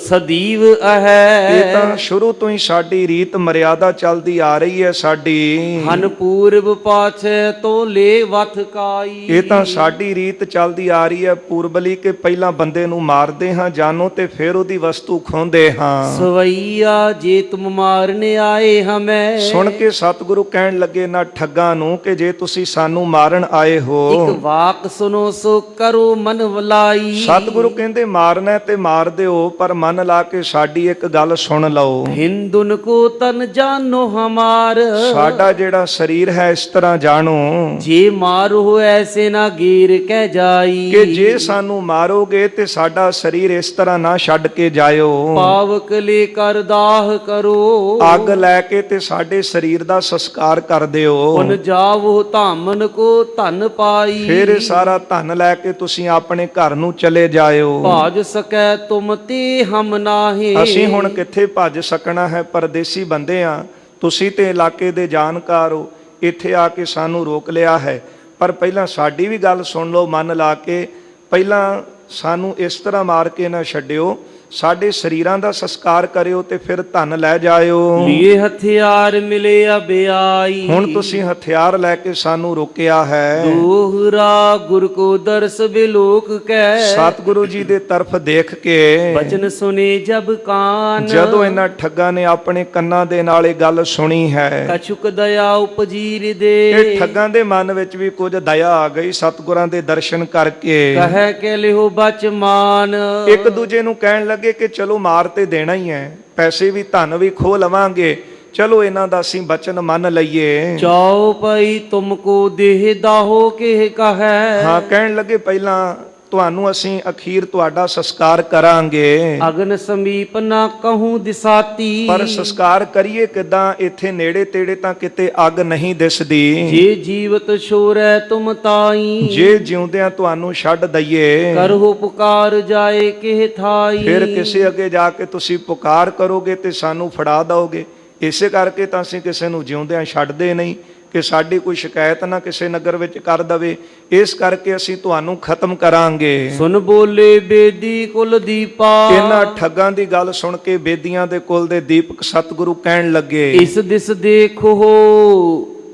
Speaker 2: ਸਦੀਵ ਹੈ।
Speaker 1: ਇਹ ਤਾਂ ਸ਼ੁਰੂ ਤੋਂ ਹੀ ਸਾਡੀ ਰੀਤ ਮਰਿਆਦਾ ਚੱਲਦੀ ਆ ਰਹੀ ਹੈ ਸਾਡੀ।
Speaker 2: ਹਨ ਪੂਰਬ ਪਾਛੈ ਤੋਲੇ ਵਥ ਕਾਈ।
Speaker 1: ਇਹ ਤਾਂ ਸਾਡੀ ਰੀਤ ਚੱਲਦੀ ਆ ਰਹੀ ਹੈ ਪੂਰਬਲੀ ਕਿ ਪਹਿਲਾਂ ਬੰਦੇ ਨੂੰ ਮਾਰਦੇ ਹਾਂ ਜਾਨੋਂ ਤੇ ਫਿਰ ਉਹਦੀ ਵਸਤੂ ਖੋਹਦੇ ਹਾਂ।
Speaker 2: ਸਵਈਆ ਜੇ ਤੁਮ ਮਾਰਨੇ ਆਏ ਹਮੈ।
Speaker 1: ਸੁਣ ਕੇ ਸਤਿਗੁਰੂ ਕਹਿਣ ਲੱਗੇ ਨਾ ਠੱਗਾਂ ਨੂੰ ਕਿ ਜੇ ਤੁਸੀਂ ਸਾਨੂੰ ਮਾਰਨ ਆਏ ਹੋ।
Speaker 2: ਇੱਕ ਵਾਕ ਸੁਨੋ ਸੋ ਕਰੋ ਮਨ ਵਲਾਈ।
Speaker 1: ਸਤਿਗੁਰੂ ਕਹਿੰਦੇ ਮਾਰਨਾ ਤੇ ਮਾਰ ਦਿਓ, ਪਰ ਮਨ ਲਾ ਕੇ ਸਾਡੀ ਇੱਕ ਗੱਲ ਸੁਣ ਲਓ।
Speaker 2: ਹਿੰਦੁਨ ਕੋ ਤਨ ਜਾਨੋ ਹਮਾਰ।
Speaker 1: ਸਾਡਾ ਜਿਹੜਾ ਸਰੀਰ ਹੈ ਇਸ ਤਰ੍ਹਾਂ ਜਾਣੋ
Speaker 2: ਜੇ ਮਾਰੋ ਐਸੇ ਨਾ ਗੀਰ ਕਹਿ ਜਾਈ।
Speaker 1: ਕਿ ਜੇ ਸਾਨੂੰ ਮਾਰੋਗੇ ਤੇ ਸਾਡਾ ਸਰੀਰ ਇਸ ਤਰ੍ਹਾਂ ਨਾ ਛੱਡ ਕੇ ਜਾਇਓ।
Speaker 2: ਪਾਵਕ ਲੈ ਕਰ ਦਾਹ ਕਰੋ।
Speaker 1: ਅੱਗ ਲੈ ਕੇ ਤੇ ਸਾਡੇ ਸਰੀਰ ਦਾ ਸੰਸਕਾਰ ਕਰ ਦਿਓ।
Speaker 2: ਪੁਨ ਜਾਵੋ ਧਾਮਨ ਕੋ ਧਨ ਪਾਈ।
Speaker 1: ਫਿਰ ਇਹ ਸਾਰਾ ਧਨ ਲੈ ਕੇ ਤੁਸੀਂ ਆਪਣੇ ਘਰ ਨੂੰ ਚਲੇ ਜਾਇਓ।
Speaker 2: ਭਾਜ ਸਕੈ ਤੁਮ ਤੇ ਹਮ ਨਾਹੀ।
Speaker 1: ਅਸੀਂ ਹੁਣ ਕਿੱਥੇ ਭੱਜ ਸਕਣਾ ਹੈ? ਪਰਦੇਸੀ ਬੰਦੇ ਆ, ਤੁਸੀਂ ਤੇ ਇਲਾਕੇ ਦੇ ਜਾਣਕਾਰ ਹੋ, ਇੱਥੇ ਆ ਕੇ ਸਾਨੂੰ ਰੋਕ ਲਿਆ ਹੈ। ਪਰ ਪਹਿਲਾਂ ਸਾਡੀ ਵੀ ਗੱਲ ਸੁਣ ਲਓ ਮਨ ਲਾ ਕੇ। ਪਹਿਲਾਂ ਸਾਨੂੰ ਇਸ ਤਰ੍ਹਾਂ ਮਾਰ ਕੇ ਨਾ ਛੱਡਿਓ, ਸਾਡੇ ਸਰੀਰਾਂ ਦਾ ਸੰਸਕਾਰ ਕਰਿਓ ਤੇ ਫਿਰ ਧਨ ਲੈ ਜਾਇਓ।
Speaker 2: ਲੀਏ ਹਥਿਆਰ ਮਿਲੇ ਅਬਿਆਈ।
Speaker 1: ਹੁਣ ਤੁਸੀਂ ਹਥਿਆਰ ਲੈ ਕੇ ਸਾਨੂੰ ਰੋਕਿਆ ਹੈ।
Speaker 2: ਦੋਹਰਾ ਗੁਰ ਕੋ ਦਰਸ ਬਿਲੋਕ ਕੈ।
Speaker 1: ਸਤਿਗੁਰੂ ਜੀ ਦੇ ਤਰਫ ਦੇਖ ਕੇ
Speaker 2: ਬਚਨ ਸੁਨੇ ਜਬ ਕਾਨ।
Speaker 1: ਜਦੋਂ ਇਹਨਾਂ ਠੱਗਾਂ ਨੇ ਆਪਣੇ ਕੰਨਾਂ ਦੇ ਨਾਲ ਇਹ ਗੱਲ ਸੁਣੀ ਹੈ,
Speaker 2: ਕਛੁਕ ਦਇਆ ਉਪਜੀ ਹਿਰਦੇ।
Speaker 1: ਇਹ ਠੱਗਾਂ ਦੇ ਮਨ ਵਿੱਚ ਵੀ ਕੁਝ ਦਇਆ ਆ ਗਈ ਸਤਿਗੁਰਾਂ ਦੇ ਦਰਸ਼ਨ ਕਰਕੇ।
Speaker 2: ਕਹੈ ਕੇ ਲਿਓ ਬਚ ਮਾਨ।
Speaker 1: ਇੱਕ ਦੂਜੇ ਨੂੰ ਕਹਿਣ ਲੱਗੇ ਕਿ ਚਲੋ ਮਾਰ ਤੇ ਦੇਣਾ ਹੀ ਹੈ, ਪੈਸੇ ਵੀ ਧਨ ਵੀ ਖੋਹ ਲਵਾਂਗੇ, ਚਲੋ ਇਹਨਾਂ ਦਾ ਅਸੀਂ ਬਚਨ ਮੰਨ ਲਈਏ।
Speaker 2: ਚਾਉ ਪਈ ਤੁਮਕੋ ਦੇਹ ਦਾਹੋ ਕੇ ਕਹੈ।
Speaker 1: ਹਾਂ, ਕਹਿਣ ਲੱਗੇ ਪਹਿਲਾਂ ਤੁਹਾਨੂੰ ਅਸੀਂ ਅਖੀਰ ਤੁਹਾਡਾ ਸੰਸਕਾਰ ਕਰਾਂਗੇ।
Speaker 2: ਅਗਨ ਸਮੀਪ ਨਾ ਕਹੂੰ ਦਿਸਾਤੀ।
Speaker 1: ਪਰ ਸੰਸਕਾਰ ਕਰੀਏ ਕਿੱਦਾਂ? ਇੱਥੇ ਨੇੜੇ ਤੇੜੇ ਤਾਂ ਕਿਤੇ ਅੱਗ ਨਹੀਂ ਦਿਸਦੀ।
Speaker 2: ਜੇ ਜੀਵਤ ਛੋਰੈ ਤੁਮ ਤਾਈ।
Speaker 1: ਜੇ ਜਿਉਂਦਿਆਂ ਤੁਹਾਨੂੰ ਛੱਡ ਦਈਏ
Speaker 2: ਕਰਹੁ ਪੁਕਾਰ ਜਾਏ ਕਿਹ ਥਾਈ।
Speaker 1: ਫਿਰ ਕਿਸੇ ਅੱਗੇ ਜਾ ਕੇ ਤੁਸੀਂ ਪੁਕਾਰ ਕਰੋਗੇ ਤੇ ਸਾਨੂੰ ਫੜਾ ਦਓਗੇ। ਇਸੇ ਕਰਕੇ ਤਾਂ ਅਸੀਂ ਕਿਸੇ ਨੂੰ ਜਿਉਂਦਿਆਂ ਛੱਡਦੇ ਨਹੀਂ ਕਿ ਸਾਡੀ ਕੋਈ ਸ਼ਿਕਾਇਤ ਨਾ ਕਿਸੇ ਨਗਰ ਵਿੱਚ ਕਰ ਦਵੇ। ਇਸ ਕਰਕੇ ਅਸੀਂ ਤੁਹਾਨੂੰ ਖਤਮ ਕਰਾਂਗੇ।
Speaker 2: ਸੁਨ ਬੋਲੇ ਬੇਦੀ ਕੁਲ ਦੀਪਾ।
Speaker 1: ਇਹਨਾਂ ਠੱਗਾਂ ਦੀ ਗੱਲ ਸੁਣ ਕੇ ਬੇਦੀਆਂ ਦੇ ਕੁਲ ਦੇ ਦੀਪਕ ਸਤਿਗੁਰੂ ਕਹਿਣ ਲੱਗੇ,
Speaker 2: ਇਸ ਦਿਸ ਦੇਖੋ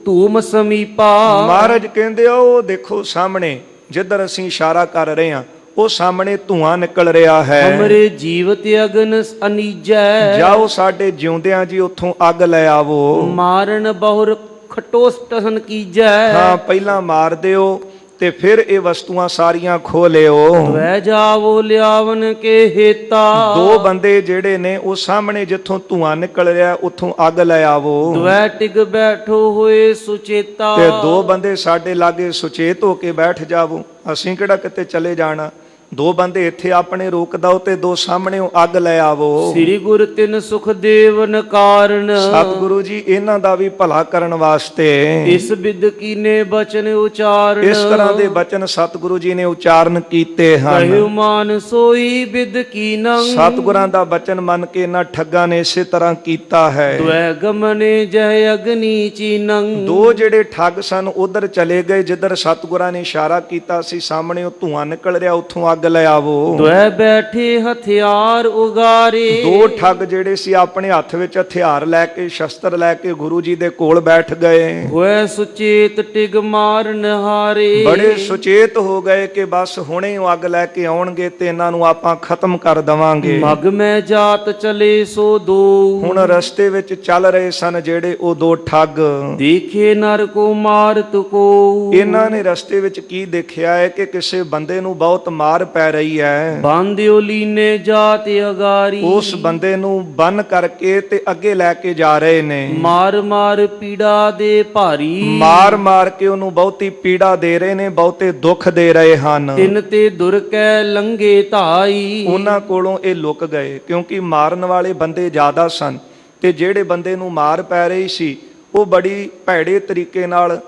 Speaker 2: ਧੂਮ ਸਮੀਪਾ।
Speaker 1: ਮਹਾਰਾਜ ਕਹਿੰਦੇ ਉਹ ਦੇਖੋ ਸਾਹਮਣੇ ਜਿੱਧਰ ਅਸੀਂ ਇਸ਼ਾਰਾ ਕਰ ਰਹੇ ਹਾਂ ਉਹ ਸਾਹਮਣੇ ਧੂਆਂ ਨਿਕਲ ਰਿਹਾ ਹੈ।
Speaker 2: ਹਮਰੇ ਜੀਵਤ ਅਗਨ ਅਨੀਜੈ।
Speaker 1: ਜਾਓ ਸਾਡੇ ਜਿਉਂਦਿਆਂ ਜੀ ਉੱਥੋਂ ਅੱਗ ਲੈ ਆਵੋ।
Speaker 2: ਮਾਰਨ ਬਹੁਰ ਖਟੋਸਟਨ ਕੀਜੈ।
Speaker 1: ਹਾਂ, ਪਹਿਲਾਂ ਮਾਰ ਦਿਓ ਤੇ ਫਿਰ ਇਹ ਵਸਤੂਆਂ ਸਾਰੀਆਂ ਖੋਹ ਲਿਓ।
Speaker 2: ਵੈ ਜਾਵੋ ਲਿਆਵਨ ਕੇ ਹੇਤਾ।
Speaker 1: ਦੋ ਬੰਦੇ ਜਿਹੜੇ ਨੇ ਉਹ ਸਾਹਮਣੇ ਜਿੱਥੋਂ ਧੂਆਂ ਨਿਕਲ ਰਿਹਾ ਉੱਥੋਂ ਅੱਗ ਲੈ ਆਵੋ।
Speaker 2: ਦਵੈ ਟਿਕ ਬੈਠੋ ਹੋਏ ਸੁਚੇਤਾ।
Speaker 1: ਤੇ ਦੋ ਬੰਦੇ ਸਾਡੇ ਲਾਗੇ ਸੁਚੇਤ ਹੋ ਕੇ ਬੈਠ ਜਾਵੋ। ਅਸੀਂ ਕਿਹੜਾ ਕਿਤੇ ਚਲੇ ਜਾਣਾ, ਦੋ ਬੰਦੇ ਇੱਥੇ ਆਪਣੇ ਰੋਕ ਦਓ ਤੇ ਦੋ ਸਾਹਮਣੇ ਅੱਗ ਲੈ ਆਵੋ।
Speaker 2: ਸ੍ਰੀ ਗੁਰ ਤਿਨ ਸੁਖ ਦੇਵਨ ਕਾਰਨ,
Speaker 1: ਸਤਿਗੁਰੂ ਜੀ ਇਹਨਾਂ ਦਾ ਵੀ ਭਲਾ ਕਰਨ ਵਾਸਤੇ
Speaker 2: ਇਸ ਬਿਦ ਕੀਨੇ ਬਚਨ ਉਚਾਰਨ,
Speaker 1: ਇਸ ਤਰ੍ਹਾਂ ਦੇ ਬਚਨ ਸਤਿਗੁਰੂ ਜੀ ਨੇ ਉਚਾਰਨ ਕੀਤੇ ਹਨ।
Speaker 2: ਕਹਿਉ ਮਾਨ ਸੋਈ ਬਿਦ ਕੀਨੰ,
Speaker 1: ਸਤਿਗੁਰਾਂ ਦਾ ਬਚਨ ਮੰਨ ਕੇ ਇਹਨਾਂ ਠੱਗਾਂ ਨੇ ਇਸੇ ਤਰ੍ਹਾਂ ਕੀਤਾ ਹੈ।
Speaker 2: ਦੁਇ ਗਮਨੇ ਜਹ ਅਗਨੀ ਚੀਨੰ,
Speaker 1: ਦੋ ਜਿਹੜੇ ਠੱਗ ਸਨ ਉਧਰ ਚਲੇ ਗਏ ਜਿੱਧਰ ਸਤਿਗੁਰਾਂ ਨੇ ਇਸ਼ਾਰਾ ਕੀਤਾ ਸੀ, ਸਾਹਮਣੇ ਉਹ ਧੂਆਂ ਨਿਕਲ ਰਿਹਾ, ਉੱਥੋਂ ਅੱਗ ਲੈ ਆਵੋ।
Speaker 2: ਦੁਇ ਬੈਠੇ ਹਥਿਆਰ ਉਗਾਰੇ,
Speaker 1: ਦੋ ਠੱਗ ਜਿਹੜੇ ਸੀ ਆਪਣੇ ਹੱਥ ਵਿੱਚ ਹਥਿਆਰ ਲੈ ਕੇ ਸ਼ਸਤਰ ਲੈ ਕੇ ਗੁਰੂ ਜੀ ਦੇ ਕੋਲ ਬੈਠ ਗਏ।
Speaker 2: ਹੋਇ ਸੁਚੇਤ ਟਿਗ ਮਾਰਨ ਹਾਰੇ,
Speaker 1: ਬੜੇ ਸੁਚੇਤ ਹੋ ਗਏ ਕਿ ਬਸ ਹੁਣੇ ਉਹ ਅੱਗ ਲੈ ਕੇ ਆਉਣਗੇ ਤੇ ਇਹਨਾਂ ਨੂੰ ਆਪਾਂ ਖਤਮ ਕਰ ਦਵਾਂਗੇ।
Speaker 2: ਮਗ ਮੈਂ ਜਾਤ ਚਲੇ ਸੋ ਦੋ,
Speaker 1: ਹੁਣ ਰਸਤੇ ਵਿੱਚ ਚੱਲ ਰਹੇ ਸਨ ਜਿਹੜੇ ਉਹ ਦੋ ਠੱਗ।
Speaker 2: ਦੇਖੇ ਨਰ ਕੋ ਮਾਰਤ ਕੋ,
Speaker 1: ਇਹਨਾਂ ਨੇ ਰਸਤੇ ਵਿੱਚ ਕੀ ਦੇਖਿਆ ਹੈ ਕਿ ਕਿਸੇ ਬੰਦੇ ਨੂੰ ਬਹੁਤ ਮਾਰ ਪੈ ਰਹੀ ਹੈ।
Speaker 2: ਬਾਂਧਿਓ ਲੀਨੇ ਜਾਤ ਅਗਾਰੀ,
Speaker 1: ਉਸ ਬੰਦੇ ਨੂੰ ਬੰਨ ਕਰਕੇ ਤੇ ਅੱਗੇ ਲੈ ਕੇ ਜਾ ਰਹੇ ਨੇ।
Speaker 2: ਮਾਰ ਮਾਰ ਪੀੜਾ ਦੇ ਭਾਰੀ,
Speaker 1: ਮਾਰ ਮਾਰ ਕੇ ਉਹਨੂੰ ਬਹੁਤੀ ਪੀੜਾ ਦੇ ਰਹੇ ਨੇ, ਬਹੁਤੇ ਦੁੱਖ ਦੇ ਰਹੇ ਹਨ।
Speaker 2: ਤਿਨ ਤੇ ਦੁਰ ਕੈ ਲੰਗੇ ਧਾਈ,
Speaker 1: ਉਹਨਾਂ ਕੋਲੋਂ ਇਹ ਲੁਕ ਗਏ ਕਿਉਂਕਿ ਮਾਰਨ ਵਾਲੇ ਬੰਦੇ ਜ਼ਿਆਦਾ ਸਨ ਤੇ ਜਿਹੜੇ ਬੰਦੇ ਨੂੰ ਮਾਰ ਪੈ ਰਹੀ ਸੀ ਉਹ ਬੜੀ ਭੈੜੇ ਤਰੀਕੇ ਨਾਲ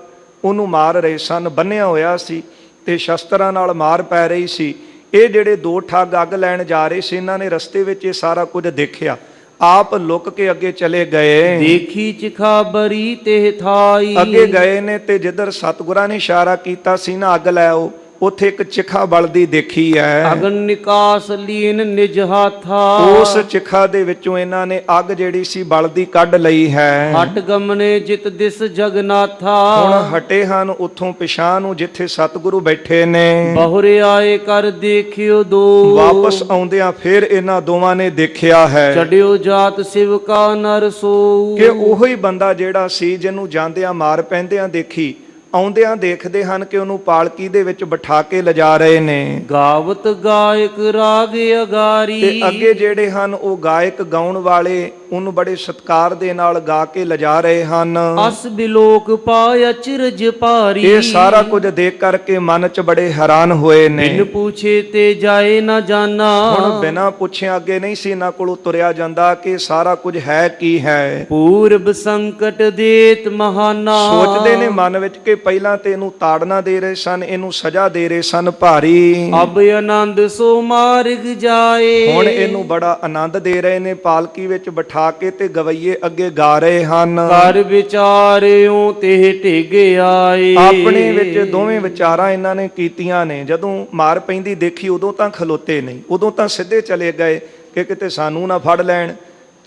Speaker 1: ਉਹਨੂੰ ਮਾਰ ਰਹੇ ਸਨ। ਬੰਨਿਆ ਹੋਇਆ ਸੀ ਤੇ ਸ਼ਸਤਰਾਂ ਨਾਲ ਮਾਰ ਪੈ ਰਹੀ ਸੀ। ਇਹ ਜਿਹੜੇ ਦੋ ਠੱਗ ਅੱਗ ਲੈਣ ਜਾ ਰਹੇ ਸੀ, ਇਹਨਾਂ ਨੇ ਰਸਤੇ ਵਿੱਚ ਇਹ ਸਾਰਾ ਕੁਝ ਦੇਖਿਆ, ਆਪ ਲੁਕ ਕੇ ਅੱਗੇ ਚਲੇ ਗਏ।
Speaker 2: ਦੇਖੀ ਚਿਖਾ ਬਰੀ ਤੇ ਥਾਈ,
Speaker 1: ਅੱਗੇ ਗਏ ਨੇ ਤੇ ਜਿੱਧਰ ਸਤਿਗੁਰਾਂ ਨੇ ਇਸ਼ਾਰਾ ਕੀਤਾ ਸੀ ਨਾ ਅੱਗ ਲੈ ਆਓ, ਉੱਥੇ ਇੱਕ ਚਿਖਾ ਬਲਦੀ ਦੇਖੀ ਹੈ।
Speaker 2: ਅਗਨ ਨਿਕਾਸ ਲੀਨ ਨਿਜ ਹਾਥਾ,
Speaker 1: ਉਸ ਚਿਖਾ ਦੇ ਵਿੱਚੋਂ ਇਹਨਾਂ ਨੇ ਅੱਗ ਜਿਹੜੀ ਸੀ ਬਲਦੀ ਕੱਢ ਲਈ ਹੈ।
Speaker 2: ਹਟ ਗਮਨੇ ਜਿਤ ਦਿਸ ਜਗਨਾਥਾ,
Speaker 1: ਹੁਣ ਹਟੇ ਹਨ ਉੱਥੋਂ ਪਿਛਾਂ ਨੂੰ ਜਿੱਥੇ ਸਤਿਗੁਰੂ ਬੈਠੇ ਨੇ।
Speaker 2: ਬਹੁਰੇ ਆਏ ਕਰ ਦੇਖਿਓ ਦੋ,
Speaker 1: ਵਾਪਸ ਆਉਂਦਿਆਂ ਫਿਰ ਇਹਨਾਂ ਦੋਵਾਂ ਨੇ ਦੇਖਿਆ ਹੈ
Speaker 2: ਛੜਿਓ ਜਾਤ ਸਿਵ ਕਾ ਨਰ ਸੋ,
Speaker 1: ਕਿ ਉਹੀ ਬੰਦਾ ਜਿਹੜਾ ਸੀ ਜਿਹਨੂੰ ਜਾਂਦਿਆਂ ਮਾਰ ਪੈਂਦਿਆਂ ਦੇਖੀ, ਆਉਂਦਿਆਂ ਦੇਖਦੇ ਹਨ ਕਿ ਉਹਨੂੰ ਪਾਲਕੀ ਦੇ ਵਿੱਚ ਬਿਠਾ ਕੇ ਲਿਜਾ ਰਹੇ ਨੇ।
Speaker 2: ਗਾਵਤ ਗਾਇਕ ਰਾਗ ਅਗਾਰੀ,
Speaker 1: ਤੇ ਅੱਗੇ ਜਿਹੜੇ ਹਨ ਉਹ ਗਾਇਕ ਗਾਉਣ ਵਾਲੇ ਉਹਨੂੰ ਬੜੇ ਸਤਿਕਾਰ ਦੇ ਨਾਲ ਗਾ ਕੇ ਲਿਜਾ ਰਹੇ ਹਨ।
Speaker 2: ਅਸ ਬਿਲੋਕ ਪਾਇ ਅਚਰਜ ਭਾਰੀ,
Speaker 1: ਇਹ ਸਾਰਾ ਕੁਝ ਦੇਖ ਕਰਕੇ ਮਨ 'ਚ ਬੜੇ ਹੈਰਾਨ ਹੋਏ ਨੇ।
Speaker 2: ਬਿਨ ਪੁੱਛੇ ਤੇ ਜਾਏ ਨਾ ਜਾਣਾ,
Speaker 1: ਹੁਣ ਬਿਨਾਂ ਪੁੱਛਿਆ ਅੱਗੇ ਨਹੀਂ ਸੀ ਇਹਨਾਂ ਕੋਲੋਂ ਤੁਰਿਆ ਜਾਂਦਾ ਕਿ ਸਾਰਾ ਕੁਝ ਹੈ ਕੀ ਹੈ।
Speaker 2: ਪੂਰਬ ਸੰਕਟ ਦੇਤ ਮਹਾਨਾ,
Speaker 1: ਸੋਚਦੇ ਨੇ ਮਨ ਵਿੱਚ ਕਿ ਪਹਿਲਾਂ ਤੇ ਇਹਨੂੰ ਤਾੜਨਾ ਦੇ ਰਹੇ ਸਨ, ਇਹਨੂੰ ਸਜ਼ਾ ਦੇ ਰਹੇ ਸਨ ਭਾਰੀ,
Speaker 2: ਅਬ ਆਨੰਦ ਸੋ ਮਾਰਗ ਜਾਏ।
Speaker 1: ਹੁਣ ਇਹਨੂੰ ਬੜਾ ਆਨੰਦ ਦੇ ਰਹੇ ਨੇ, ਪਾਲਕੀ ਵਿੱਚ ਬਿਠਾ ਕੇ ਤੇ ਗਵਈਏ ਅੱਗੇ ਗਾ ਰਹੇ ਹਨ।
Speaker 2: ਕਰ ਵਿਚਾਰਿਓ ਤੇ ਢਿਗ ਆਏ,
Speaker 1: ਆਪਣੇ ਵਿੱਚ ਦੋਵੇਂ ਵਿਚਾਰਾਂ ਇਹਨਾਂ ਨੇ ਕੀਤੀਆਂ ਨੇ। ਜਦੋਂ ਮਾਰ ਪੈਂਦੀ ਦੇਖੀ ਉਦੋਂ ਤਾਂ ਖਲੋਤੇ ਨਹੀਂ, ਉਦੋਂ ਤਾਂ ਸਿੱਧੇ ਚਲੇ ਗਏ ਕਿ ਕਿਤੇ ਸਾਨੂੰ ਨਾ ਫੜ ਲੈਣ।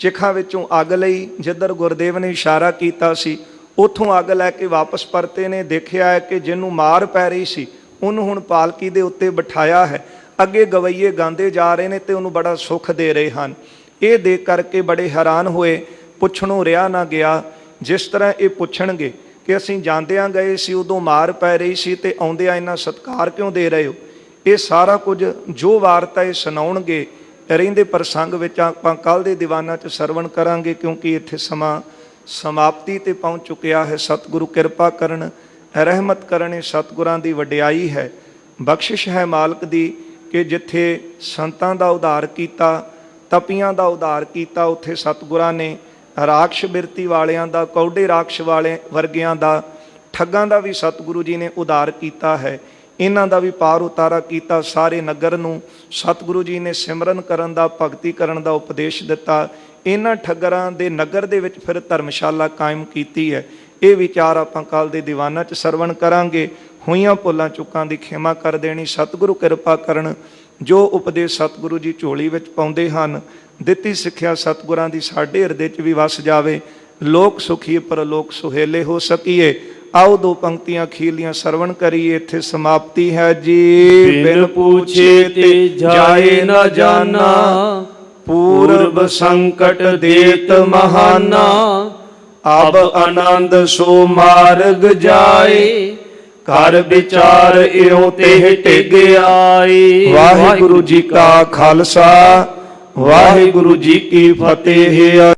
Speaker 1: ਚਿਖਾ ਵਿੱਚੋਂ ਅੱਗ ਲਈ, ਜਿੱਧਰ ਗੁਰਦੇਵ ਨੇ ਇਸ਼ਾਰਾ ਕੀਤਾ ਸੀ ਉੱਥੋਂ ਅੱਗ ਲੈ ਕੇ ਵਾਪਸ ਪਰਤੇ ਨੇ। ਦੇਖਿਆ ਹੈ ਕਿ ਜਿਹਨੂੰ ਮਾਰ ਪੈ ਰਹੀ ਸੀ ਉਹਨੂੰ ਹੁਣ ਪਾਲਕੀ ਦੇ ਉੱਤੇ ਬਿਠਾਇਆ ਹੈ, ਅੱਗੇ ਗਵਈਏ ਗਾਉਂਦੇ ਜਾ ਰਹੇ ਨੇ ਤੇ ਉਹਨੂੰ ਬੜਾ ਸੁੱਖ ਦੇ ਰਹੇ ਹਨ। ਇਹ ਦੇਖ ਕਰਕੇ ਬੜੇ ਹੈਰਾਨ ਹੋਏ, ਪੁੱਛਣੋਂ ਰਿਹਾ ਨਾ ਗਿਆ। ਜਿਸ ਤਰ੍ਹਾਂ ਇਹ ਪੁੱਛਣਗੇ ਕਿ ਅਸੀਂ ਜਾਂਦਿਆਂ ਗਏ ਸੀ ਉਦੋਂ ਮਾਰ ਪੈ ਰਹੀ ਸੀ ਤੇ ਆਉਂਦਿਆਂ ਇੰਨਾ ਸਤਿਕਾਰ ਕਿਉਂ ਦੇ ਰਹੇ ਹੋ, ਇਹ ਸਾਰਾ ਕੁਝ ਜੋ ਵਾਰਤਾ ਇਹ ਸੁਣਾਉਣਗੇ ਰਹਿੰਦੇ ਪ੍ਰਸੰਗ ਵਿੱਚ ਆਪਾਂ ਕੱਲ ਦੇ ਦੀਵਾਨਾਂ 'ਚ ਸਰਵਣ ਕਰਾਂਗੇ, ਕਿਉਂਕਿ ਇੱਥੇ ਸਮਾਂ ਸਮਾਪਤੀ ਤੇ ਪਹੁੰਚ ਚੁੱਕਿਆ ਹੈ। ਸਤਿਗੁਰੂ ਕਿਰਪਾ ਕਰਨ, ਰਹਿਮਤ ਕਰਨ। ਸਤਿਗੁਰਾਂ ਦੀ ਵਡਿਆਈ ਹੈ, ਬਖਸ਼ਿਸ਼ ਹੈ ਮਾਲਕ ਦੀ ਕਿ ਜਿੱਥੇ ਸੰਤਾਂ ਦਾ ਉਧਾਰ ਕੀਤਾ, ਤਪੀਆਂ ਦਾ ਉਧਾਰ ਕੀਤਾ, ਉੱਥੇ ਸਤਿਗੁਰਾਂ ਨੇ ਰਾਖਸ਼ ਬਿਰਤੀ ਵਾਲਿਆਂ ਦਾ, ਕੌਡੇ ਰਾਖਸ਼ ਵਾਲੇ ਵਰਗਿਆਂ ਦਾ, ਠੱਗਾਂ ਦਾ ਵੀ ਸਤਿਗੁਰੂ ਜੀ ਨੇ ਉਧਾਰ ਕੀਤਾ ਹੈ। ਇਹਨਾਂ ਦਾ ਵੀ ਪਾਰ ਉਤਾਰਾ ਕੀਤਾ। ਸਾਰੇ ਨਗਰ ਨੂੰ ਸਤਿਗੁਰੂ ਜੀ ਨੇ ਸਿਮਰਨ ਕਰਨ ਦਾ, ਭਗਤੀ ਕਰਨ ਦਾ ਉਪਦੇਸ਼ ਦਿੱਤਾ। ਇਹਨਾਂ ਠੱਗਰਾਂ ਦੇ ਨਗਰ ਦੇ ਵਿੱਚ ਫਿਰ ਧਰਮਸ਼ਾਲਾ ਕਾਇਮ ਕੀਤੀ ਹੈ। ਇਹ ਵਿਚਾਰ ਆਪਾਂ ਕੱਲ ਦੇ ਦੀਵਾਨਾਂ 'ਚ ਸਰਵਣ ਕਰਾਂਗੇ। ਹੋਈਆਂ ਭੁੱਲਾਂ ਚੁੱਕਾਂ ਦੀ ਖਿਮਾ ਕਰ ਦੇਣੀ। ਸਤਿਗੁਰੂ ਕਿਰਪਾ ਕਰਨ। ਜੋ ਉਪਦੇਸ਼ ਸਤਿਗੁਰੂ ਜੀ ਝੋਲੀ ਵਿੱਚ ਪਾਉਂਦੇ ਹਨ, ਦਿੱਤੀ ਸਿੱਖਿਆ ਸਤਿਗੁਰਾਂ ਦੀ ਸਾਡੇ ਹਿਰਦੇ 'ਚ ਵੀ ਵਸ ਜਾਵੇ। ਲੋਕ ਸੁਖੀ ਪਰਲੋਕ ਸੁਹੇਲੇ ਹੋ ਸਕੀਏ। ਆਓ ਦੋ ਪੰਕਤੀਆਂ ਅਖੀਰਲੀਆਂ ਸਰਵਣ ਕਰੀਏ। ਇੱਥੇ ਸਮਾਪਤੀ ਹੈ ਜੀ।
Speaker 2: ਬਿਨ ਪੁੱਛੇ ਤੇ ਜਾਏ ਨਾ ਜਾਣਾ,
Speaker 1: ਪੂਰਬ ਸੰਕਟ ਦੇਤ ਮਹਾਨਾ, ਅਬ ਆਨੰਦ ਸੋ ਮਾਰਗ ਜਾਏ, ਕਰ ਵਿਚਾਰ ਇਉ ਤੇ ਢਿਗ ਆਏ। ਵਾਹਿਗੁਰੂ ਜੀ ਕਾ ਖਾਲਸਾ, ਵਾਹਿਗੁਰੂ ਜੀ ਕੀ ਫਤਿਹ।